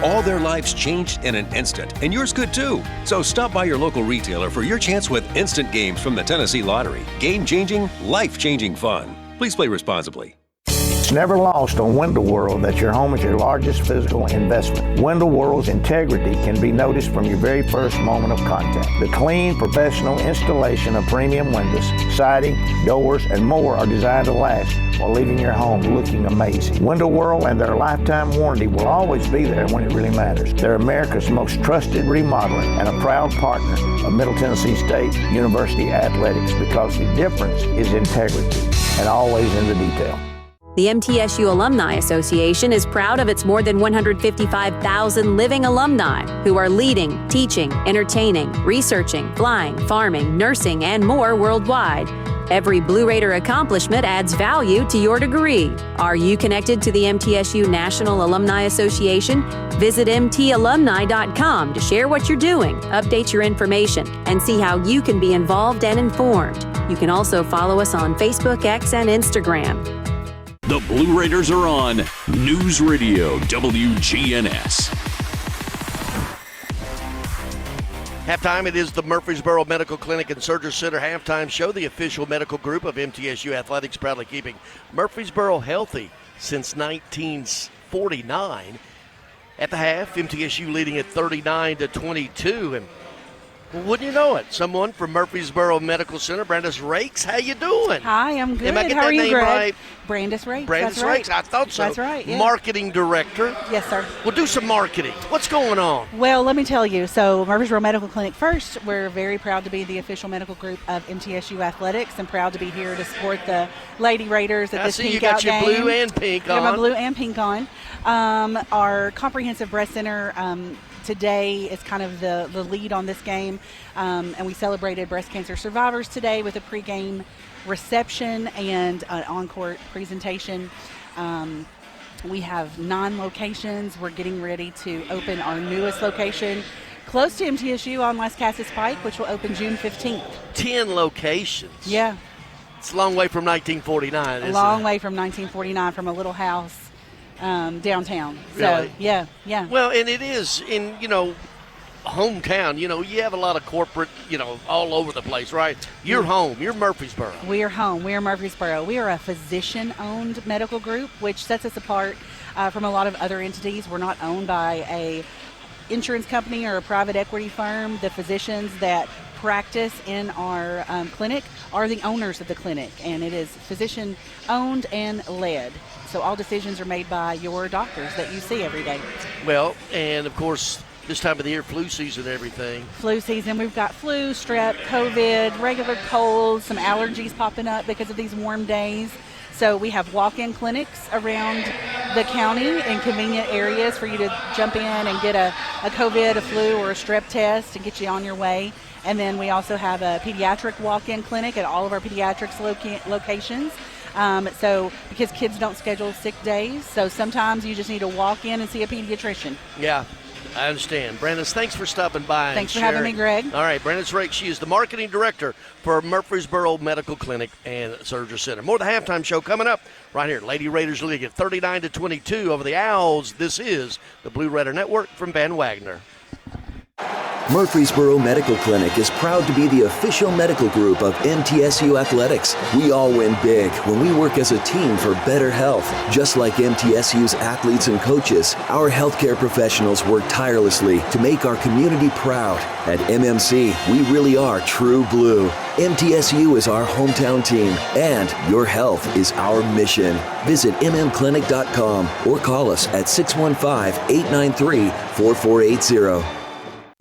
All their lives changed in an instant, and yours could too. So stop by your local retailer for your chance with instant games from the Tennessee Lottery. Game-changing, life-changing fun. Please play responsibly. It's never lost on Window World that your home is your largest physical investment. Window World's integrity can be noticed from your very first moment of contact. The clean, professional installation of premium windows, siding, doors, and more are designed to last while leaving your home looking amazing. Window World and their lifetime warranty will always be there when it really matters. They're America's most trusted remodeling and a proud partner of Middle Tennessee State University Athletics because the difference is integrity and always in the detail. The MTSU Alumni Association is proud of its more than 155,000 living alumni who are leading, teaching, entertaining, researching, flying, farming, nursing, and more worldwide. Every Blue Raider accomplishment adds value to your degree. Are you connected to the MTSU National Alumni Association? Visit mtalumni.com to share what you're doing, update your information, and see how you can be involved and informed. You can also follow us on Facebook, X, and Instagram. The Blue Raiders are on News Radio WGNS. Halftime, it is the Murfreesboro Medical Clinic and Surgery Center halftime show. The official medical group of MTSU Athletics, proudly keeping Murfreesboro healthy since 1949. At the half, MTSU leading at 39-22. And well, wouldn't you know it? Someone from Murfreesboro Medical Center, Brandis Rakes. How you doing? Hi, I'm good. Am I getting How that are you, name Greg? right? Brandis Rakes. Brandis That's right. Rakes. I thought so. That's right. Yeah. Marketing director. Yes, sir. Well, do some marketing. What's going on? Well, let me tell you. So, Murfreesboro Medical Clinic first. We're very proud to be the official medical group of MTSU Athletics, and proud to be here to support the Lady Raiders at this pink out game. I see you got your blue and pink on. I got my blue and pink on. Our comprehensive breast center. Today is kind of the lead on this game, and we celebrated breast cancer survivors today with a pregame reception and an on-court presentation. We have 9 locations. We're getting ready to open our newest location close to MTSU on Las Casas Pike, which will open June 15th. 10 locations. Yeah. It's a long way from 1949, isn't it? A long way from 1949 from a little house downtown. Really? So, yeah. Well, and it is in, hometown. You have a lot of corporate, all over the place, right? You're home. You're Murfreesboro. We are home. We are Murfreesboro. We are a physician-owned medical group, which sets us apart from a lot of other entities. We're not owned by a insurance company or a private equity firm. The physicians that practice in our clinic are the owners of the clinic, and it is physician-owned and led. So all decisions are made by your doctors that you see every day. Well, and of course, this time of the year, flu season and everything. Flu season, we've got flu, strep, COVID, regular colds, some allergies popping up because of these warm days. So we have walk-in clinics around the county in convenient areas for you to jump in and get a COVID, a flu, or a strep test and get you on your way. And then we also have a pediatric walk-in clinic at all of our pediatrics locations. So because kids don't schedule sick days, so sometimes you just need to walk in and see a pediatrician. Yeah, I understand. Brandis, thanks for stopping by. Thanks for having me, Greg. All right, Brandis Rake, she is the marketing director for Murfreesboro Medical Clinic and Surgery Center. More of the halftime show coming up right here. Lady Raiders lead at 39-22 over the Owls. This is the Blue Raider Network from Van Wagner. Murfreesboro Medical Clinic is proud to be the official medical group of MTSU Athletics. We all win big when we work as a team for better health. Just like MTSU's athletes and coaches, our healthcare professionals work tirelessly to make our community proud. At MMC, we really are true blue. MTSU is our hometown team, and your health is our mission. Visit mmclinic.com or call us at 615-893-4480.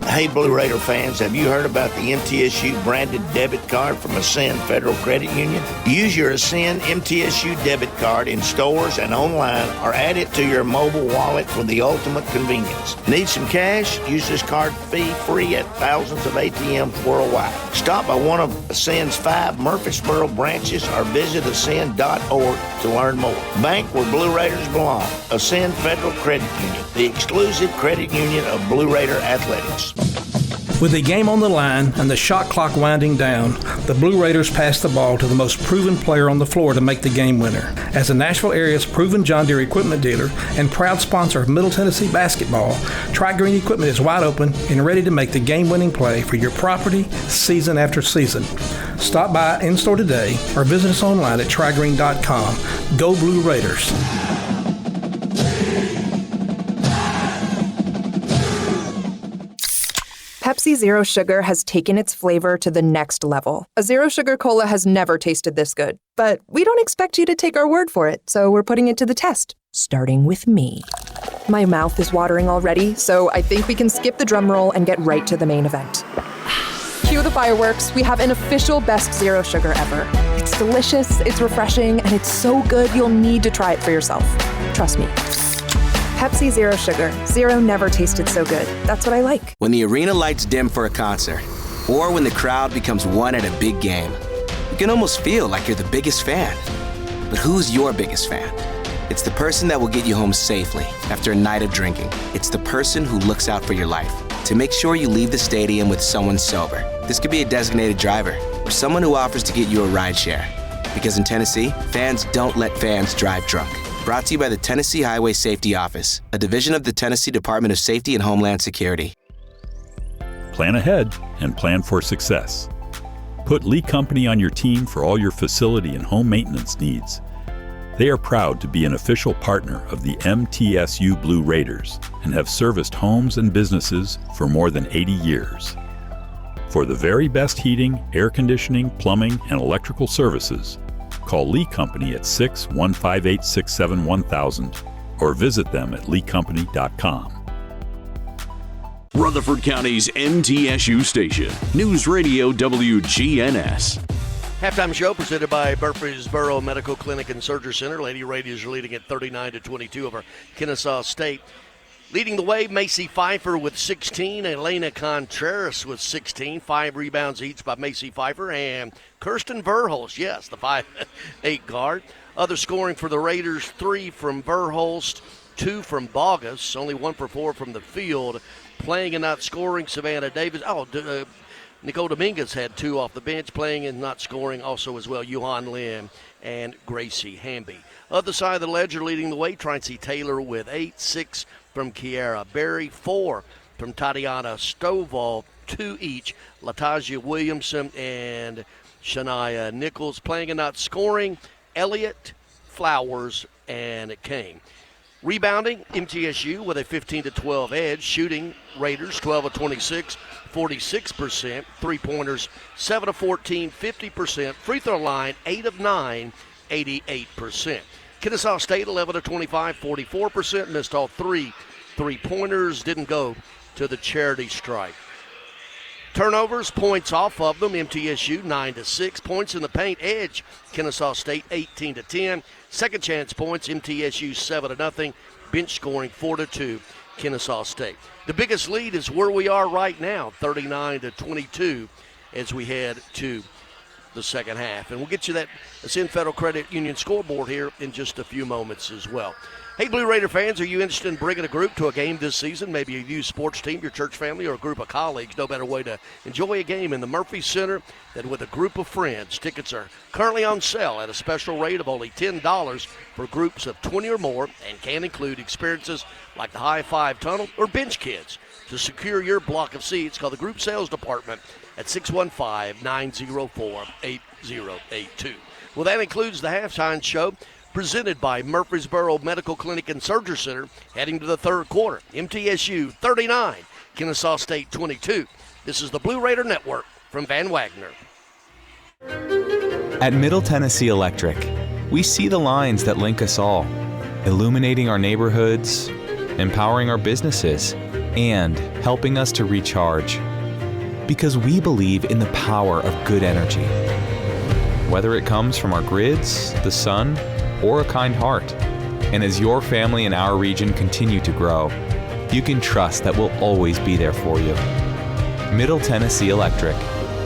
Hey, Blue Raider fans, have you heard about the MTSU branded debit card from Ascend Federal Credit Union? Use your Ascend MTSU debit card in stores and online, or add it to your mobile wallet for the ultimate convenience. Need some cash? Use this card fee-free at thousands of ATMs worldwide. Stop by one of Ascend's 5 Murfreesboro branches or visit ascend.org to learn more. Bank where Blue Raiders belong. Ascend Federal Credit Union, the exclusive credit union of Blue Raider Athletics. With the game on the line and the shot clock winding down, the Blue Raiders pass the ball to the most proven player on the floor to make the game winner. As the Nashville area's proven John Deere equipment dealer and proud sponsor of Middle Tennessee basketball, Tri-Green Equipment is wide open and ready to make the game-winning play for your property season after season. Stop by in-store today or visit us online at trigreen.com. Go Blue Raiders. Pepsi Zero Sugar has taken its flavor to the next level. A Zero Sugar Cola has never tasted this good. But we don't expect you to take our word for it, so we're putting it to the test. Starting with me. My mouth is watering already, so I think we can skip the drum roll and get right to the main event. Cue the fireworks. We have an official best Zero Sugar ever. It's delicious, it's refreshing, and it's so good you'll need to try it for yourself. Trust me. Pepsi Zero Sugar. Zero never tasted so good. That's what I like. When the arena lights dim for a concert, or when the crowd becomes one at a big game, you can almost feel like you're the biggest fan. But who's your biggest fan? It's the person that will get you home safely after a night of drinking. It's the person who looks out for your life to make sure you leave the stadium with someone sober. This could be a designated driver or someone who offers to get you a ride share. Because in Tennessee, fans don't let fans drive drunk. Brought to you by the Tennessee Highway Safety Office, a division of the Tennessee Department of Safety and Homeland Security. Plan ahead and plan for success. Put Lee Company on your team for all your facility and home maintenance needs. They are proud to be an official partner of the MTSU Blue Raiders and have serviced homes and businesses for more than 80 years. For the very best heating, air conditioning, plumbing, and electrical services, call Lee Company at 615-867-1000 or visit them at leecompany.com. Rutherford County's MTSU station, News Radio WGNS. Halftime show presented by Murfreesboro Medical Clinic and Surgery Center. Lady Raiders are leading at 39-22 over Kennesaw State. Leading the way, Macy Pfeiffer with 16, Elena Contreras with 16, 5 rebounds each by Macy Pfeiffer, and Kirsten Verhulst, yes, the 5'8" guard. Other scoring for the Raiders, 3 from Verhulst, 2 from Bogus, only 1 for 4 from the field. Playing and not scoring, Savannah Davis. Nicole Dominguez had 2 off the bench, playing and not scoring also as well, Yuhan Lin and Gracie Hamby. Other side of the ledger leading the way, Tracy Taylor with 8, 6 from Kiara Berry, 4 from Tatiana Stovall, 2 each, Latasha Williamson and Shania Nichols. Playing and not scoring, Elliott, Flowers, and Kane. Rebounding, MTSU with a 15-12 edge. Shooting, Raiders 12 of 26, 46%. Three-pointers 7 of 14, 50%. Free throw line 8 of 9, 88%. Kennesaw State 11 of 25, 44%. Missed all 3 three-pointers. Didn't go to the charity stripe. Turnovers, points off of them, MTSU 9-6. Points in the paint, edge, Kennesaw State 18-10. Second chance points, MTSU 7-0. Bench scoring 4-2, Kennesaw State. The biggest lead is where we are right now, 39-22, as we head to the second half. And we'll get you that Ascend Federal Credit Union scoreboard here in just a few moments as well. Hey, Blue Raider fans, are you interested in bringing a group to a game this season? Maybe a youth sports team, your church family, or a group of colleagues. No better way to enjoy a game in the Murphy Center than with a group of friends. Tickets are currently on sale at a special rate of only $10 for groups of 20 or more and can include experiences like the High Five Tunnel or Bench Kids. To secure your block of seats, call the group sales department at 615-904-8082. Well, that includes the halftime show presented by Murfreesboro Medical Clinic and Surgery Center, heading to the third quarter. MTSU 39, Kennesaw State 22. This is the Blue Raider Network from Van Wagner. At Middle Tennessee Electric, we see the lines that link us all, illuminating our neighborhoods, empowering our businesses, and helping us to recharge. Because we believe in the power of good energy. Whether it comes from our grids, the sun, or a kind heart. And as your family and our region continue to grow, you can trust that we'll always be there for you. Middle Tennessee Electric,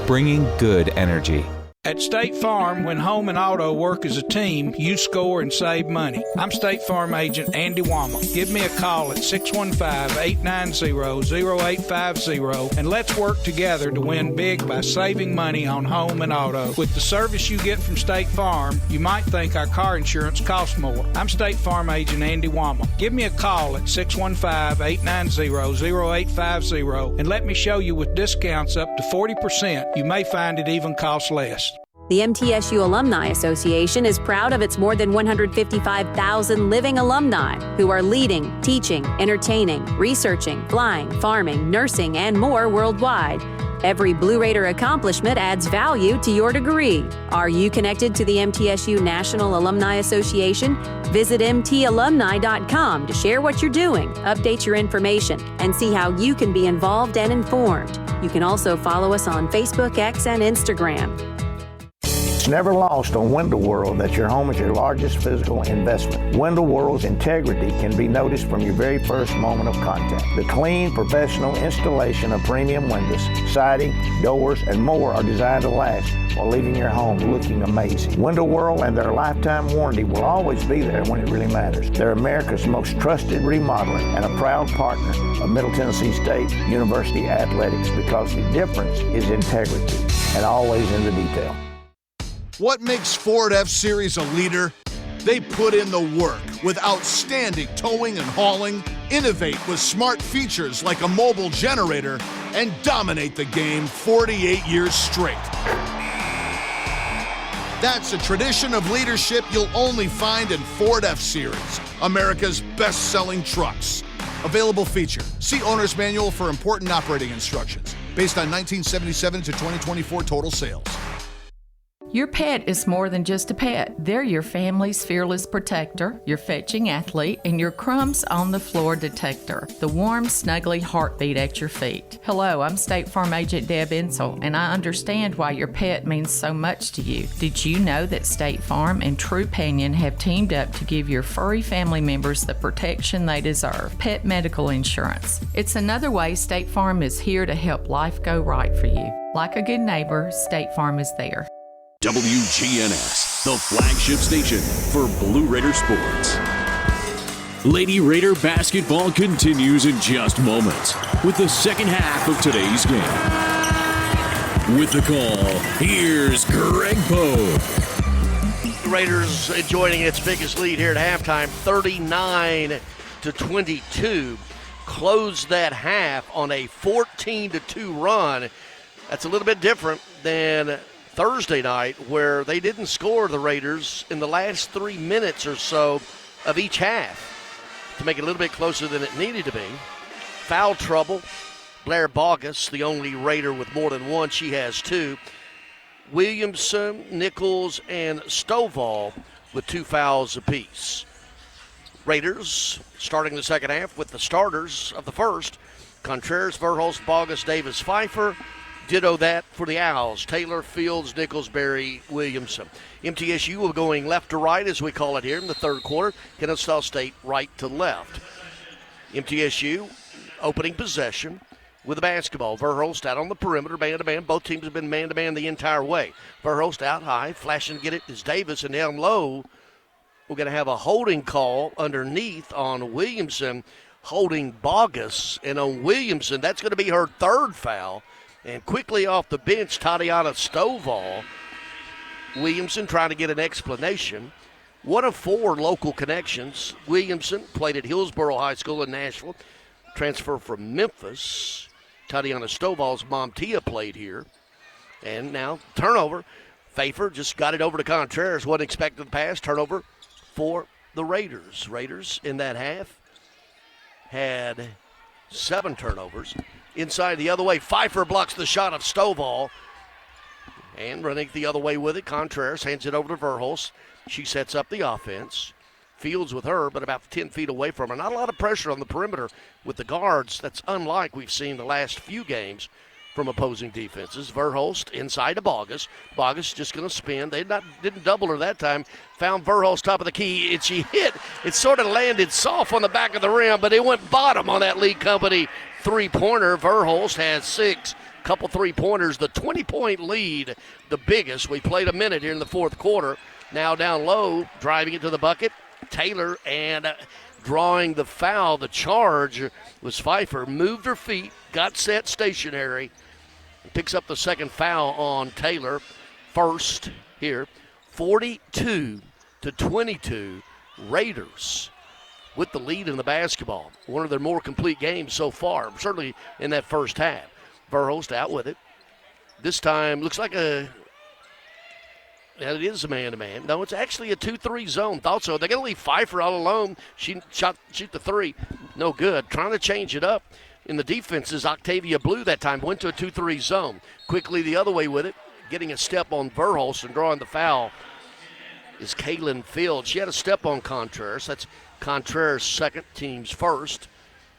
bringing good energy. At State Farm, when home and auto work as a team, you score and save money. I'm State Farm agent Andy Wama. Give me a call at 615-890-0850 and let's work together to win big by saving money on home and auto. With the service you get from State Farm, you might think our car insurance costs more. I'm State Farm agent Andy Wama. Give me a call at 615-890-0850 and let me show you with discounts up to 40%. You may find it even costs less. The MTSU Alumni Association is proud of its more than 155,000 living alumni who are leading, teaching, entertaining, researching, flying, farming, nursing, and more worldwide. Every Blue Raider accomplishment adds value to your degree. Are you connected to the MTSU National Alumni Association? Visit mtalumni.com to share what you're doing, update your information, and see how you can be involved and informed. You can also follow us on Facebook, X, and Instagram. It's never lost on Window World that your home is your largest physical investment. Window World's integrity can be noticed from your very first moment of contact. The clean, professional installation of premium windows, siding, doors, and more are designed to last while leaving your home looking amazing. Window World and their lifetime warranty will always be there when it really matters. They're America's most trusted remodeler and a proud partner of Middle Tennessee State University Athletics because the difference is integrity and always in the detail. What makes Ford F-Series a leader? They put in the work with outstanding towing and hauling, innovate with smart features like a mobile generator, and dominate the game 48 years straight. That's a tradition of leadership you'll only find in Ford F-Series, America's best-selling trucks. Available feature. See Owner's Manual for important operating instructions. Based on 1977 to 2024 total sales. Your pet is more than just a pet. They're your family's fearless protector, your fetching athlete, and your crumbs on the floor detector. The warm, snuggly heartbeat at your feet. Hello, I'm State Farm Agent Deb Insel, and I understand why your pet means so much to you. Did you know that State Farm and Trupanion have teamed up to give your furry family members the protection they deserve? Pet medical insurance. It's another way State Farm is here to help life go right for you. Like a good neighbor, State Farm is there. WGNS, the flagship station for Blue Raider sports. Lady Raider basketball continues in just moments with the second half of today's game. With the call, here's Greg Poe. Raiders enjoying its biggest lead here at halftime, 39-22. Closed that half on a 14-2 run. That's a little bit different than Thursday night, where they didn't score, the Raiders, in the last 3 minutes or so of each half to make it a little bit closer than it needed to be. Foul trouble. Blair Bogus, the only Raider with more than one. She has two. Williamson, Nichols, and Stovall with 2 fouls apiece. Raiders starting the second half with the starters of the first. Contreras, Verhulst, Bogus, Davis, Pfeiffer, Ditto that for the Owls. Taylor, Fields, Nichols, Berry, Williamson. MTSU will going left to right, as we call it here in the third quarter. Kennesaw State right to left. MTSU opening possession with the basketball. Verhulst out on the perimeter, man-to-man. Both teams have been man-to-man the entire way. Verhulst out high, flashing to get it is Davis, and down low, we're going to have a holding call underneath on Williamson, holding Bogus. And on Williamson, that's going to be her third foul. And quickly off the bench, Tatiana Stovall. Williamson trying to get an explanation. One of 4 local connections. Williamson played at Hillsborough High School in Nashville. Transfer from Memphis. Tatiana Stovall's mom, Tia, played here. And now turnover. Pfeiffer just got it over to Contreras. Wasn't expected to pass. Turnover for the Raiders. Raiders in that half had 7 turnovers. Inside the other way, Pfeiffer blocks the shot of Stovall. And running the other way with it, Contreras hands it over to Verhulst. She sets up the offense. Fields with her, but about 10 feet away from her. Not a lot of pressure on the perimeter with the guards. That's unlike we've seen the last few games from opposing defenses. Verhulst inside to Bogus. Bogus just going to spin. They didn't double her that time. Found Verhulst top of the key, and she hit. It sort of landed soft on the back of the rim, but it went bottom on that Lee Company three-pointer. Verhulst has 6. Couple three-pointers. The 20-point lead, the biggest. We played a minute here in the fourth quarter. Now down low, driving it to the bucket. Taylor, and drawing the foul, the charge was Pfeiffer. Moved her feet, got set stationary, picks up the second foul on Taylor. First here, 42-22, Raiders with the lead in the basketball. One of their more complete games so far, certainly in that first half. Verhulst out with it. This time looks like it is a man-to-man. No, it's actually a 2-3 zone. Thought so. They're going to leave Pfeiffer all alone. Shoot the three. No good. Trying to change it up in the defenses. Octavia Blue that time went to a 2-3 zone. Quickly the other way with it. Getting a step on Verhulst and drawing the foul is Kaylin Fields. She had a step on Contreras. That's Contreras' second, team's first.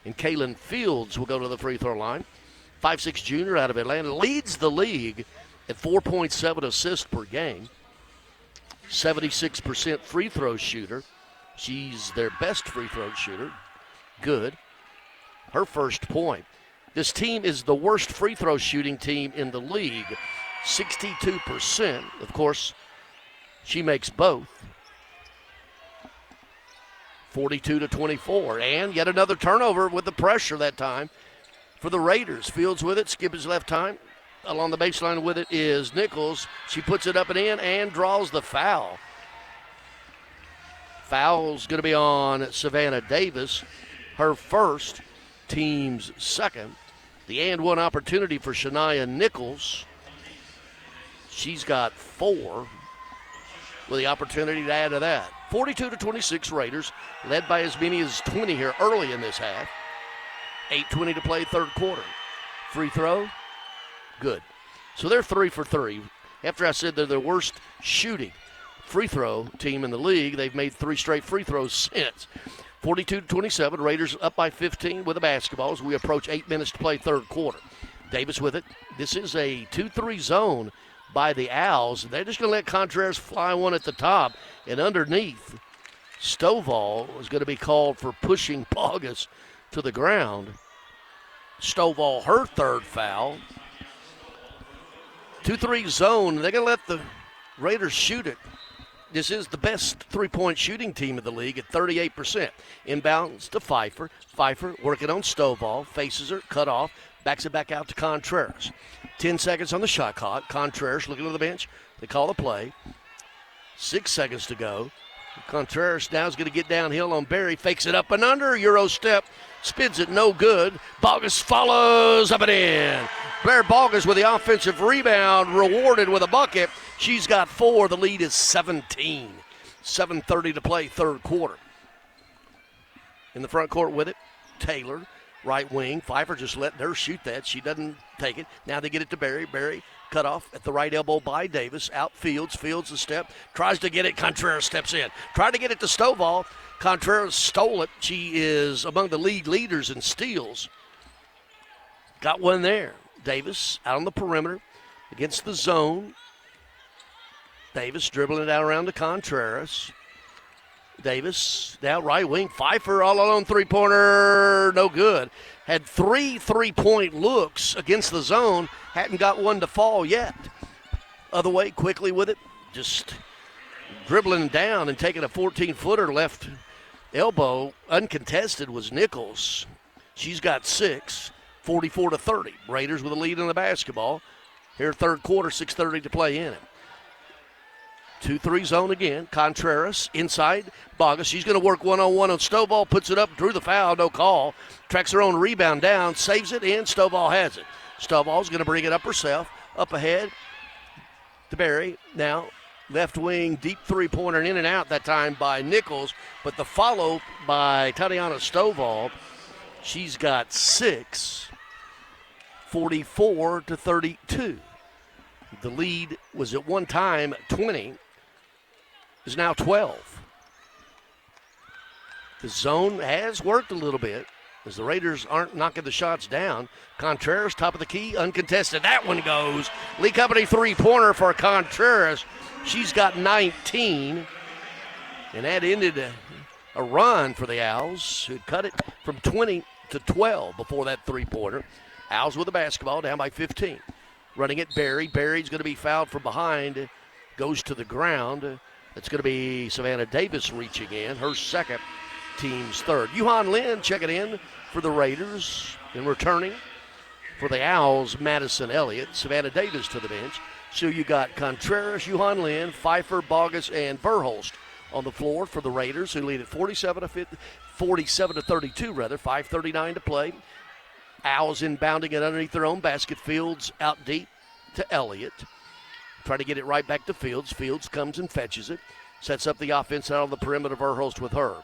And Kaylin Fields will go to the free throw line. 5'6" junior out of Atlanta. Leads the league at 4.7 assists per game. 76% free throw shooter. She's their best free throw shooter. Good. Her first point. This team is the worst free throw shooting team in the league. 62%. Of course, she makes both. 42-24. And yet another turnover with the pressure that time for the Raiders. Fields with it. Skip his left time. Along the baseline with it is Nichols. She puts it up and in and draws the foul. Foul's going to be on Savannah Davis. Her first, team's second. The and one opportunity for Shania Nichols. She's got 4 with the opportunity to add to that. 42-26 Raiders, led by as many as 20 here early in this half. 8:20 to play, third quarter. Free throw. Good. So they're 3 for 3. After I said they're the worst shooting free throw team in the league, they've made 3 straight free throws since. 42-27, Raiders up by 15 with the basketball as we approach 8 minutes to play third quarter. Davis with it. This is a 2-3 zone by the Owls. They're just going to let Contreras fly one at the top. And underneath, Stovall is going to be called for pushing Bogus to the ground. Stovall, her third foul. 2-3 zone. They're going to let the Raiders shoot it. This is the best three-point shooting team in the league at 38%. Inbounds to Pfeiffer. Pfeiffer working on Stovall. Faces her, cut off. Backs it back out to Contreras. 10 seconds on the shot clock. Contreras looking to the bench. They call the play. 6 seconds to go. Contreras now is going to get downhill on Berry. Fakes it up and under. Euro step. Spins it no good. Bogus follows up and in. Blair Bogus with the offensive rebound. Rewarded with a bucket. She's got 4. The lead is 17. 7:30 to play, third quarter. In the front court with it, Taylor, right wing. Pfeiffer just letting her shoot that. She doesn't take it. Now they get it to Berry. Berry cut off at the right elbow by Davis. Out Fields. Fields a step. Tries to get it. Contreras steps in. Tried to get it to Stovall. Contreras stole it. She is among the league leaders in steals. Got one there. Davis out on the perimeter against the zone. Davis dribbling it out around to Contreras. Davis down right wing. Pfeiffer all alone three-pointer, no good. Had 3 3-point looks against the zone. Hadn't got one to fall yet. Other way, quickly with it. Just dribbling down and taking a 14-footer left elbow. Uncontested was Nichols. She's got 6, 44-30. Raiders with a lead in the basketball. Here third quarter, 6:30 to play in it. 2-3 zone again. Contreras inside. Bogus. She's going to work one-on-one on Stovall. Puts it up. Drew the foul. No call. Tracks her own rebound down. Saves it in. Stovall has it. Stovall's going to bring it up herself. Up ahead to Barry. Now left wing deep three-pointer in and out that time by Nichols. But the follow by Tatiana Stovall. She's got 6. 44-32. The lead was at one time 20. Is now 12. The zone has worked a little bit as the Raiders aren't knocking the shots down. Contreras, top of the key, uncontested. That one goes. Lee Company three-pointer for Contreras. She's got 19. And that ended a run for the Owls, who cut it from 20 to 12 before that three-pointer. Owls with the basketball, down by 15. Running it, Barry. Barry's going to be fouled from behind. Goes to the ground. It's going to be Savannah Davis reaching in. Her second, team's third. Yuhan Lin checking in for the Raiders. And returning for the Owls, Madison Elliott. Savannah Davis to the bench. So you got Contreras, Yuhan Lin, Pfeiffer, Bogus, and Verhulst on the floor for the Raiders, who lead at 47-32, 5:39 to play. Owls inbounding it underneath their own basket. Fields out deep to Elliott. Trying to get it right back to Fields. Fields comes and fetches it. Sets up the offense out on the perimeter. Verhulst with her.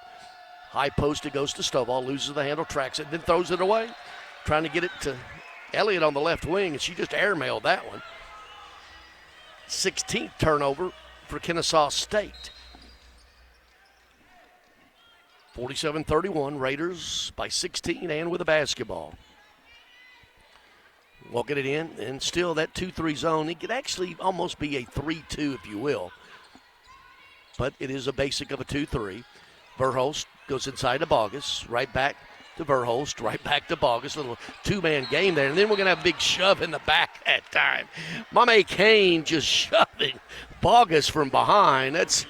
High post, it goes to Stovall. Loses the handle, tracks it, then throws it away. Trying to get it to Elliott on the left wing, and she just airmailed that one. 16th turnover for Kennesaw State. 47-31, Raiders by 16 and with a basketball. Walking it in, and still that 2-3 zone. It could actually almost be a 3-2, if you will. But it is a basic of a 2-3. Verhulst goes inside to Bogus. Right back to Verhulst. Right back to Bogus. A little two-man game there. And then we're going to have a big shove in the back that time. Mame Kane just shoving Bogus from behind. That's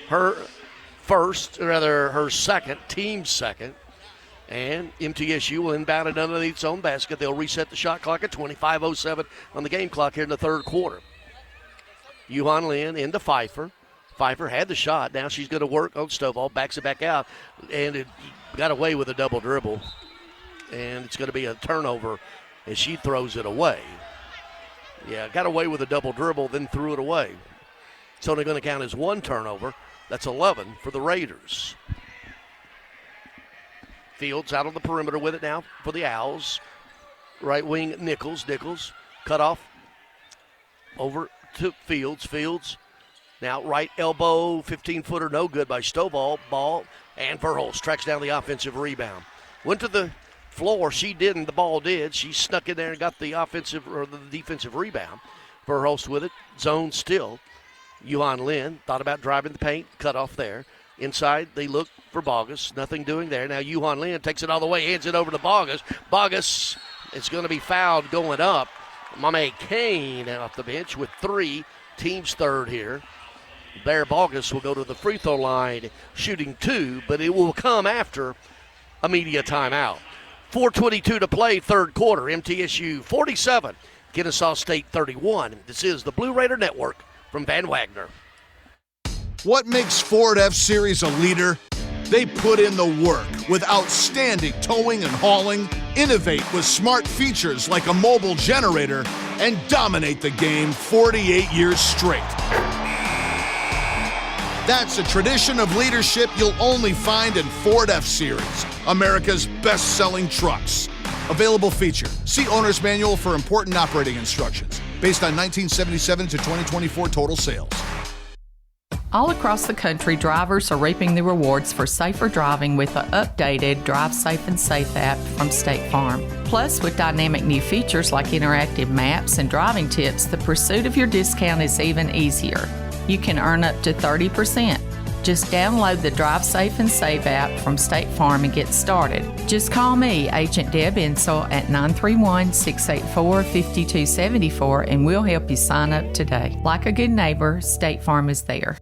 her first, or rather her second, team's second. And MTSU will inbound it underneath its own basket. They'll reset the shot clock at 25:07 on the game clock here in the third quarter. Yuhan Lin into Pfeiffer. Pfeiffer had the shot. Now she's going to work on Stovall. Backs it back out. And it got away with a double dribble. And it's going to be a turnover as she throws it away. Yeah, got away with a double dribble, then threw it away. It's only going to count as one turnover. That's 11 for the Raiders. Fields out on the perimeter with it now for the Owls. Right wing, Nichols. Nichols cut off over to Fields. Fields now right elbow, 15-footer, no good by Stovall. Ball, and Verhulst tracks down the offensive rebound. Went to the floor. She didn't. The ball did. She snuck in there and got the offensive or the defensive rebound. Verhulst with it. Zone still. Yuhan Lin thought about driving the paint. Cut off there. Inside, they look for Bogus. Nothing doing there. Now Yuhan Lin takes it all the way, hands it over to Bogus. Bogus is going to be fouled going up. Mame Kane off the bench with 3. Team's third here. Bear Bogus will go to the free throw line shooting 2, but it will come after a media timeout. 4:22 to play, third quarter. MTSU 47, Kennesaw State 31. This is the Blue Raider Network from Van Wagner. What makes Ford F-Series a leader? They put in the work with outstanding towing and hauling, innovate with smart features like a mobile generator, and dominate the game 48 years straight. That's a tradition of leadership you'll only find in Ford F-Series, America's best-selling trucks. Available feature. See Owner's Manual for important operating instructions. Based on 1977 to 2024 total sales. All across the country, drivers are reaping the rewards for safer driving with the updated Drive Safe and Safe app from State Farm. Plus, with dynamic new features like interactive maps and driving tips, the pursuit of your discount is even easier. You can earn up to 30%. Just download the Drive Safe and Save app from State Farm and get started. Just call me, Agent Deb Insel, at 931-684-5274, and we'll help you sign up today. Like a good neighbor, State Farm is there.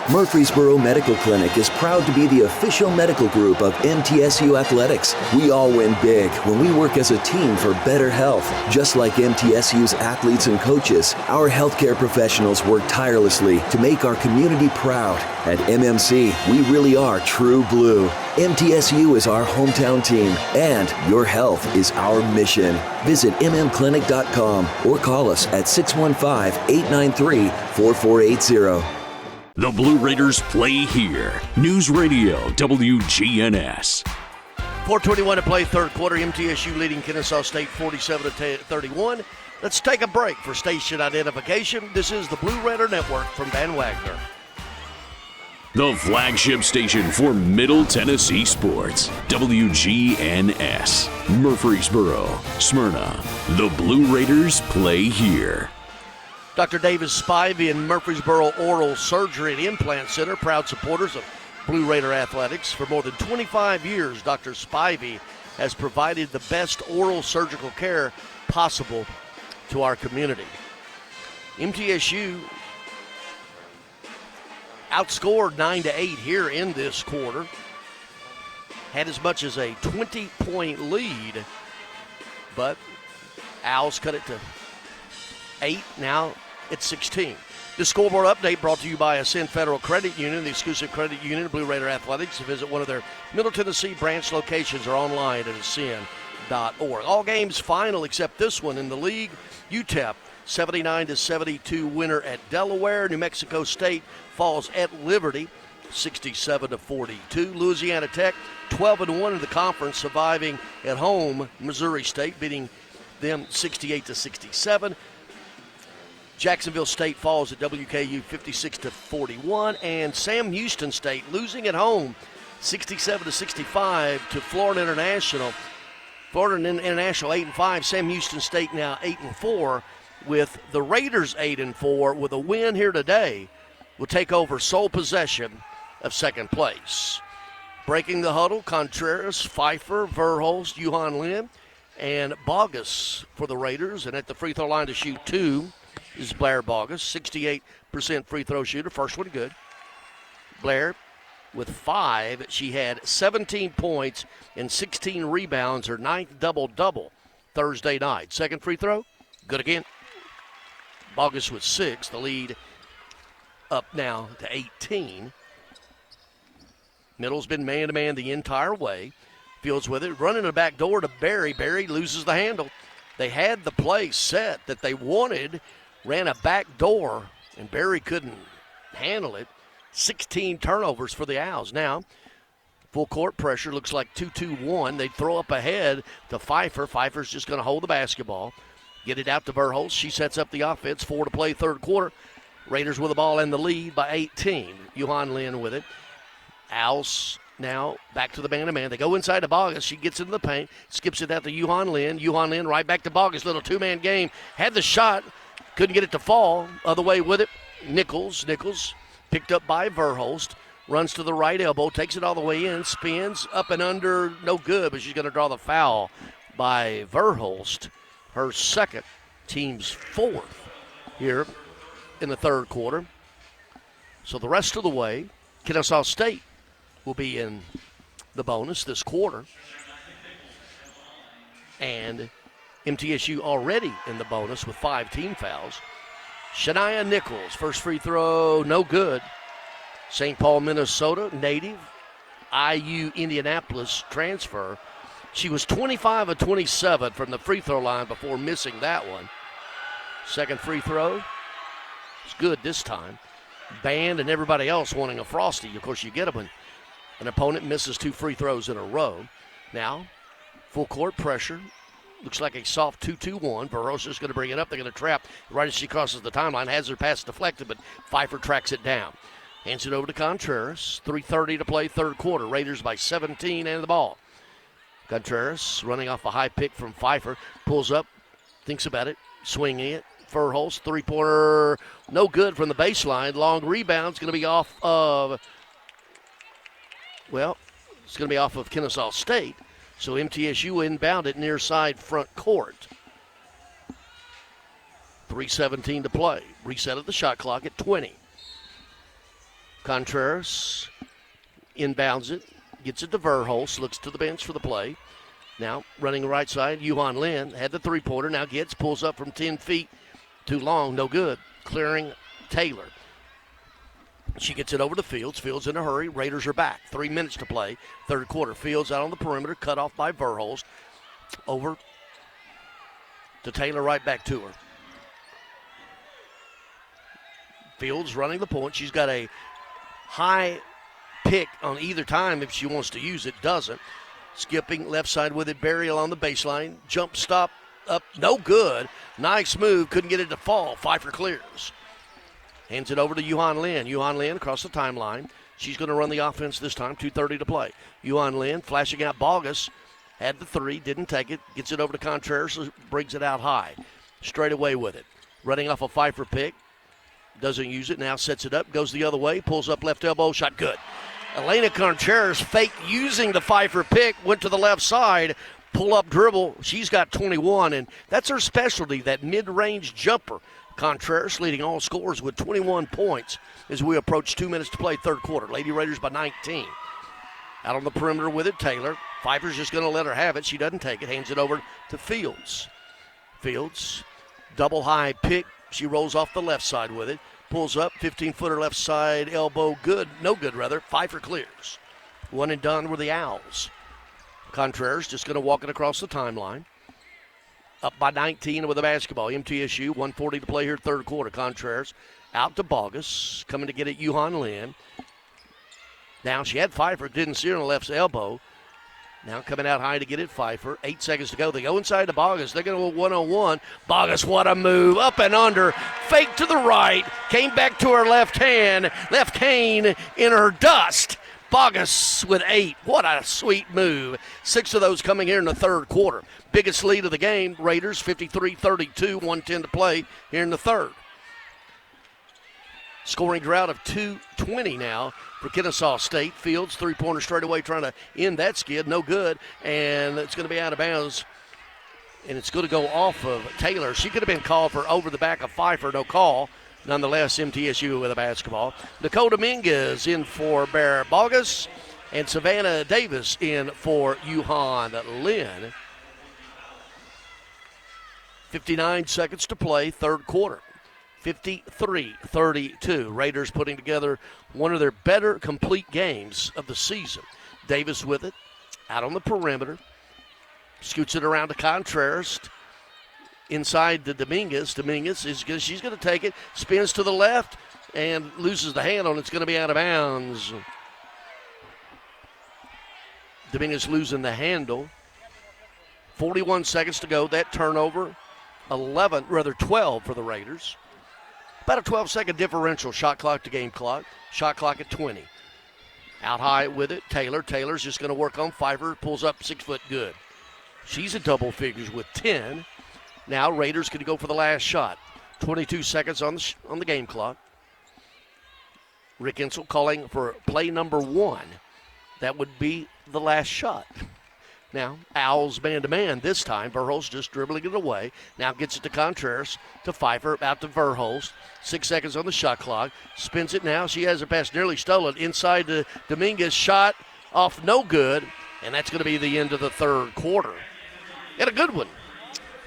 Murfreesboro Medical Clinic is proud to be the official medical group of MTSU Athletics. We all win big when we work as a team for better health. Just like MTSU's athletes and coaches, our healthcare professionals work tirelessly to make our community proud. At MMC, we really are true blue. MTSU is our hometown team, and your health is our mission. Visit mmclinic.com or call us at 615-893-4480. The Blue Raiders play here. News Radio WGNS. 4:21 to play third quarter. MTSU leading Kennesaw State 47-31. Let's take a break for station identification. This is the Blue Raider Network from Van Wagner. The flagship station for Middle Tennessee sports. WGNS. Murfreesboro, Smyrna. The Blue Raiders play here. Dr. Davis Spivey and Murfreesboro Oral Surgery and Implant Center, proud supporters of Blue Raider athletics. For more than 25 years, Dr. Spivey has provided the best oral surgical care possible to our community. MTSU outscored 9-8 here in this quarter. Had as much as a 20-point lead, but Owls cut it to 8. Now it's 16. This scoreboard update brought to you by Ascend Federal Credit Union, the exclusive credit union of Blue Raider Athletics. Visit one of their Middle Tennessee branch locations or online at ascend.org. All games final except this one in the league. UTEP 79-72 winner at Delaware. New Mexico State falls at Liberty 67-42. Louisiana Tech 12-1 in the conference, surviving at home Missouri State, beating them 68-67. Jacksonville State falls at WKU 56-41, and Sam Houston State losing at home 67-65 to Florida International. Florida International 8-5. Sam Houston State now 8-4, with the Raiders 8-4 with a win here today, will take over sole possession of second place. Breaking the huddle, Contreras, Pfeiffer, Verhulst, Johan Lynn, and Bogus for the Raiders. And at the free throw line to shoot two is Blair Bogus, 68% free throw shooter. First one good. Blair with 5. She had 17 points and 16 rebounds, her 9th double-double Thursday night. Second free throw, good again. Bogus with 6. The lead up now to 18. Middle's been man-to-man the entire way. Fields with it, running the back door to Barry. Barry loses the handle. They had the play set that they wanted, ran a back door, and Barry couldn't handle it. 16 turnovers for the Owls. Now, full court pressure, looks like 2-2-1. They throw up ahead to Pfeiffer. Pfeiffer's just going to hold the basketball, get it out to Verhulst. She sets up the offense. 4 to play third quarter. Raiders with the ball in the lead by 18. Johan Lynn with it. Owls now back to the man-to-man. They go inside to Bogus. She gets into the paint, skips it out to Johan Lynn. Johan Lynn right back to Bogus. Little two-man game. Had the shot, couldn't get it to fall. Other way with it, Nichols picked up by Verhulst. Runs to the right elbow, takes it all the way in, spins up and under, no good, but she's going to draw the foul by Verhulst. Her second, team's 4th here in the third quarter. So the rest of the way, Kennesaw State will be in the bonus this quarter. And MTSU already in the bonus with 5 team fouls. Shania Nichols, first free throw, no good. St. Paul, Minnesota, native, IU Indianapolis transfer. She was 25 of 27 from the free throw line before missing that one. Second free throw, it's good this time. Band and everybody else wanting a frosty. Of course, you get them when an opponent misses 2 free throws in a row. Now, full court pressure. Looks like a soft 2-2-1. Verhulst is going to bring it up. They're going to trap right as she crosses the timeline. Has her pass deflected, but Pfeiffer tracks it down. Hands it over to Contreras. 3:30 to play, third quarter. Raiders by 17 and the ball. Contreras running off a high pick from Pfeiffer. Pulls up, thinks about it, swinging it. Verhulst, three-pointer, no good from the baseline. Long rebound's going to be off of, it's going to be off of Kennesaw State. So MTSU inbound it near side front court. 3:17 to play. Reset of the shot clock at 20. Contreras inbounds it, gets it to Verhulst, looks to the bench for the play. Now running the right side, Yuhan Lin had the three-pointer, now pulls up from 10 feet. Too long, no good. Clearing Taylor. She gets it over to Fields. Fields in a hurry. Raiders are back. 3 minutes to play. Third quarter. Fields out on the perimeter. Cut off by Verhulst. Over to Taylor, right back to her. Fields running the point. She's got a high pick on either time if she wants to use it. Doesn't. Skipping left side with it. Burial on the baseline. Jump stop up. No good. Nice move. Couldn't get it to fall. Pfeiffer clears. Hands it over to Yuhan Lin. Yuhan Lin across the timeline. She's going to run the offense this time. 2:30 to play. Yuhan Lin flashing out Bogus. Had the three. Didn't take it. Gets it over to Contreras. Brings it out high. Straight away with it. Running off a Pfeiffer pick. Doesn't use it. Now sets it up. Goes the other way. Pulls up left elbow. Shot good. Elena Contreras faked using the Pfeiffer pick. Went to the left side. Pull-up dribble. She's got 21, and that's her specialty, that mid-range jumper. Contreras leading all scorers with 21 points as we approach 2 minutes to play third quarter. Lady Raiders by 19. Out on the perimeter with it, Taylor. Pfeiffer's just going to let her have it. She doesn't take it. Hands it over to Fields. Fields, double high pick. She rolls off the left side with it. Pulls up, 15-footer left side, elbow good. No good, rather. Pfeiffer clears. One and done with the Owls. Contreras just going to walk it across the timeline. Up by 19 with the basketball. MTSU, 1:40 to play here, third quarter. Contreras out to Bogus. Coming to get it, Yuhan Lin. Now she had Pfeiffer, didn't see her on the left elbow. Now coming out high to get it, Pfeiffer. 8 seconds to go. They go inside to Bogus. They're going to go one-on-one. Bogus, what a move. Up and under. Fake to the right. Came back to her left hand. Left cane in her dust. Bogus with 8. What a sweet move. 6 of those coming here in the third quarter. Biggest lead of the game, Raiders 53-32, 1:10 to play here in the third. Scoring drought of 2:20 now for Kennesaw State. Fields, three-pointer straight away trying to end that skid. No good, and it's going to be out of bounds, and it's going to go off of Taylor. She could have been called for over the back of Pfeiffer. No call. Nonetheless, MTSU with a basketball. Nicole Dominguez in for Bear Bogus, and Savannah Davis in for Yuhan Lin. 59 seconds to play, third quarter. 53-32. Raiders putting together one of their better complete games of the season. Davis with it, out on the perimeter. Scoots it around to Contreras. Inside to Dominguez. She's going to take it, spins to the left, and loses the hand on it. It's going to be out of bounds. Dominguez losing the handle. 41 seconds to go. That turnover, 12 for the Raiders. About a 12-second differential, shot clock to game clock. Shot clock at 20. Out high with it, Taylor. Taylor's just going to work on Pfeiffer. Pulls up 6 foot good. She's at double figures with 10. Now Raiders going to go for the last shot. 22 seconds on the game clock. Rick Insel calling for play number 1. That would be the last shot. Now, Owls man-to-man this time. Verhulst just dribbling it away. Now gets it to Contreras, to Pfeiffer, out to Verhulst. 6 seconds on the shot clock. Spins it now. She has a pass nearly stolen. Inside to Dominguez. Shot off no good. And that's going to be the end of the third quarter. And a good one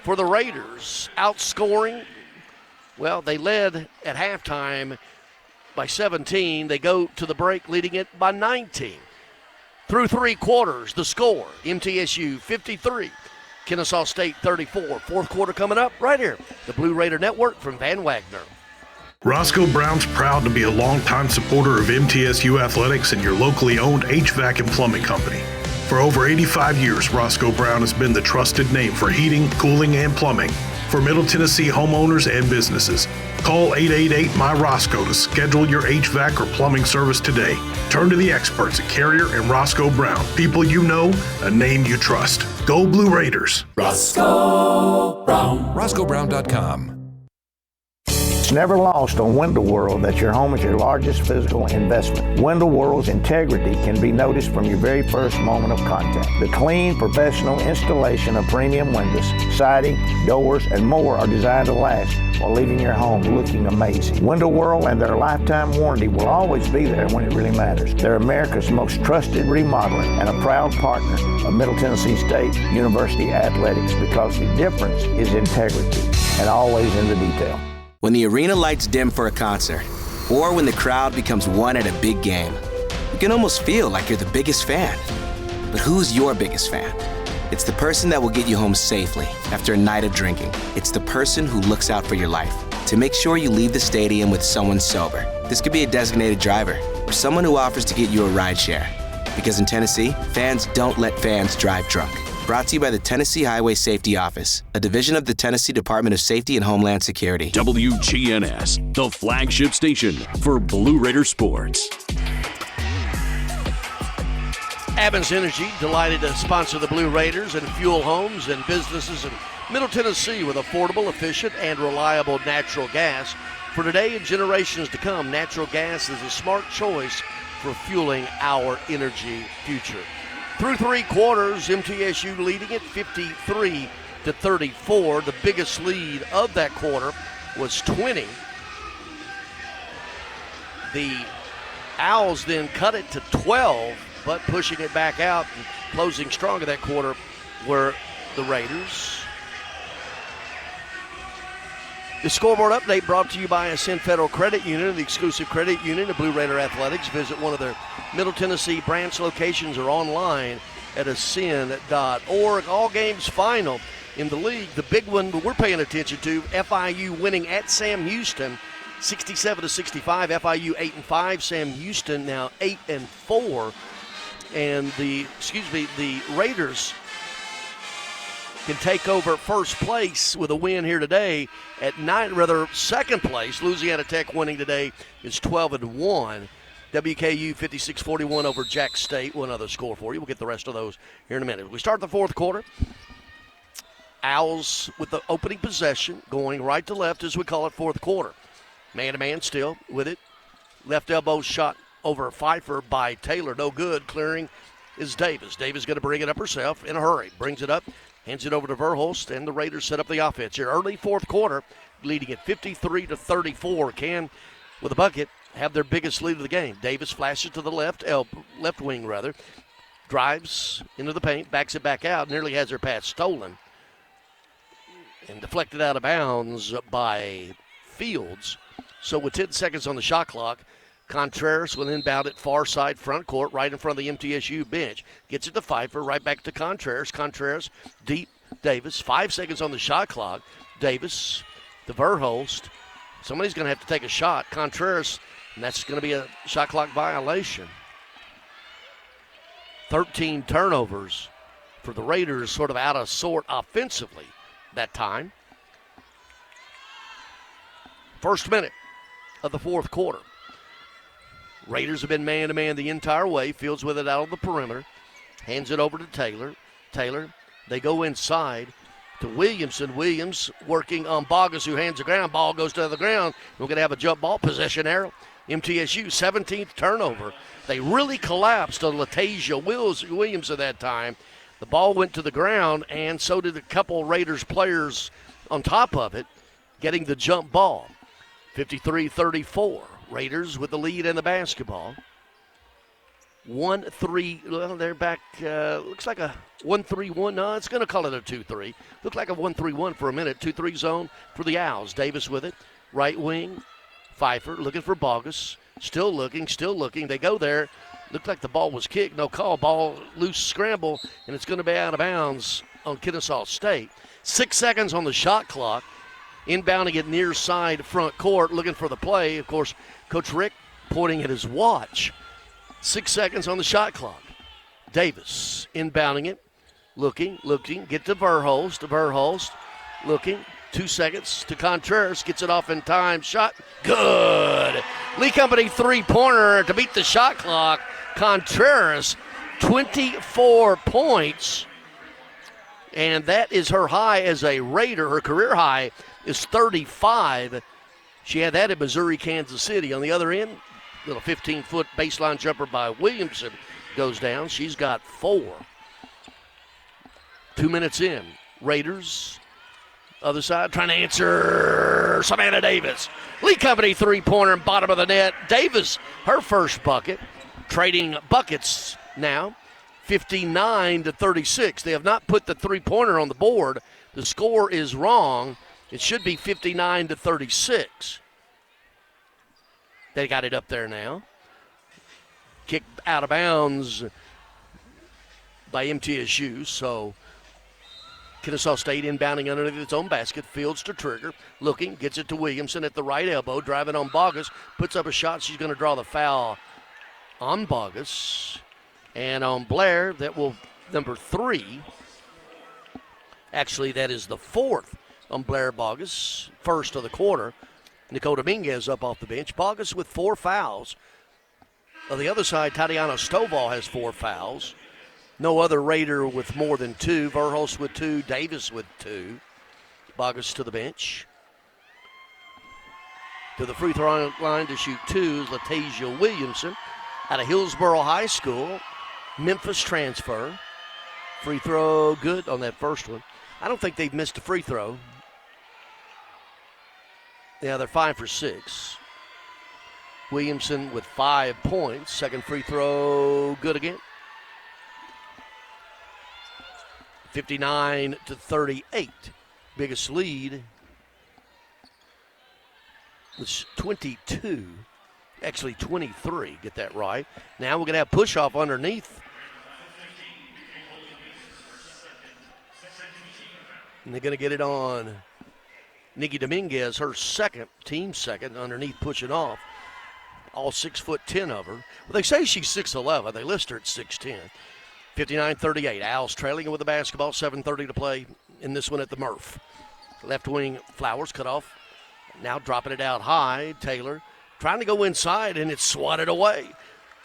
for the Raiders. Outscoring. Well, they led at halftime by 17. They go to the break leading it by 19. Through 3 quarters, the score, MTSU 53, Kennesaw State 34. Fourth quarter coming up right here, the Blue Raider Network from Van Wagner. Roscoe Brown's proud to be a longtime supporter of MTSU athletics and your locally owned HVAC and plumbing company. For over 85 years, Roscoe Brown has been the trusted name for heating, cooling, and plumbing. for Middle Tennessee homeowners and businesses. Call 888-MY-ROSCO to schedule your HVAC or plumbing service today. Turn to the experts at Carrier and Roscoe Brown. People you know, a name you trust. Go Blue Raiders. Roscoe Brown. RoscoeBrown.com. It's never lost on Window World that your home is your largest physical investment. Window World's integrity can be noticed from your very first moment of contact. The clean, professional installation of premium windows, siding, doors, and more are designed to last while leaving your home looking amazing. Window World and their lifetime warranty will always be there when it really matters. They're America's most trusted remodeler and a proud partner of Middle Tennessee State University Athletics because the difference is integrity and always in the detail. When the arena lights dim for a concert, or when the crowd becomes one at a big game, you can almost feel like you're the biggest fan. But who's your biggest fan? It's the person that will get you home safely after a night of drinking. It's the person who looks out for your life to make sure you leave the stadium with someone sober. This could be a designated driver or someone who offers to get you a ride share. Because in Tennessee, fans don't let fans drive drunk. Brought to you by the Tennessee Highway Safety Office, a division of the Tennessee Department of Safety and Homeland Security. WGNS, the flagship station for Blue Raider sports. Evans Energy, delighted to sponsor the Blue Raiders and fuel homes and businesses in Middle Tennessee with affordable, efficient, and reliable natural gas. For today and generations to come, natural gas is a smart choice for fueling our energy future. Through three quarters, MTSU leading it 53-34. The biggest lead of that quarter was 20. The Owls then cut it to 12, but pushing it back out and closing strong in that quarter were the Raiders. The scoreboard update brought to you by Ascend Federal Credit Union, the exclusive credit union of Blue Raider Athletics. Visit one of their Middle Tennessee branch locations or online at ascend.org. All games final in the league. The big one we're paying attention to, FIU winning at Sam Houston 67-65. FIU 8-5. Sam Houston now 8-4. And the Raiders can take over first place with a win here today at second place. Louisiana Tech winning today is 12-1. WKU 56-41 over Jack State. One other score for you. We'll get the rest of those here in a minute. We start the fourth quarter. Owls with the opening possession, going right to left as we call it fourth quarter. Man-to-man still with it. Left elbow shot over Pfeiffer by Taylor. No good. Clearing is Davis. Davis going to bring it up herself in a hurry. Brings it up. Hands it over to Verhulst, and the Raiders set up the offense here. Early fourth quarter, leading at 53-34. Can, with a bucket, have their biggest lead of the game. Davis flashes to the left wing, drives into the paint, backs it back out, nearly has her pass stolen, and deflected out of bounds by Fields. So with 10 seconds on the shot clock, Contreras will inbound it far side front court, right in front of the MTSU bench. Gets it to Pfeiffer, right back to Contreras. Contreras, deep, Davis. 5 seconds on the shot clock. Davis to Verhulst. Somebody's going to have to take a shot. Contreras, and that's going to be a shot clock violation. 13 turnovers for the Raiders, sort of out of sort offensively that time. First minute of the fourth quarter. Raiders have been man-to-man the entire way. Fields with it out on the perimeter. Hands it over to Taylor. Taylor, they go inside to Williamson. Williams working on Bogus, who hands the ground. Ball goes to the ground. We're going to have a jump ball possession arrow. MTSU, 17th turnover. They really collapsed on Latasia Williams at that time. The ball went to the ground, and so did a couple Raiders players on top of it, getting the jump ball. 53-34. Raiders with the lead in the basketball. 1-3. Well, they're back. Looks like a 1-3-1. No, it's going to call it a 2-3. Looked like a 1-3-1 for a minute. 2-3 zone for the Owls. Davis with it. Right wing. Pfeiffer looking for Bogus. Still looking. They go there. Looked like the ball was kicked. No call. Ball loose scramble, and it's going to be out of bounds on Kennesaw State. 6 seconds on the shot clock. Inbounding it near side front court, looking for the play. Of course, Coach Rick pointing at his watch. 6 seconds on the shot clock. Davis inbounding it. Looking. Get to Verhulst. Looking. 2 seconds to Contreras. Gets it off in time. Shot. Good. Lee Company three-pointer to beat the shot clock. Contreras, 24 points. And that is her high as a Raider. Her career high is 35. She had that at Missouri, Kansas City. On the other end, little 15-foot baseline jumper by Williamson goes down. She's got 4. 2 minutes in. Raiders, other side, trying to answer Savannah Davis. Lee Company three-pointer, bottom of the net. Davis, her first bucket. Trading buckets now, 59-36. They have not put the three-pointer on the board. The score is wrong. It should be 59-36. They got it up there now. Kicked out of bounds by MTSU, so Kennesaw State inbounding underneath its own basket. Fields to trigger. Looking, gets it to Williamson at the right elbow. Driving on Bogus. Puts up a shot. She's going to draw the foul on Bogus. And on Blair, that will number 3. Actually, that is the 4th on Blair Bogus. First of the quarter. Nicole Dominguez up off the bench. Bogus with 4 fouls. On the other side, Tatiana Stovall has 4 fouls. No other Raider with more than 2. Verhulst with 2. Davis with 2. Bogus to the bench. To the free throw line to shoot 2 is Latasia Williamson out of Hillsboro High School. Memphis transfer. Free throw good on that first one. I don't think they've missed a free throw. Yeah, they're 5 for 6. Williamson with 5 points. Second free throw good again. 59-38. Biggest lead was 22. Actually 23, get that right. Now we're going to have push-off underneath. And they're going to get it on Nikki Dominguez, her second, team second, underneath pushing off. All 6'10" of her. Well, they say she's 6'11". They list her at 6'10". 59-38. Owls trailing with the basketball. 7:30 to play in this one at the Murph. Left wing Flowers cut off. Now dropping it out high. Taylor trying to go inside, and it's swatted away.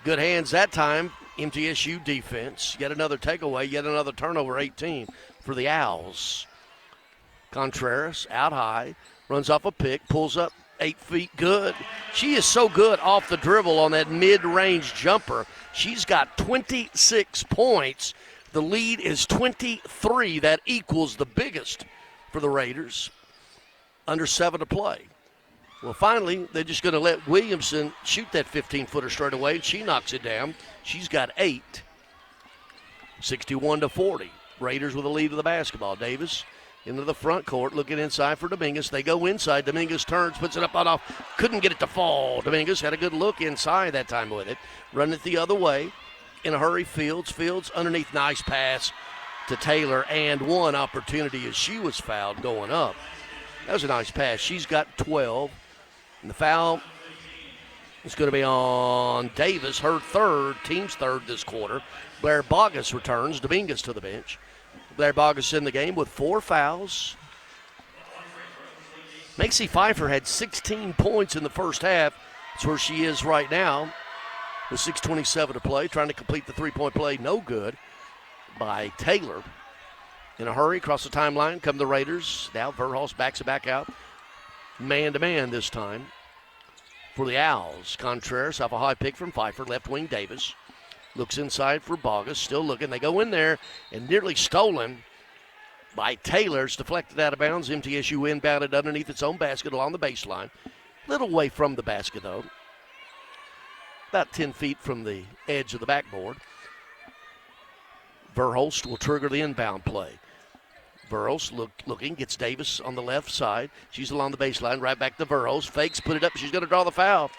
Good hands that time. MTSU defense. Yet another takeaway. Yet another turnover. 18 for the Owls. Contreras out high. Runs off a pick. Pulls up 8 feet. Good. She is so good off the dribble on that mid-range jumper. She's got 26 points. The lead is 23. That equals the biggest for the Raiders. Under 7 to play. Well, finally, they're just going to let Williamson shoot that 15-footer straight away. She knocks it down. She's got 8. 61-40. Raiders with a lead of the basketball. Davis into the front court, looking inside for Dominguez. They go inside. Dominguez turns, puts it up on off. Couldn't get it to fall. Dominguez had a good look inside that time with it. Run it the other way. In a hurry, Fields. Fields underneath. Nice pass to Taylor. And one opportunity as she was fouled going up. That was a nice pass. She's got 12. And the foul is going to be on Davis, her third, team's third this quarter. Blair Bogus returns. Dominguez to the bench. Blair Bogus in the game with 4 fouls. Maxie Pfeiffer had 16 points in the first half. That's where she is right now with 6:27 to play. Trying to complete the three-point play. No good by Taylor. In a hurry, across the timeline come the Raiders. Now Verhulst backs it back out. Man-to-man this time for the Owls. Contreras off a high pick from Pfeiffer. Left wing Davis. Looks inside for Bogus. Still looking. They go in there and nearly stolen by Taylor. It's deflected out of bounds. MTSU inbounded underneath its own basket along the baseline. Little way from the basket, though. About 10 feet from the edge of the backboard. Verhulst will trigger the inbound play. Verhulst looking, gets Davis on the left side. She's along the baseline, right back to Verhulst. Fakes, put it up. She's going to draw the foul.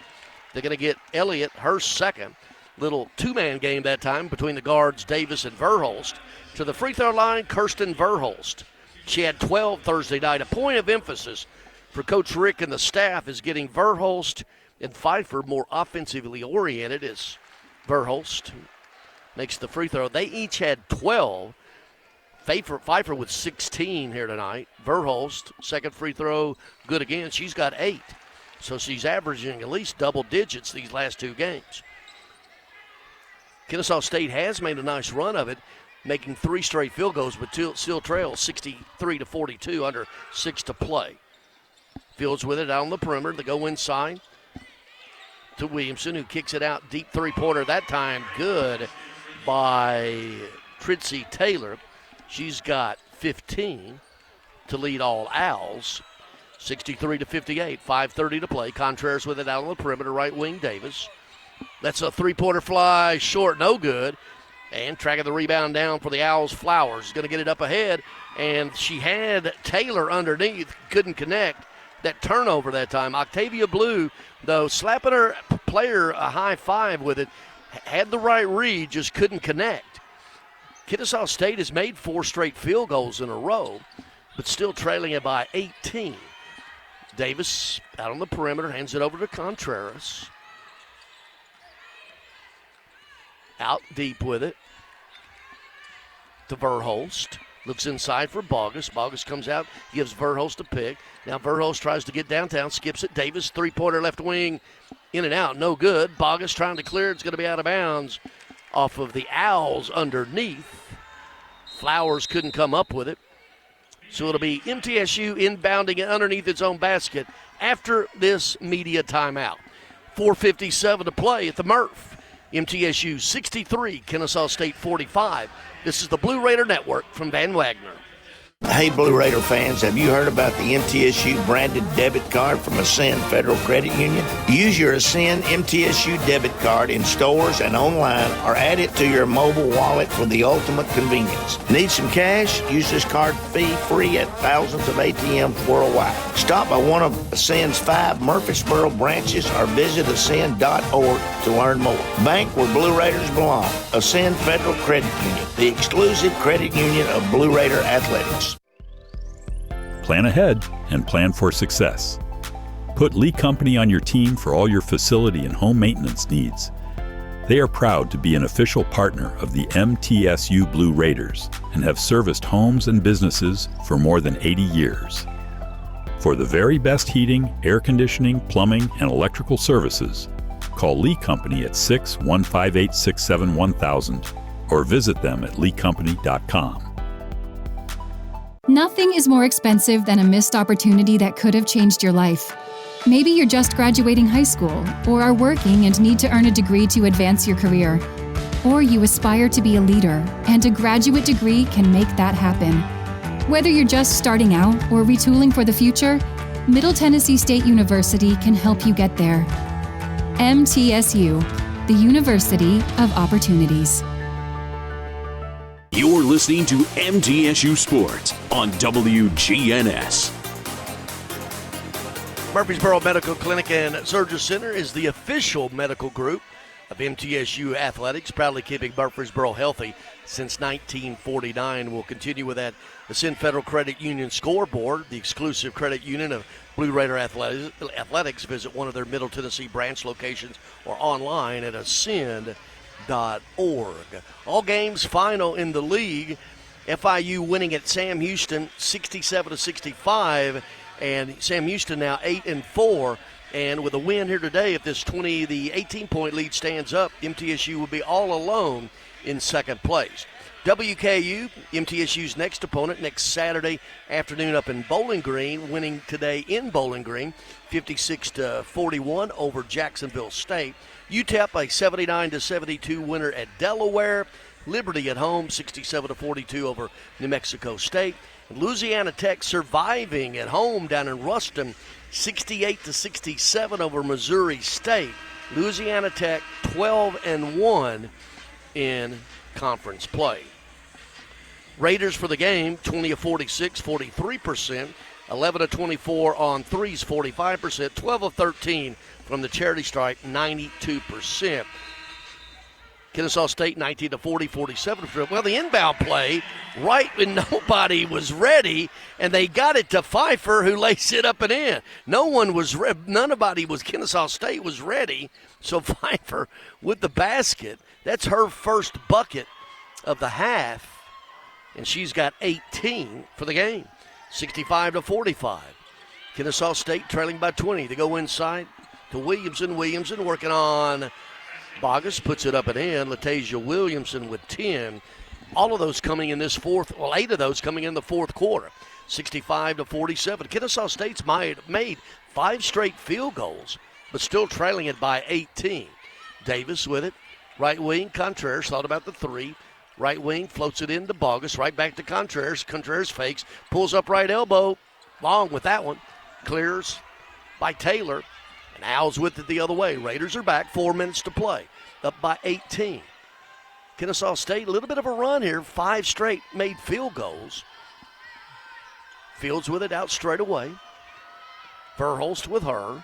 They're going to get Elliott her second. Little two-man game that time between the guards Davis and Verhulst. To the free throw line, Kirsten Verhulst. She had 12 Thursday night. A point of emphasis for Coach Rick and the staff is getting Verhulst and Pfeiffer more offensively oriented as Verhulst makes the free throw. They each had 12. Pfeiffer with 16 here tonight. Verhulst, second free throw, good again. She's got 8. So she's averaging at least double digits these last 2 games. Kennesaw State has made a nice run of it, making 3 straight field goals, but still trails 63-42, under 6 to play. Fields with it out on the perimeter. They go inside to Williamson, who kicks it out deep three-pointer. That time good by Tritsy Taylor. She's got 15 to lead all Owls. 63-58, 5:30 to play. Contreras with it out on the perimeter, right wing Davis. That's a three-pointer fly short, no good. And tracking the rebound down for the Owls, Flowers. Going to get it up ahead, and she had Taylor underneath, couldn't connect. That turnover that time. Octavia Blue, though, slapping her player a high five with it, had the right read, just couldn't connect. Kennesaw State has made 4 straight field goals in a row, but still trailing it by 18. Davis out on the perimeter, hands it over to Contreras. Out deep with it to Verhulst. Looks inside for Bogus. Bogus comes out, gives Verhulst a pick. Now Verhulst tries to get downtown, skips it. Davis, three-pointer left wing, in and out, no good. Bogus trying to clear, it's going to be out of bounds off of the Owls underneath. Flowers couldn't come up with it. So it'll be MTSU inbounding it underneath its own basket after this media timeout. 4:57 to play at the Murph. MTSU 63, Kennesaw State 45. This is the Blue Raider Network from Van Wagner. Hey, Blue Raider fans, have you heard about the MTSU branded debit card from Ascend Federal Credit Union? Use your Ascend MTSU debit card in stores and online, or add it to your mobile wallet for the ultimate convenience. Need some cash? Use this card fee-free at thousands of ATMs worldwide. Stop by one of Ascend's 5 Murfreesboro branches or visit ascend.org to learn more. Bank where Blue Raiders belong. Ascend Federal Credit Union, the exclusive credit union of Blue Raider Athletics. Plan ahead and plan for success. Put Lee Company on your team for all your facility and home maintenance needs. They are proud to be an official partner of the MTSU Blue Raiders and have serviced homes and businesses for more than 80 years. For the very best heating, air conditioning, plumbing, and electrical services, call Lee Company at 6-158-67-1000 or visit them at leecompany.com. Nothing is more expensive than a missed opportunity that could have changed your life. Maybe you're just graduating high school, or are working and need to earn a degree to advance your career. Or you aspire to be a leader, and a graduate degree can make that happen. Whether you're just starting out or retooling for the future, Middle Tennessee State University can help you get there. MTSU, the University of Opportunities. You're listening to MTSU Sports on WGNS. Murfreesboro Medical Clinic and Surgery Center is the official medical group of MTSU Athletics, proudly keeping Murfreesboro healthy since 1949. We'll continue with that Ascend Federal Credit Union scoreboard, the exclusive credit union of Blue Raider Athletics. Visit one of their Middle Tennessee branch locations or online at ascend.org. All games final in the league. FIU winning at Sam Houston 67-65, and Sam Houston now 8-4. And with a win here today, if this 18-point lead stands up, MTSU will be all alone in second place. WKU, MTSU's next opponent, next Saturday afternoon up in Bowling Green, winning today in Bowling Green, 56-41 over Jacksonville State. UTEP, a 79-72 winner at Delaware. Liberty at home, 67-42 over New Mexico State. And Louisiana Tech surviving at home down in Ruston, 68-67 over Missouri State. Louisiana Tech 12-1 in conference play. Raiders for the game, 20-46, 43%, 11-24 on threes, 45%, 12-13 from the charity stripe, 92%. Kennesaw State 19-40, 47%. Well, the inbound play, right when nobody was ready, and they got it to Pfeiffer, who lays it up and in. Nobody was. Kennesaw State was ready, so Pfeiffer with the basket. That's her first bucket of the half. and she's got 18 for the game, 65-45. Kennesaw State trailing by 20. They go inside to Williamson. Williamson working on Bogus, puts it up and in. Latasia Williamson with 10. All of those coming in this 8 of those coming in the fourth quarter, 65-47. Kennesaw State's made 5 straight field goals, but still trailing it by 18. Davis with it. Right wing, Contreras thought about the 3. Right wing floats it into Bogus. Right back to Contreras. Contreras fakes, pulls up right elbow. Long with that one. Clears by Taylor. And Owls with it the other way. Raiders are back. 4 minutes to play. Up by 18. Kennesaw State, a little bit of a run here. 5 straight made field goals. Fields with it out straight away. Verhulst with her.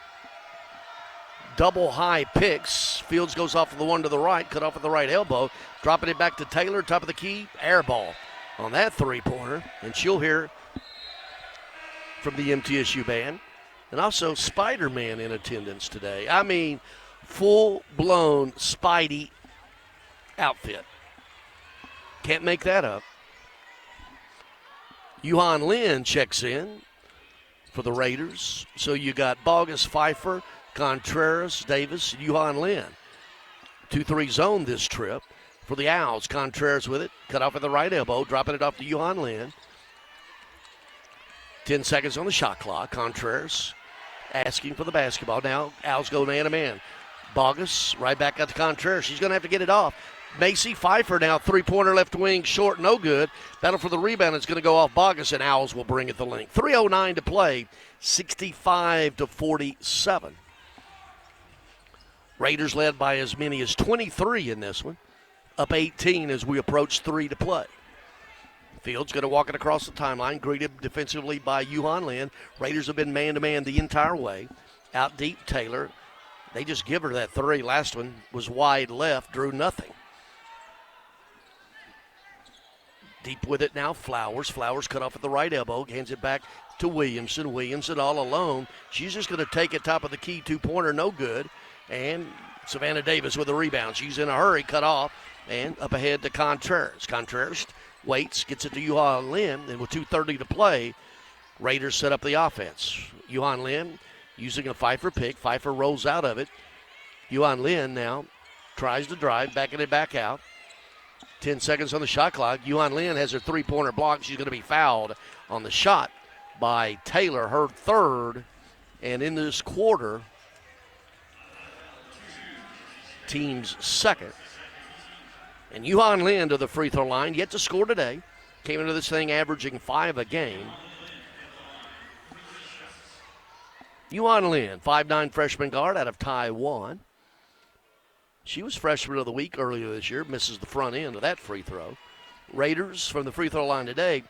Double high picks. Fields goes off of the one to the right, cut off at the right elbow. Dropping it back to Taylor, top of the key. Air ball on that 3-pointer. And she'll hear from the MTSU band. And also Spider-Man in attendance today. I mean, full-blown Spidey outfit. Can't make that up. Yuhan Lin checks in for the Raiders. So you got Bogus, Pfeiffer, Contreras, Davis, Yuhan Lin. 2-3 zone this trip for the Owls. Contreras with it. Cut off at the right elbow. Dropping it off to Yuhan Lin. 10 seconds on the shot clock. Contreras asking for the basketball. Now Owls go man-to-man. Bogus right back at the Contreras. She's going to have to get it off. Macy Pfeiffer now, 3-pointer left wing, short, no good. Battle for the rebound. It's going to go off Bogus, and Owls will bring it the length. 3:09 to play, 65-47. Raiders led by as many as 23 in this one. Up 18 as we approach 3 to play. Fields going to walk it across the timeline, greeted defensively by Yuhan Lin. Raiders have been man-to-man the entire way. Out deep, Taylor. They just give her that 3. Last one was wide left, drew nothing. Deep with it now, Flowers. Flowers cut off at the right elbow, hands it back to Williamson. Williamson all alone. She's just going to take it top of the key, 2-pointer, no good. And Savannah Davis with a rebound. She's in a hurry, cut off, and up ahead to Contreras. Contreras waits, gets it to Yuhan Lin, and with 2:30 to play, Raiders set up the offense. Yuhan Lin using a Pfeiffer pick. Pfeiffer rolls out of it. Yuhan Lin now tries to drive, backing it back out. 10 seconds on the shot clock. Yuhan Lin has her 3-pointer blocked. She's going to be fouled on the shot by Taylor, her 3rd. And in this quarter, team's 2nd. And Yuhan Lin to the free throw line, yet to score today. Came into this thing averaging 5 a game. Yuhan Lin, 5'9" freshman guard out of Taiwan. She was freshman of the week earlier this year, misses the front end of that free throw. Raiders from the free throw line today,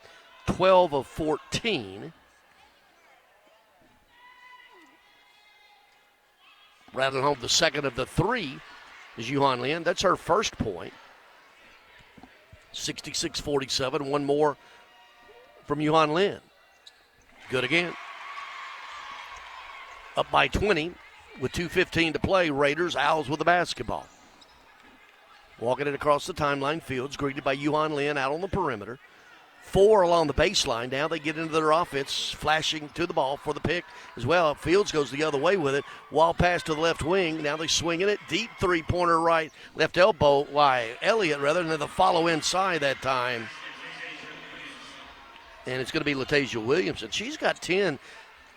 12 of 14. Rattling home the 2nd of the 3 is Yuhan Lin. That's her first point. 66-47. One more from Yuhan Lin. Good again. Up by 20 with 2:15 to play. Raiders, Owls with the basketball. Walking it across the timeline. Fields greeted by Yuhan Lin out on the perimeter. 4 along the baseline. Now they get into their offense, flashing to the ball for the pick as well. Fields goes the other way with it. Wild pass to the left wing. Now they swinging it. Deep 3-pointer right, left elbow. Elliott rather than the follow inside that time. And it's going to be Latasia Williamson. She's got 10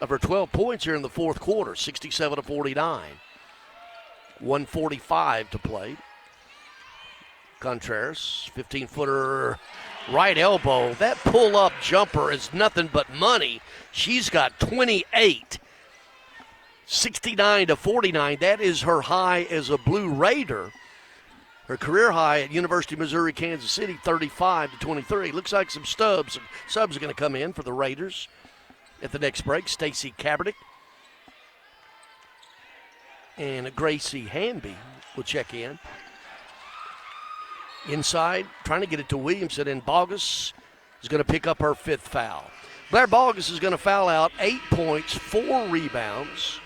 of her 12 points here in the fourth quarter, 67-49. 1:45 to play. Contreras, 15-footer right elbow. That pull-up jumper is nothing but money. She's got 28. 69-49. That is her high as a Blue Raider. Her career high at University of Missouri, Kansas City, 35-23. Looks like some subs are going to come in for the Raiders at the next break. Stacy Kaepernick and Gracie Hamby will check in. Inside, trying to get it to Williamson, and Bogus is going to pick up her 5th foul. Blair Bogus is going to foul out, 8 points, 4 rebounds.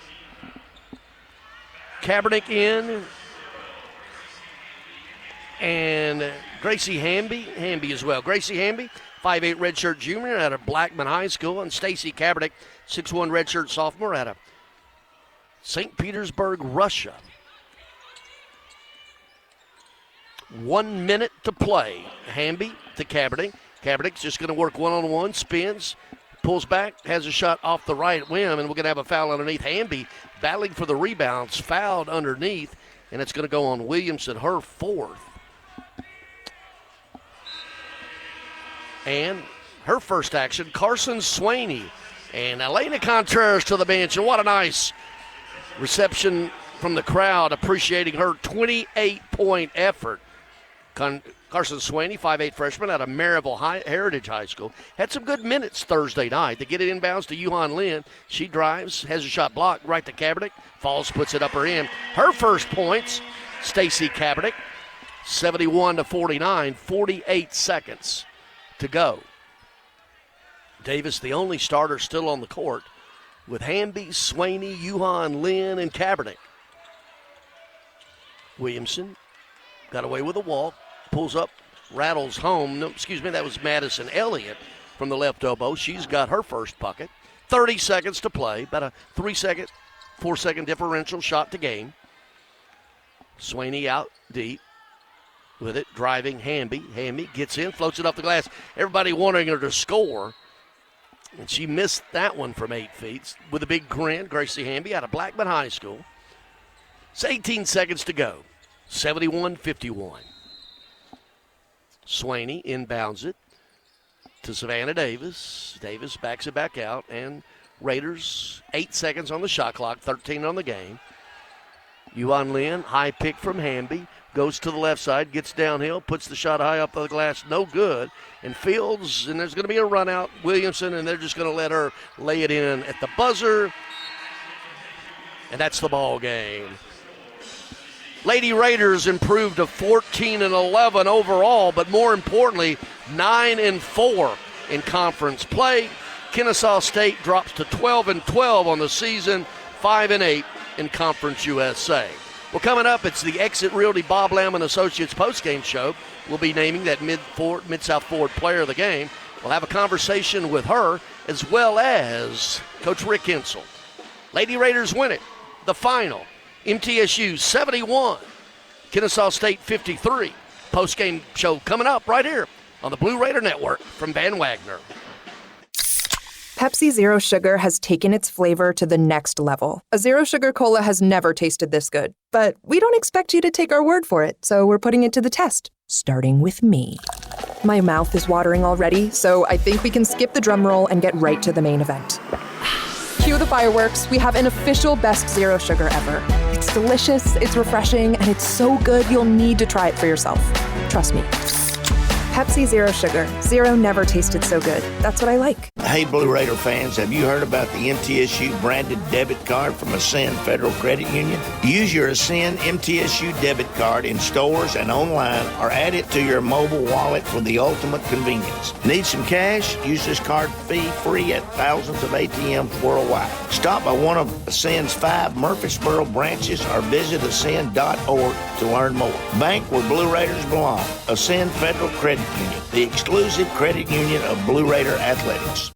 Kaepernick in, and Gracie Hamby as well. Gracie Hamby 5'8 redshirt junior out of Blackman High School, and Stacy Kaepernick, 6'1 redshirt sophomore out of St. Petersburg, Russia. 1 minute to play. Hamby to Kaepernick. Kaepernick's just going to work one-on-one, spins, pulls back, has a shot off the right rim, and we're going to have a foul underneath. Hamby battling for the rebounds, fouled underneath, and it's going to go on Williamson, her fourth. And her first action, Carson Swaney. And Elena Contreras to the bench, and what a nice reception from the crowd, appreciating her 28-point effort. Carson Swaney, 5'8 freshman out of Maryville Heritage High School, had some good minutes Thursday night. They get it inbounds to Yuhan Lin. She drives, has a shot blocked right to Kaepernick. Falls, puts it up her end. Her first points, Stacy Kaepernick, 71-49, 48 seconds to go. Davis, the only starter still on the court, with Hamby, Swaney, Yuhan Lin, and Kaepernick. Williamson got away with a walk. Pulls up, rattles home. No, excuse me, that was Madison Elliott from the left elbow. She's got her first bucket. 30 seconds to play. About a 4-second differential shot to game. Swaney out deep with it, driving Hamby. Hamby gets in, floats it off the glass. Everybody wanting her to score. And she missed that one from 8 feet with a big grin. Gracie Hamby out of Blackman High School. It's 18 seconds to go. 71-51. Swaney inbounds it to Savannah Davis. Davis backs it back out, and Raiders 8 seconds on the shot clock, 13 on the game. Yuan Lin, high pick from Hamby, goes to the left side, gets downhill, puts the shot high up the glass, no good, and Fields, and there's going to be a run out, Williamson, and they're just going to let her lay it in at the buzzer, and that's the ball game. Lady Raiders improved to 14-11 overall, but more importantly, 9-4 in conference play. Kennesaw State drops to 12-12 on the season, 5-8 in Conference USA. Well, coming up, it's the Exit Realty Bob Lamb and Associates postgame show. We'll be naming that Mid-South Forward player of the game. We'll have a conversation with her as well as Coach Rick Hensel. Lady Raiders win it. The final. MTSU 71, Kennesaw State 53. Post-game show coming up right here on the Blue Raider Network from Van Wagner. Pepsi Zero Sugar has taken its flavor to the next level. A Zero Sugar Cola has never tasted this good. But we don't expect you to take our word for it, so we're putting it to the test, starting with me. My mouth is watering already, so I think we can skip the drum roll and get right to the main event. Cue the fireworks. We have an official best Zero Sugar ever. It's delicious, it's refreshing, and it's so good you'll need to try it for yourself. Trust me. Pepsi Zero Sugar. Zero never tasted so good. That's what I like. Hey, Blue Raider fans, have you heard about the MTSU branded debit card from Ascend Federal Credit Union? Use your Ascend MTSU debit card in stores and online, or add it to your mobile wallet for the ultimate convenience. Need some cash? Use this card fee-free at thousands of ATMs worldwide. Stop by one of Ascend's 5 Murfreesboro branches or visit ascend.org to learn more. Bank where Blue Raiders belong. Ascend Federal Credit Union, the exclusive credit union of Blue Raider Athletics.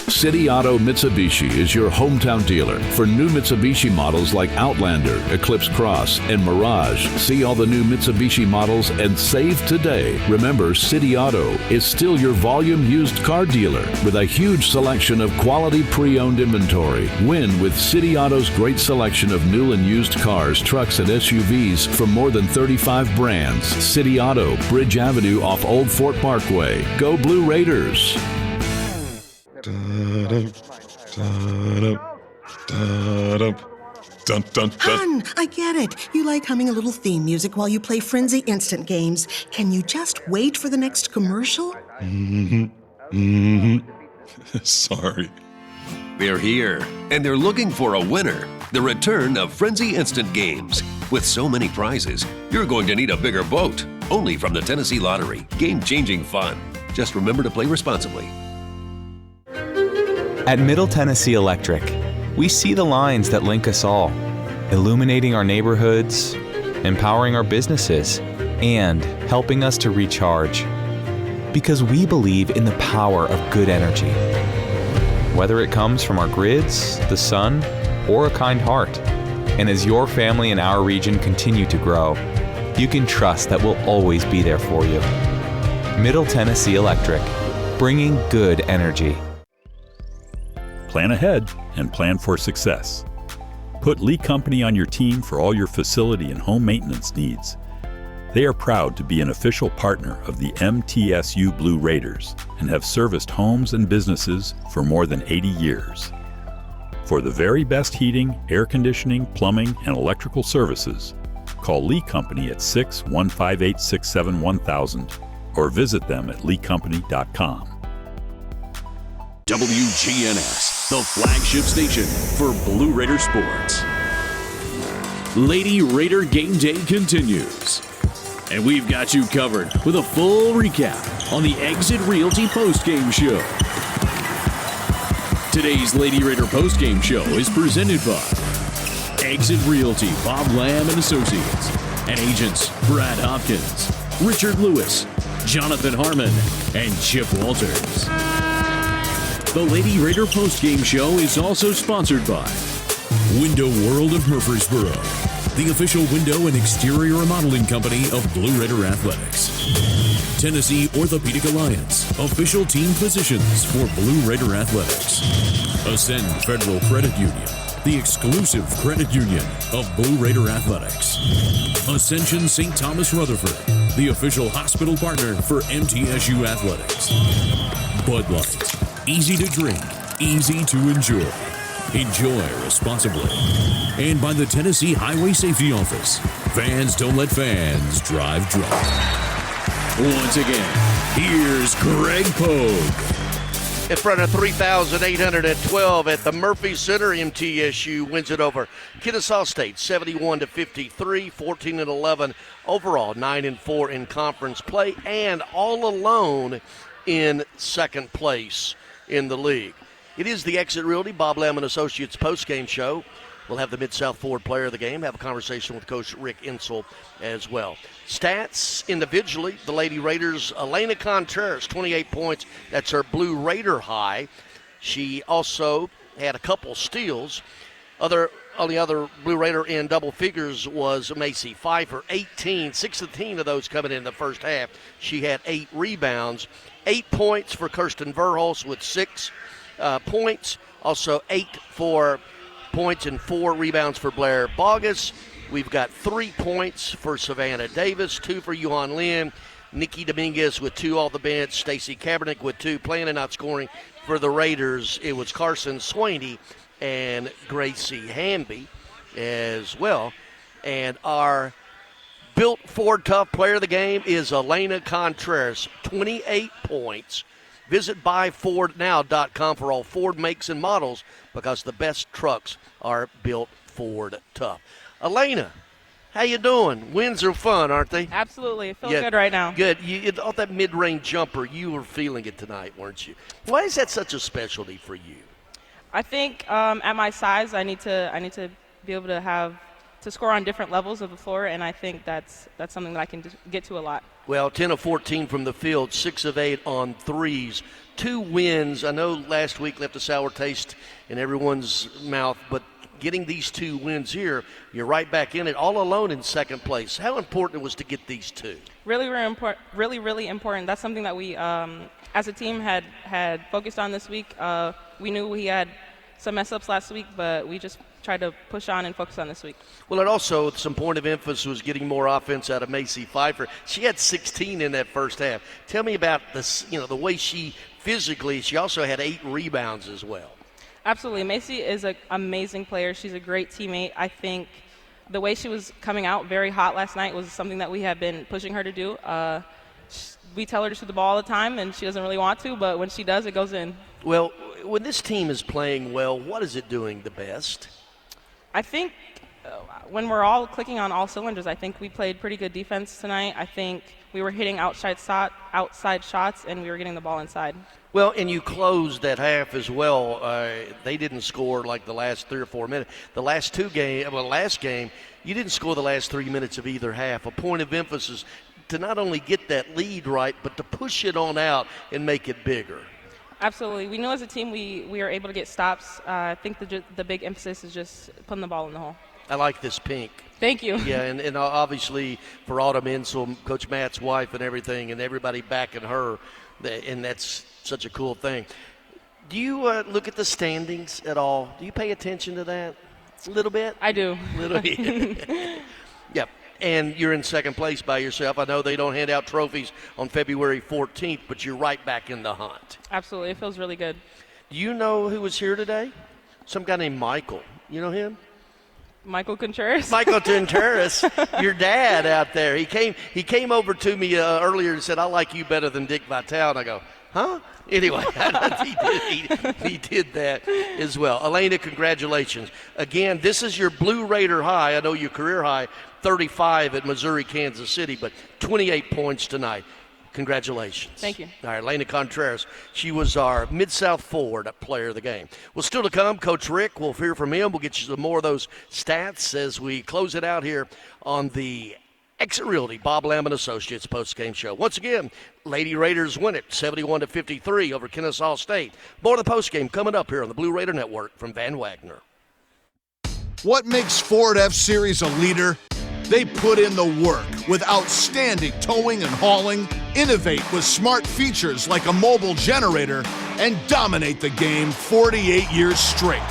City Auto Mitsubishi is your hometown dealer for new Mitsubishi models like Outlander, Eclipse Cross, and Mirage. See all the new Mitsubishi models and save today. Remember, City Auto is still your volume used car dealer with a huge selection of quality pre-owned inventory. Win with City Auto's great selection of new and used cars, trucks, and SUVs from more than 35 brands. City Auto, Bridge Avenue off Old Fort Parkway. Go Blue Raiders! Hun, I get it. You like humming a little theme music while you play Frenzy Instant games. Can you just wait for the next commercial? Sorry. They're here, and they're looking for a winner. The return of Frenzy Instant Games. With so many prizes, you're going to need a bigger boat. Only from the Tennessee Lottery. Game-changing fun. Just remember to play responsibly. At Middle Tennessee Electric, we see the lines that link us all, illuminating our neighborhoods, empowering our businesses, and helping us to recharge. because we believe in the power of good energy. Whether it comes from our grids, the sun, or a kind heart. And as your family and our region continue to grow, you can trust that we'll always be there for you. Middle Tennessee Electric, bringing good energy. Plan ahead and plan for success. Put Lee Company on your team for all your facility and home maintenance needs. They are proud to be an official partner of the MTSU Blue Raiders and have serviced homes and businesses for more than 80 years. For the very best heating, air conditioning, plumbing, and electrical services, call Lee Company at 615-867-1000 or visit them at leecompany.com. WGNS, the flagship station for Blue Raider sports. Lady Raider game day continues. And we've got you covered with a full recap on the Exit Realty postgame show. Today's Lady Raider postgame show is presented by Exit Realty, Bob Lamb and Associates, and agents Brad Hopkins, Richard Lewis, Jonathan Harmon, and Chip Walters. The Lady Raider postgame show is also sponsored by Window World of Murfreesboro, the official window and exterior remodeling company of Blue Raider Athletics. Tennessee Orthopedic Alliance, official team physicians for Blue Raider Athletics. Ascend Federal Credit Union, the exclusive credit union of Blue Raider Athletics. Ascension St. Thomas Rutherford, the official hospital partner for MTSU Athletics. Bud Light, easy to drink, easy to enjoy. Enjoy responsibly. And by the Tennessee Highway Safety Office. Fans don't let fans drive drunk. Once again, here's Greg Pogue. In front of 3,812 at the Murphy Center, MTSU wins it over Kennesaw State 71-53, 14-11 overall, 9-4 in conference play, and all alone in second place in the league. It is the Exit Realty Bob Lamb and Associates postgame show. We'll have the Mid-South Forward player of the game, have a conversation with Coach Rick Insel as well. Stats individually, the Lady Raiders, Elena Contreras, 28 points. That's her Blue Raider high. She also had a couple steals. Only other Blue Raider in double figures was Macy Pfeiffer, 18, 16 of those coming in the first half. She had 8 rebounds. 8 points for Kirsten Verhulst with 6 points. Also 8 points and 4 rebounds for Blair Bogus. We've got 3 points for Savannah Davis, 2 for Yuhan Lin, Nikki Dominguez with 2 off the bench, Stacy Kaepernick with 2, playing and not scoring for the Raiders. It was Carson Swaney and Gracie Hamby as well. And our built Ford Tough player of the game is Elena Contreras, 28 points. Visit buyfordnow.com for all Ford makes and models because the best trucks are built Ford Tough. Elena, how you doing? Wins are fun, aren't they? Absolutely. It feels good right now. Good. All that mid-range jumper, you were feeling it tonight, weren't you? Why is that such a specialty for you? I think at my size, I need to be able to score on different levels of the floor, and I think that's something that I can get to a lot. Well, 10 of 14 from the field, 6 of 8 on threes. 2 wins. I know last week left a sour taste in everyone's mouth, but getting these 2 wins here, you're right back in it, all alone in second place. How important it was to get these 2? Really, really important. That's something that we, as a team, had focused on this week. We knew we had some mess-ups last week, but we just tried to push on and focus on this week. Well, and also some point of emphasis was getting more offense out of Macy Pfeiffer. She had 16 in that first half. Tell me about this, the way she physically, she also had 8 rebounds as well. Absolutely. Macy is an amazing player. She's a great teammate. I think the way she was coming out very hot last night was something that we have been pushing her to do. We tell her to shoot the ball all the time, and she doesn't really want to, but when she does, it goes in. Well, when this team is playing well, what is it doing the best? I think when we're all clicking on all cylinders, I think we played pretty good defense tonight. I think we were hitting outside shots, and we were getting the ball inside. Well, and you closed that half as well. They didn't score like the last 3 or 4 minutes. The last game, you didn't score the last 3 minutes of either half. A point of emphasis. to not only get that lead right, but to push it on out and make it bigger. Absolutely. We know as a team we are able to get stops. I think the big emphasis is just putting the ball in the hole. I like this pink. Thank you. Yeah, and obviously for Autumn Insel, Coach Matt's wife and everything, and everybody backing her, and that's such a cool thing. Do you look at the standings at all? Do you pay attention to that a little bit? I do. Little bit. Yep. And you're in second place by yourself. I know they don't hand out trophies on February 14th, but you're right back in the hunt. Absolutely. It feels really good. Do you know who was here today? Some guy named Michael. You know him? Michael Contreras. Michael Contreras, your dad out there. He came over to me earlier and said, "I like you better than Dick Vitale." And I go, "Huh?" Anyway, he did that as well. Elena, congratulations. Again, this is your Blue Raider high. I know your career high, 35 at Missouri, Kansas City, but 28 points tonight. Congratulations. Thank you. All right, Elena Contreras. She was our Mid-South forward player of the game. Well, still to come, Coach Rick. We'll hear from him. We'll get you some more of those stats as we close it out here on the Exit Realty Bob Lamb & Associates post-game show. Once again, Lady Raiders win it 71-53 over Kennesaw State. More of the post-game coming up here on the Blue Raider Network from Van Wagner. What makes Ford F-Series a leader? They put in the work with outstanding towing and hauling, innovate with smart features like a mobile generator, and dominate the game 48 years straight.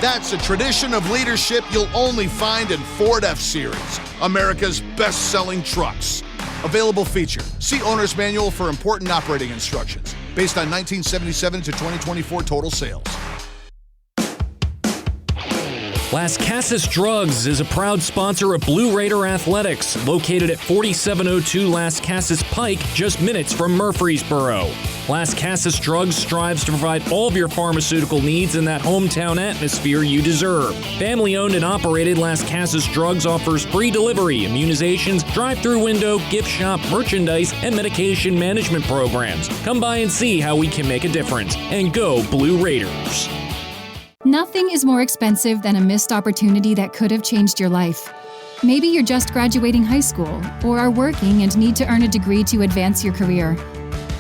That's a tradition of leadership you'll only find in Ford F-Series, America's best-selling trucks. Available feature. See Owner's Manual for important operating instructions. Based on 1977 to 2024 total sales. Las Casas Drugs is a proud sponsor of Blue Raider Athletics, located at 4702 Las Casas Pike, just minutes from Murfreesboro. Las Casas Drugs strives to provide all of your pharmaceutical needs in that hometown atmosphere you deserve. Family-owned and operated, Las Casas Drugs offers free delivery, immunizations, drive-through window, gift shop, merchandise, and medication management programs. Come by and see how we can make a difference. And go Blue Raiders. Nothing is more expensive than a missed opportunity that could have changed your life. Maybe you're just graduating high school, or are working and need to earn a degree to advance your career.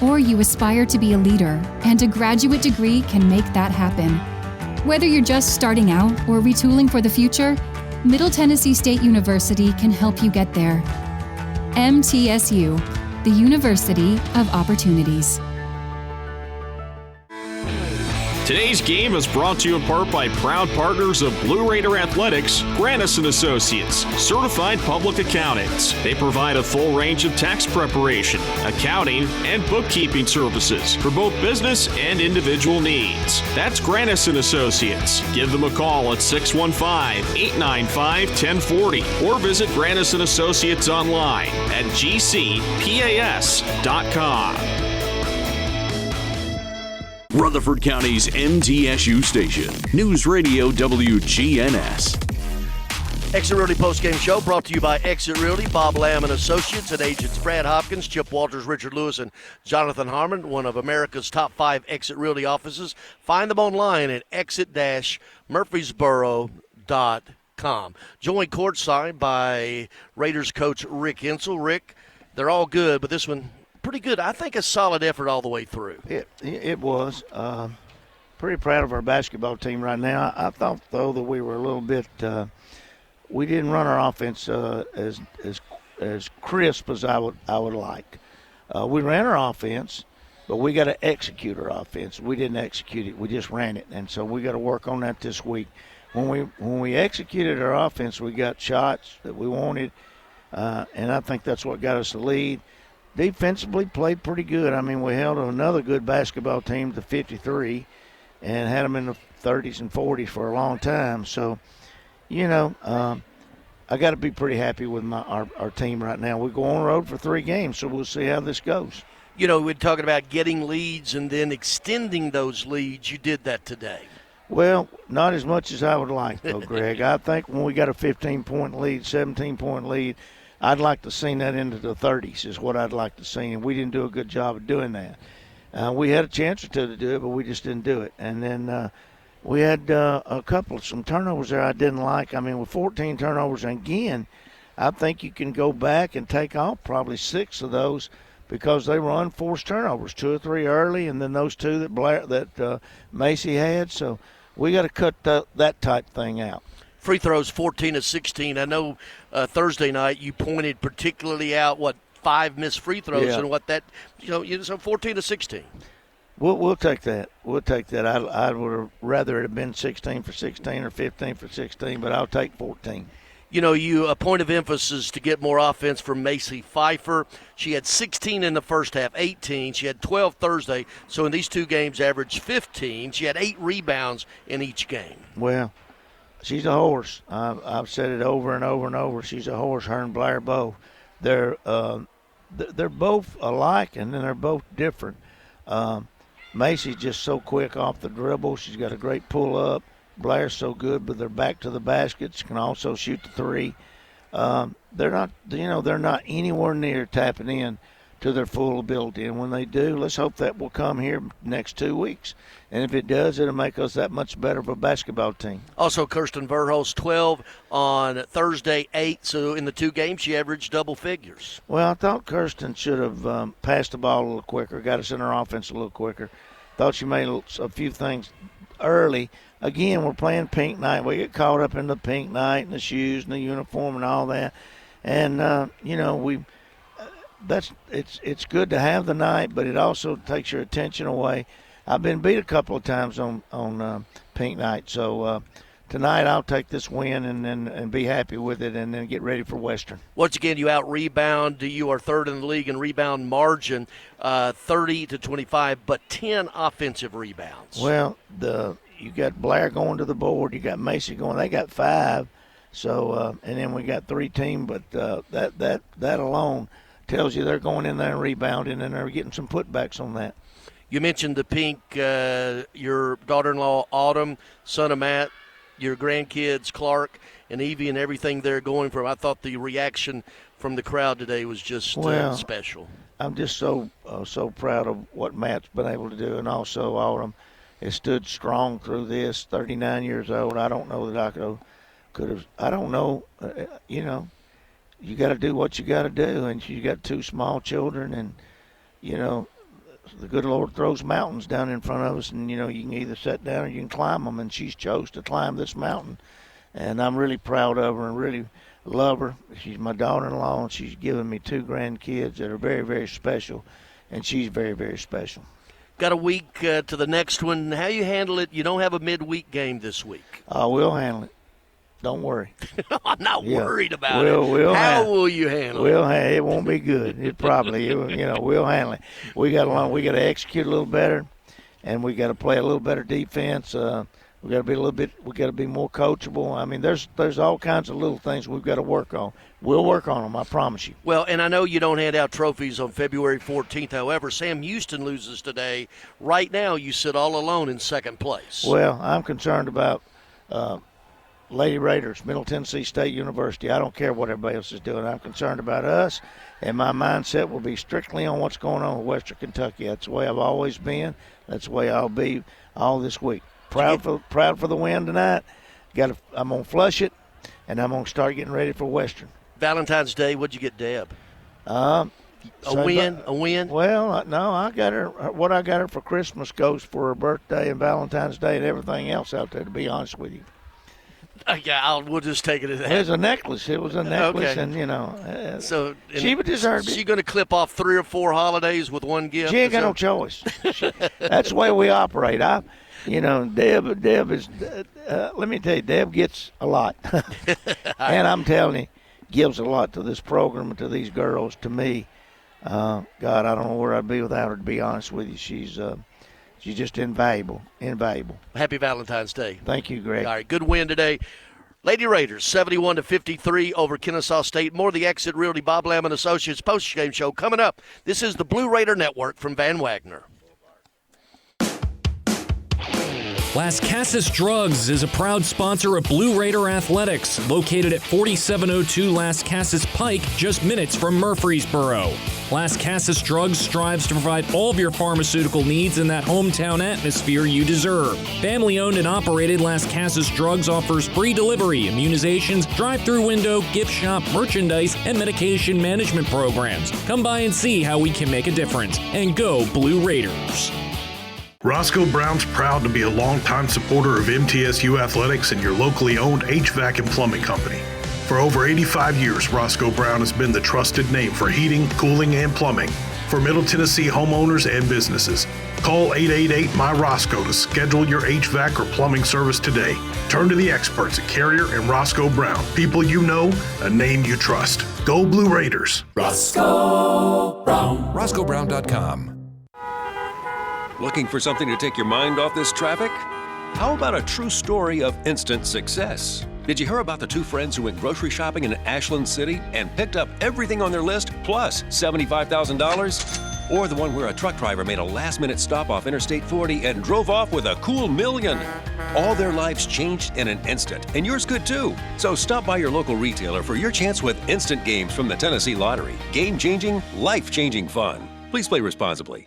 Or you aspire to be a leader, and a graduate degree can make that happen. Whether you're just starting out or retooling for the future, Middle Tennessee State University can help you get there. MTSU, the University of Opportunities. Today's game is brought to you in part by proud partners of Blue Raider Athletics, Granis & Associates, certified public accountants. They provide a full range of tax preparation, accounting, and bookkeeping services for both business and individual needs. That's Granis & Associates. Give them a call at 615-895-1040 or visit Granis & Associates online at gcpas.com. Rutherford County's MTSU station, News Radio WGNS. Exit Realty postgame show brought to you by Exit Realty, Bob Lamb and Associates, and agents Brad Hopkins, Chip Walters, Richard Lewis, and Jonathan Harmon, one of America's top 5 Exit Realty offices. Find them online at exit-murfreesboro.com. Joined courtside by Raiders coach Rick Insel. Rick, they're all good, but this one pretty good. I think a solid effort all the way through. It was. Pretty proud of our basketball team right now. I thought, though, that we were a little bit we didn't run our offense as crisp as I would like. We ran our offense, but we got to execute our offense. We didn't execute it. We just ran it, and so we got to work on that this week. When we executed our offense, we got shots that we wanted, and I think that's what got us the lead. Defensively played pretty good. I mean, we held another good basketball team to 53 and had them in the 30s and 40s for a long time. So, I got to be pretty happy with our team right now. We go on the road for 3 games, so we'll see how this goes. We're talking about getting leads and then extending those leads. You did that today. Well, not as much as I would like, though, Greg. I think when we got a 15-point lead, 17-point lead, I'd like to see that into the 30s is what I'd like to see, and we didn't do a good job of doing that. We had a chance or two to do it, but we just didn't do it. And then we had some turnovers there I didn't like. I mean, with 14 turnovers, and again, I think you can go back and take off probably 6 of those because they were unforced turnovers, 2 or 3 early, and then those 2 that Macy had. So we got to cut that type thing out. Free throws 14 of 16. I know Thursday night you pointed particularly out 5 missed free throws and what that so 14 to 16. We'll take that. We'll take that. I would have rather it have been 16 for 16 or 15 for 16, but I'll take 14. A point of emphasis to get more offense from Macy Pfeiffer. She had 16 in the first half, 18. She had 12 Thursday. So in these 2 games, averaged 15. She had 8 rebounds in each game. Well, she's a horse. I've said it over and over and over. She's a horse, her and Blair both. They're both alike, and then they're both different. Macy's just so quick off the dribble. She's got a great pull-up. Blair's so good with their back to the baskets, can also shoot the 3. They're not anywhere near tapping in to their full ability. And when they do, let's hope that will come here next 2 weeks. And if it does, it'll make us that much better of a basketball team. Also, Kirsten Verhulst, 12 on Thursday, 8. So in the 2 games, she averaged double figures. Well, I thought Kirsten should have passed the ball a little quicker, got us in our offense a little quicker. Thought she made a few things early. Again, we're playing pink night. We get caught up in the pink night and the shoes and the uniform and all that. And, it's good to have the night, but it also takes your attention away. I've been beat a couple of times on pink night, so tonight I'll take this win and be happy with it, and then get ready for Western. Once again, you out-rebound. You are 3rd in the league in rebound margin, 30 to 25, but 10 offensive rebounds. Well, you got Blair going to the board. You got Macy going. They got 5. So and then we got 3 team, but that alone tells you they're going in there and rebounding, and they're getting some putbacks on that. You mentioned the pink, your daughter-in-law, Autumn, son of Matt, your grandkids, Clark and Evie, and everything they're going from. I thought the reaction from the crowd today was just special. I'm just so proud of what Matt's been able to do, and also Autumn has stood strong through this. 39 years old. I don't know that I could have. I don't know. You got to do what you got to do, and you got 2 small children, and the good Lord throws mountains down in front of us, and you can either sit down or you can climb them, and she's chose to climb this mountain, and I'm really proud of her and really love her. She's my daughter-in-law, and she's given me 2 grandkids that are very, very special, and she's very, very special. Got a week to the next one. How you handle it? You don't have a midweek game this week. We'll handle it. Don't worry. I'm not worried about it. How will you handle it? It won't be good. We'll handle it. We got to execute a little better, and we got to play a little better defense. We got to be more coachable. I mean, there's all kinds of little things we've got to work on. We'll work on them, I promise you. Well, and I know you don't hand out trophies on February 14th. However, Sam Houston loses today. Right now, you sit all alone in 2nd place. Well, I'm concerned about Lady Raiders, Middle Tennessee State University. I don't care what everybody else is doing. I'm concerned about us, and my mindset will be strictly on what's going on with Western Kentucky. That's the way I've always been. That's the way I'll be all this week. Proud for the win tonight. I'm going to flush it, and I'm going to start getting ready for Western. Valentine's Day, what'd you get Deb? A win? Well, no, I got her. What I got her for Christmas goes for her birthday and Valentine's Day and everything else out there, to be honest with you. We'll just take it as that. It was a necklace. Okay. And so she would deserve it. She going to clip off 3 or 4 holidays with one gift? She ain't got no choice. That's the way we operate. Deb is. Let me tell you, Deb gets a lot, and I'm telling you, gives a lot to this program and to these girls. To me, God, I don't know where I'd be without her. To be honest with you, she's just invaluable. Happy Valentine's Day. Thank you, Greg. All right, good win today. Lady Raiders, 71-53 over Kennesaw State. More of the Exit Realty Bob Lamb and Associates post-game show coming up. This is the Blue Raider Network from Van Wagner. Las Casas Drugs is a proud sponsor of Blue Raider Athletics, located at 4702 Las Casas Pike, just minutes from Murfreesboro. Las Casas Drugs strives to provide all of your pharmaceutical needs in that hometown atmosphere you deserve. Family-owned and operated, Las Casas Drugs offers free delivery, immunizations, drive-through window, gift shop, merchandise, and medication management programs. Come by and see how we can make a difference. And go Blue Raiders! Roscoe Brown's proud to be a longtime supporter of MTSU athletics and your locally owned HVAC and plumbing company. For over 85 years, Roscoe Brown has been the trusted name for heating, cooling, and plumbing for Middle Tennessee homeowners and businesses. Call 888-MY-ROSCOE to schedule your HVAC or plumbing service today. Turn to the experts at Carrier and Roscoe Brown. People you know, a name you trust. Go Blue Raiders. Roscoe Brown. RoscoeBrown.com. Looking for something to take your mind off this traffic? How about a true story of instant success? Did you hear about the two friends who went grocery shopping in Ashland City and picked up everything on their list plus $75,000? Or the one where a truck driver made a last-minute stop off Interstate 40 and drove off with a cool $1 million? All their lives changed in an instant, and yours could too. So stop by your local retailer for your chance with instant games from the Tennessee Lottery. Game-changing, life-changing fun. Please play responsibly.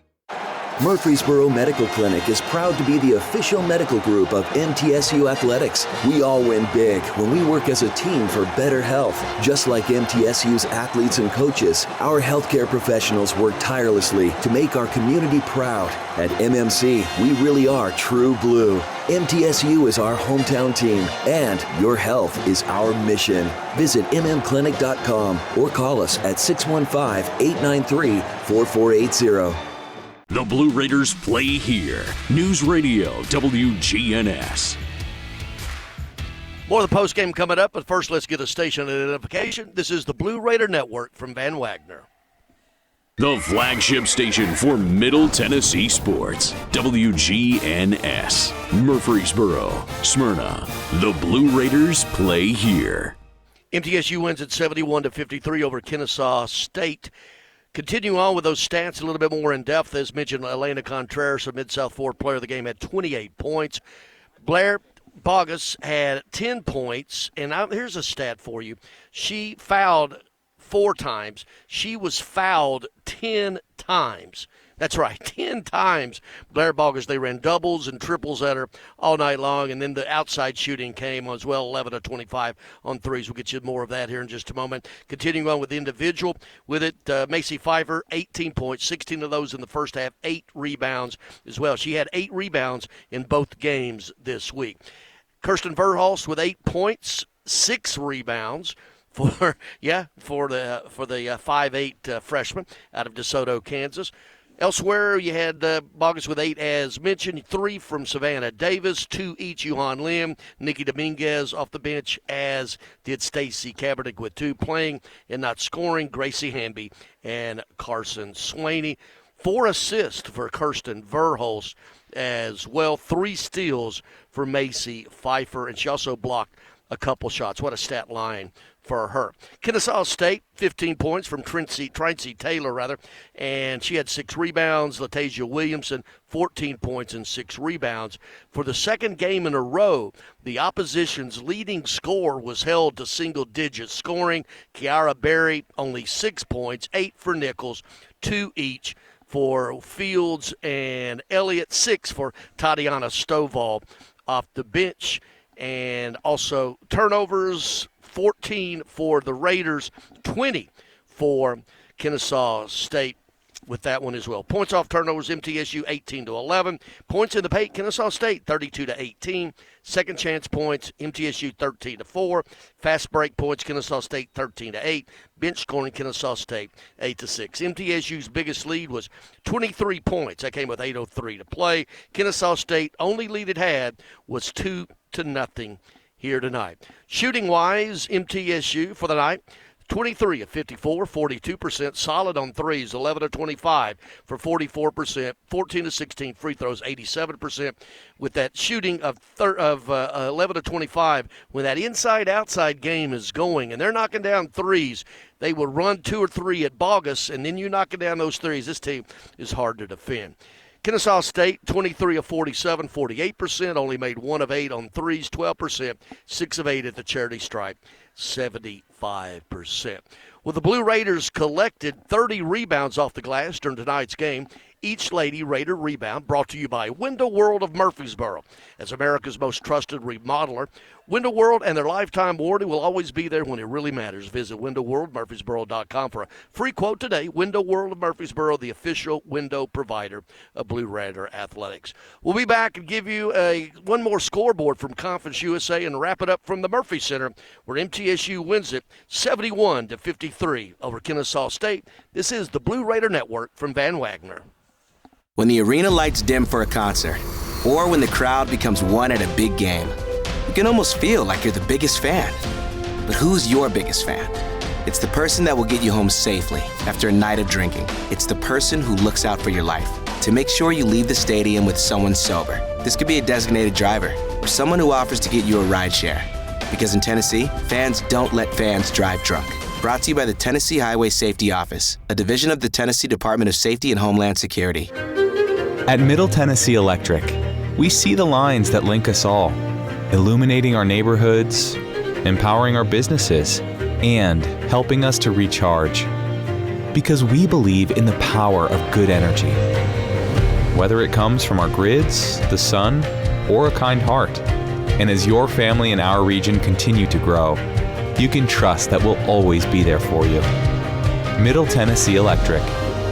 Murfreesboro Medical Clinic is proud to be the official medical group of MTSU Athletics. We all win big when we work as a team for better health. Just like MTSU's athletes and coaches, our healthcare professionals work tirelessly to make our community proud. At MMC, we really are true blue. MTSU is our hometown team, and your health is our mission. Visit mmclinic.com or call us at 615-893-4480. The Blue Raiders play here. News Radio WGNS. More of the postgame coming up, but first let's get a station identification. This is the Blue Raider Network from Van Wagner. The flagship station for Middle Tennessee sports. WGNS. Murfreesboro, Smyrna. The Blue Raiders play here. MTSU wins at 71-53 over Kennesaw State. Continue on with those stats a little bit more in depth. As mentioned, Elena Contreras, a Mid-South Florida player of the game, had 28 points. Blair Bogus had 10 points. And here's a stat for you. She fouled 4 times. She was fouled 10 times. That's right, 10 times. Blair Bogus, they ran doubles and triples at her all night long, and then the outside shooting came as well, 11 of 25 on threes. We'll get you more of that here in just a moment. Continuing on with the individual, with it, Macy Pfeiffer, 18 points, 16 of those in the first half, 8 rebounds as well. She had 8 rebounds in both games this week. Kirsten Verhulst with 8 points, 6 rebounds. For the 5'8" freshman out of DeSoto, Kansas. Elsewhere, you had Bogus with 8, as mentioned, 3 from Savannah Davis, 2 each Yuhan Lim, Nikki Dominguez off the bench, as did Stacy Kaepernick with 2, playing and not scoring, Gracie Hamby and Carson Swaney. 4 assists for Kirsten Verhulst as well, 3 steals for Macy Pfeiffer, and she also blocked a couple shots. What a stat line for her. Kennesaw State, 15 points from Tracy Taylor, and she had 6 rebounds. Latasia Williamson, 14 points and 6 rebounds. For the second game in a row, the opposition's leading scorer was held to single-digit scoring. Kiara Berry, only 6 points, 8 for Nichols, 2 each for Fields and Elliott, 6 for Tatiana Stovall off the bench. And also turnovers, 14 for the Raiders, 20 for Kennesaw State with that one as well. Points off turnovers, MTSU 18-11. Points in the paint, Kennesaw State 32-18. Second chance points, MTSU 13-4. Fast break points, Kennesaw State 13-8. Bench scoring, Kennesaw State 8-6. MTSU's biggest lead was 23 points. That came with 8:03 to play. Kennesaw State only lead it had was 2-0 here tonight. Shooting-wise, MTSU for the night, 23 of 54, 42%, solid on threes, 11 of 25 for 44%, 14 of 16 free throws, 87%. With that shooting of 11 of 25, when that inside-outside game is going and they're knocking down threes, they will run 2 or 3 at Bogus, and then you're knocking down those threes. This team is hard to defend. Kennesaw State, 23 of 47, 48%, only made 1 of 8 on threes, 12%, 6 of 8 at the charity stripe, 75%. Well, the Blue Raiders collected 30 rebounds off the glass during tonight's game. Each Lady Raider rebound brought to you by Window World of Murfreesboro. As America's most trusted remodeler, Window World and their lifetime warranty will always be there when it really matters. Visit windowworldmurfreesboro.com for a free quote today. Window World of Murfreesboro, the official window provider of Blue Raider Athletics. We'll be back and give you one more scoreboard from Conference USA and wrap it up from the Murphy Center, where MTSU wins it 71-53 over Kennesaw State. This is the Blue Raider Network from Van Wagner. When the arena lights dim for a concert, or when the crowd becomes one at a big game, you can almost feel like you're the biggest fan. But who's your biggest fan? It's the person that will get you home safely after a night of drinking. It's the person who looks out for your life to make sure you leave the stadium with someone sober. This could be a designated driver or someone who offers to get you a ride share. Because in Tennessee, fans don't let fans drive drunk. Brought to you by the Tennessee Highway Safety Office, a division of the Tennessee Department of Safety and Homeland Security. At Middle Tennessee Electric, we see the lines that link us all, illuminating our neighborhoods, empowering our businesses, and helping us to recharge. Because we believe in the power of good energy. Whether it comes from our grids, the sun, or a kind heart. And as your family and our region continue to grow, you can trust that we'll always be there for you. Middle Tennessee Electric,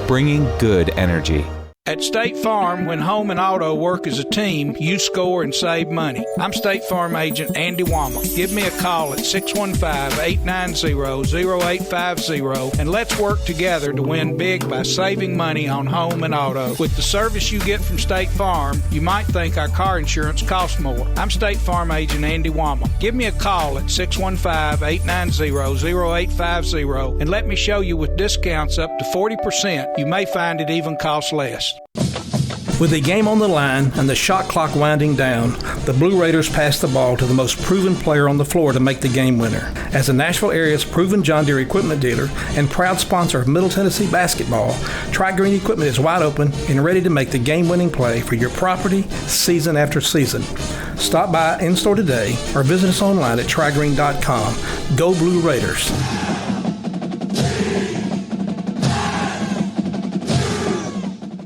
bringing good energy. At State Farm, when home and auto work as a team, you score and save money. I'm State Farm agent Andy Wama. Give me a call at 615-890-0850 and let's work together to win big by saving money on home and auto. With the service you get from State Farm, you might think our car insurance costs more. I'm State Farm agent Andy Wama. Give me a call at 615-890-0850 and let me show you with discounts up to 40%. You may find it even costs less. With the game on the line and the shot clock winding down, the Blue Raiders pass the ball to the most proven player on the floor to make the game winner. As the Nashville area's proven John Deere equipment dealer and proud sponsor of Middle Tennessee basketball, Tri-Green Equipment is wide open and ready to make the game-winning play for your property season after season. Stop by in-store today or visit us online at trigreen.com. Go Blue Raiders.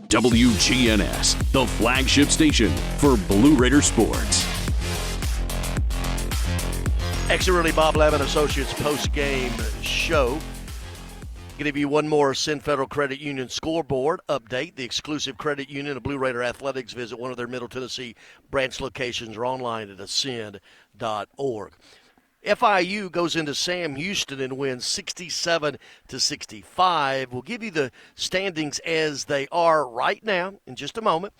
WGNS, the flagship station for Blue Raider sports. Excellently, Bob Lavin Associates post-game show. Give you one more Ascend Federal Credit Union scoreboard update. The exclusive credit union of Blue Raider Athletics. Visit one of their Middle Tennessee branch locations or online at ascend.org. FIU goes into Sam Houston and wins 67-65. We'll give you the standings as they are right now in just a moment.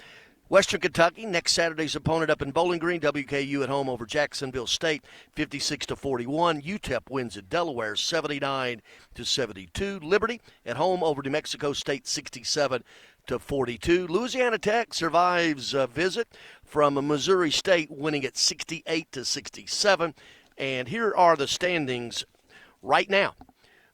Western Kentucky, next Saturday's opponent up in Bowling Green. WKU at home over Jacksonville State, 56-41. UTEP wins at Delaware, 79-72. Liberty at home over New Mexico State, 67-42. Louisiana Tech survives a visit from Missouri State, winning at 68-67. And here are the standings right now.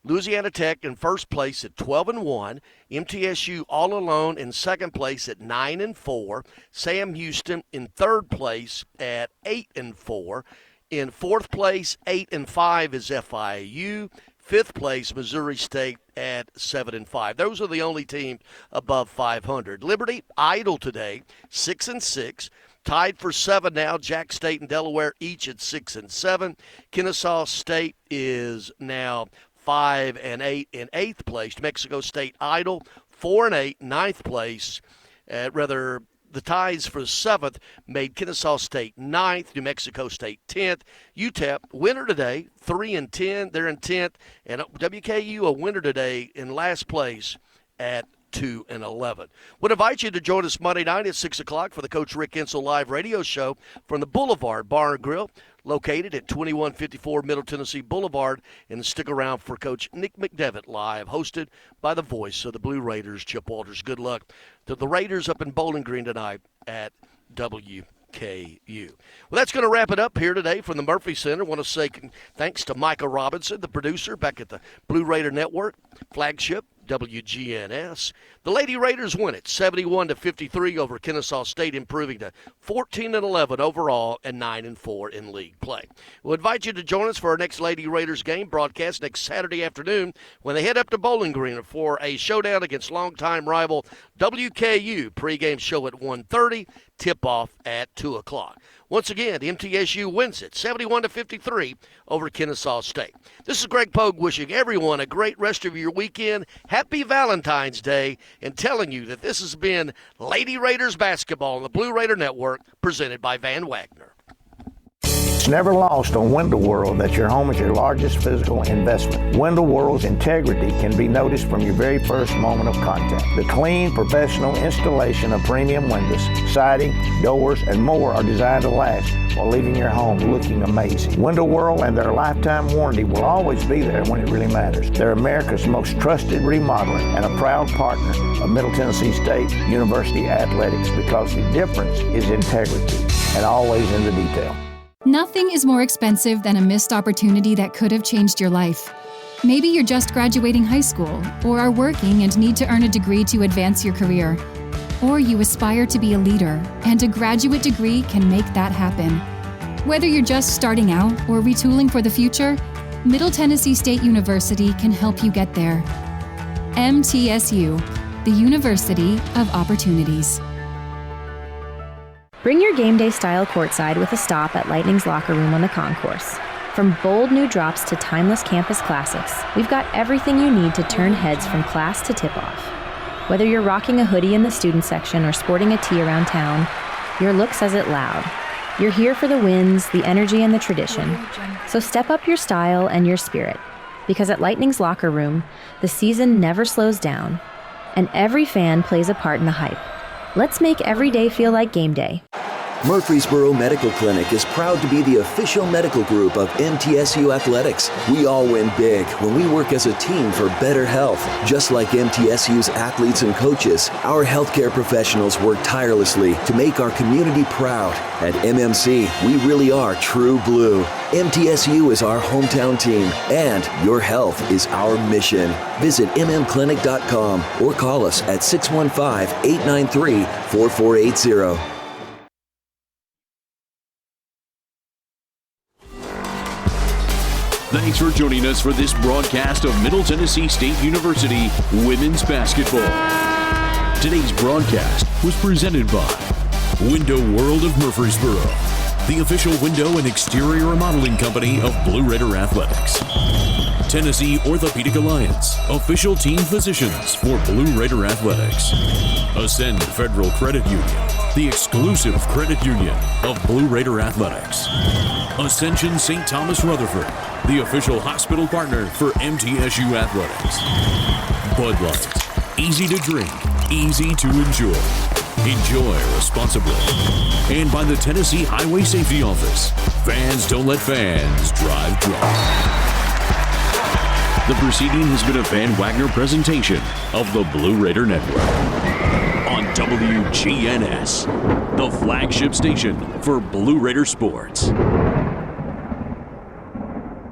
Louisiana Tech in first place at 12-1. MTSU all alone in second place at 9-4. Sam Houston in third place at 8-4. In fourth place, 8-5 is FIU. Fifth place, Missouri State at 7-5. Those are the only teams above 500. Liberty idle today, 6-6. Tied for 7 now, Jack State and Delaware each at 6-7. Kennesaw State is now 5-8 in 8th place. New Mexico State idle, 4-8, 9th place. The ties for 7th made Kennesaw State 9th, New Mexico State 10th. UTEP, winner today, 3-10. They're in 10th. And WKU, a winner today, in last place at 2-11. Would invite you to join us Monday night at 6 o'clock for the Coach Rick Insel live radio show from the Boulevard Bar and Grill, located at 2154 Middle Tennessee Boulevard. And stick around for Coach Nick McDevitt live, hosted by the voice of the Blue Raiders, Chip Walters. Good luck to the Raiders up in Bowling Green tonight at WKU. Well, that's going to wrap it up here today from the Murphy Center. I want to say thanks to Micah Robinson, the producer back at the Blue Raider Network, flagship WGNS. The Lady Raiders win it 71-53 over Kennesaw State, improving to 14-11 overall and 9-4 in league play. We'll invite you to join us for our next Lady Raiders game broadcast next Saturday afternoon when they head up to Bowling Green for a showdown against longtime rival WKU. Pregame show at 1:30, tip-off at 2 o'clock. Once again, MTSU wins it 71-53 over Kennesaw State. This is Greg Pogue wishing everyone a great rest of your weekend. Happy Valentine's Day, and telling you that this has been Lady Raiders basketball on the Blue Raider Network, presented by Van Wagner. It's never lost on Window World that your home is your largest physical investment. Window World's integrity can be noticed from your very first moment of contact. The clean, professional installation of premium windows, siding, doors, and more are designed to last while leaving your home looking amazing. Window World and their lifetime warranty will always be there when it really matters. They're America's most trusted remodeler and a proud partner of Middle Tennessee State University Athletics, because the difference is integrity and always in the detail. Nothing is more expensive than a missed opportunity that could have changed your life. Maybe you're just graduating high school, or are working and need to earn a degree to advance your career. Or you aspire to be a leader, and a graduate degree can make that happen. Whether you're just starting out or retooling for the future, Middle Tennessee State University can help you get there. MTSU, the University of Opportunities. Bring your game day style courtside with a stop at Lightning's Locker Room on the concourse. From bold new drops to timeless campus classics, we've got everything you need to turn heads from class to tip-off. Whether you're rocking a hoodie in the student section or sporting a tee around town, your look says it loud. You're here for the wins, the energy, and the tradition. So step up your style and your spirit, because at Lightning's Locker Room, the season never slows down, and every fan plays a part in the hype. Let's make every day feel like game day. Murfreesboro Medical Clinic is proud to be the official medical group of MTSU Athletics. We all win big when we work as a team for better health. Just like MTSU's athletes and coaches, our healthcare professionals work tirelessly to make our community proud. At MMC, we really are true blue. MTSU is our hometown team, and your health is our mission. Visit mmclinic.com or call us at 615-893-4480. Thanks for joining us for this broadcast of Middle Tennessee State University women's basketball. Today's broadcast was presented by Window World of Murfreesboro, the official window and exterior remodeling company of Blue Raider Athletics. Tennessee Orthopedic Alliance, official team physicians for Blue Raider Athletics. Ascend Federal Credit Union, the exclusive credit union of Blue Raider Athletics. Ascension St. Thomas Rutherford, the official hospital partner for MTSU Athletics. Bud Light, easy to drink, easy to enjoy. Enjoy responsibly. And by the Tennessee Highway Safety Office, fans don't let fans drive drunk. The proceeding has been a Van Wagner presentation of the Blue Raider Network on WGNS, the flagship station for Blue Raider sports.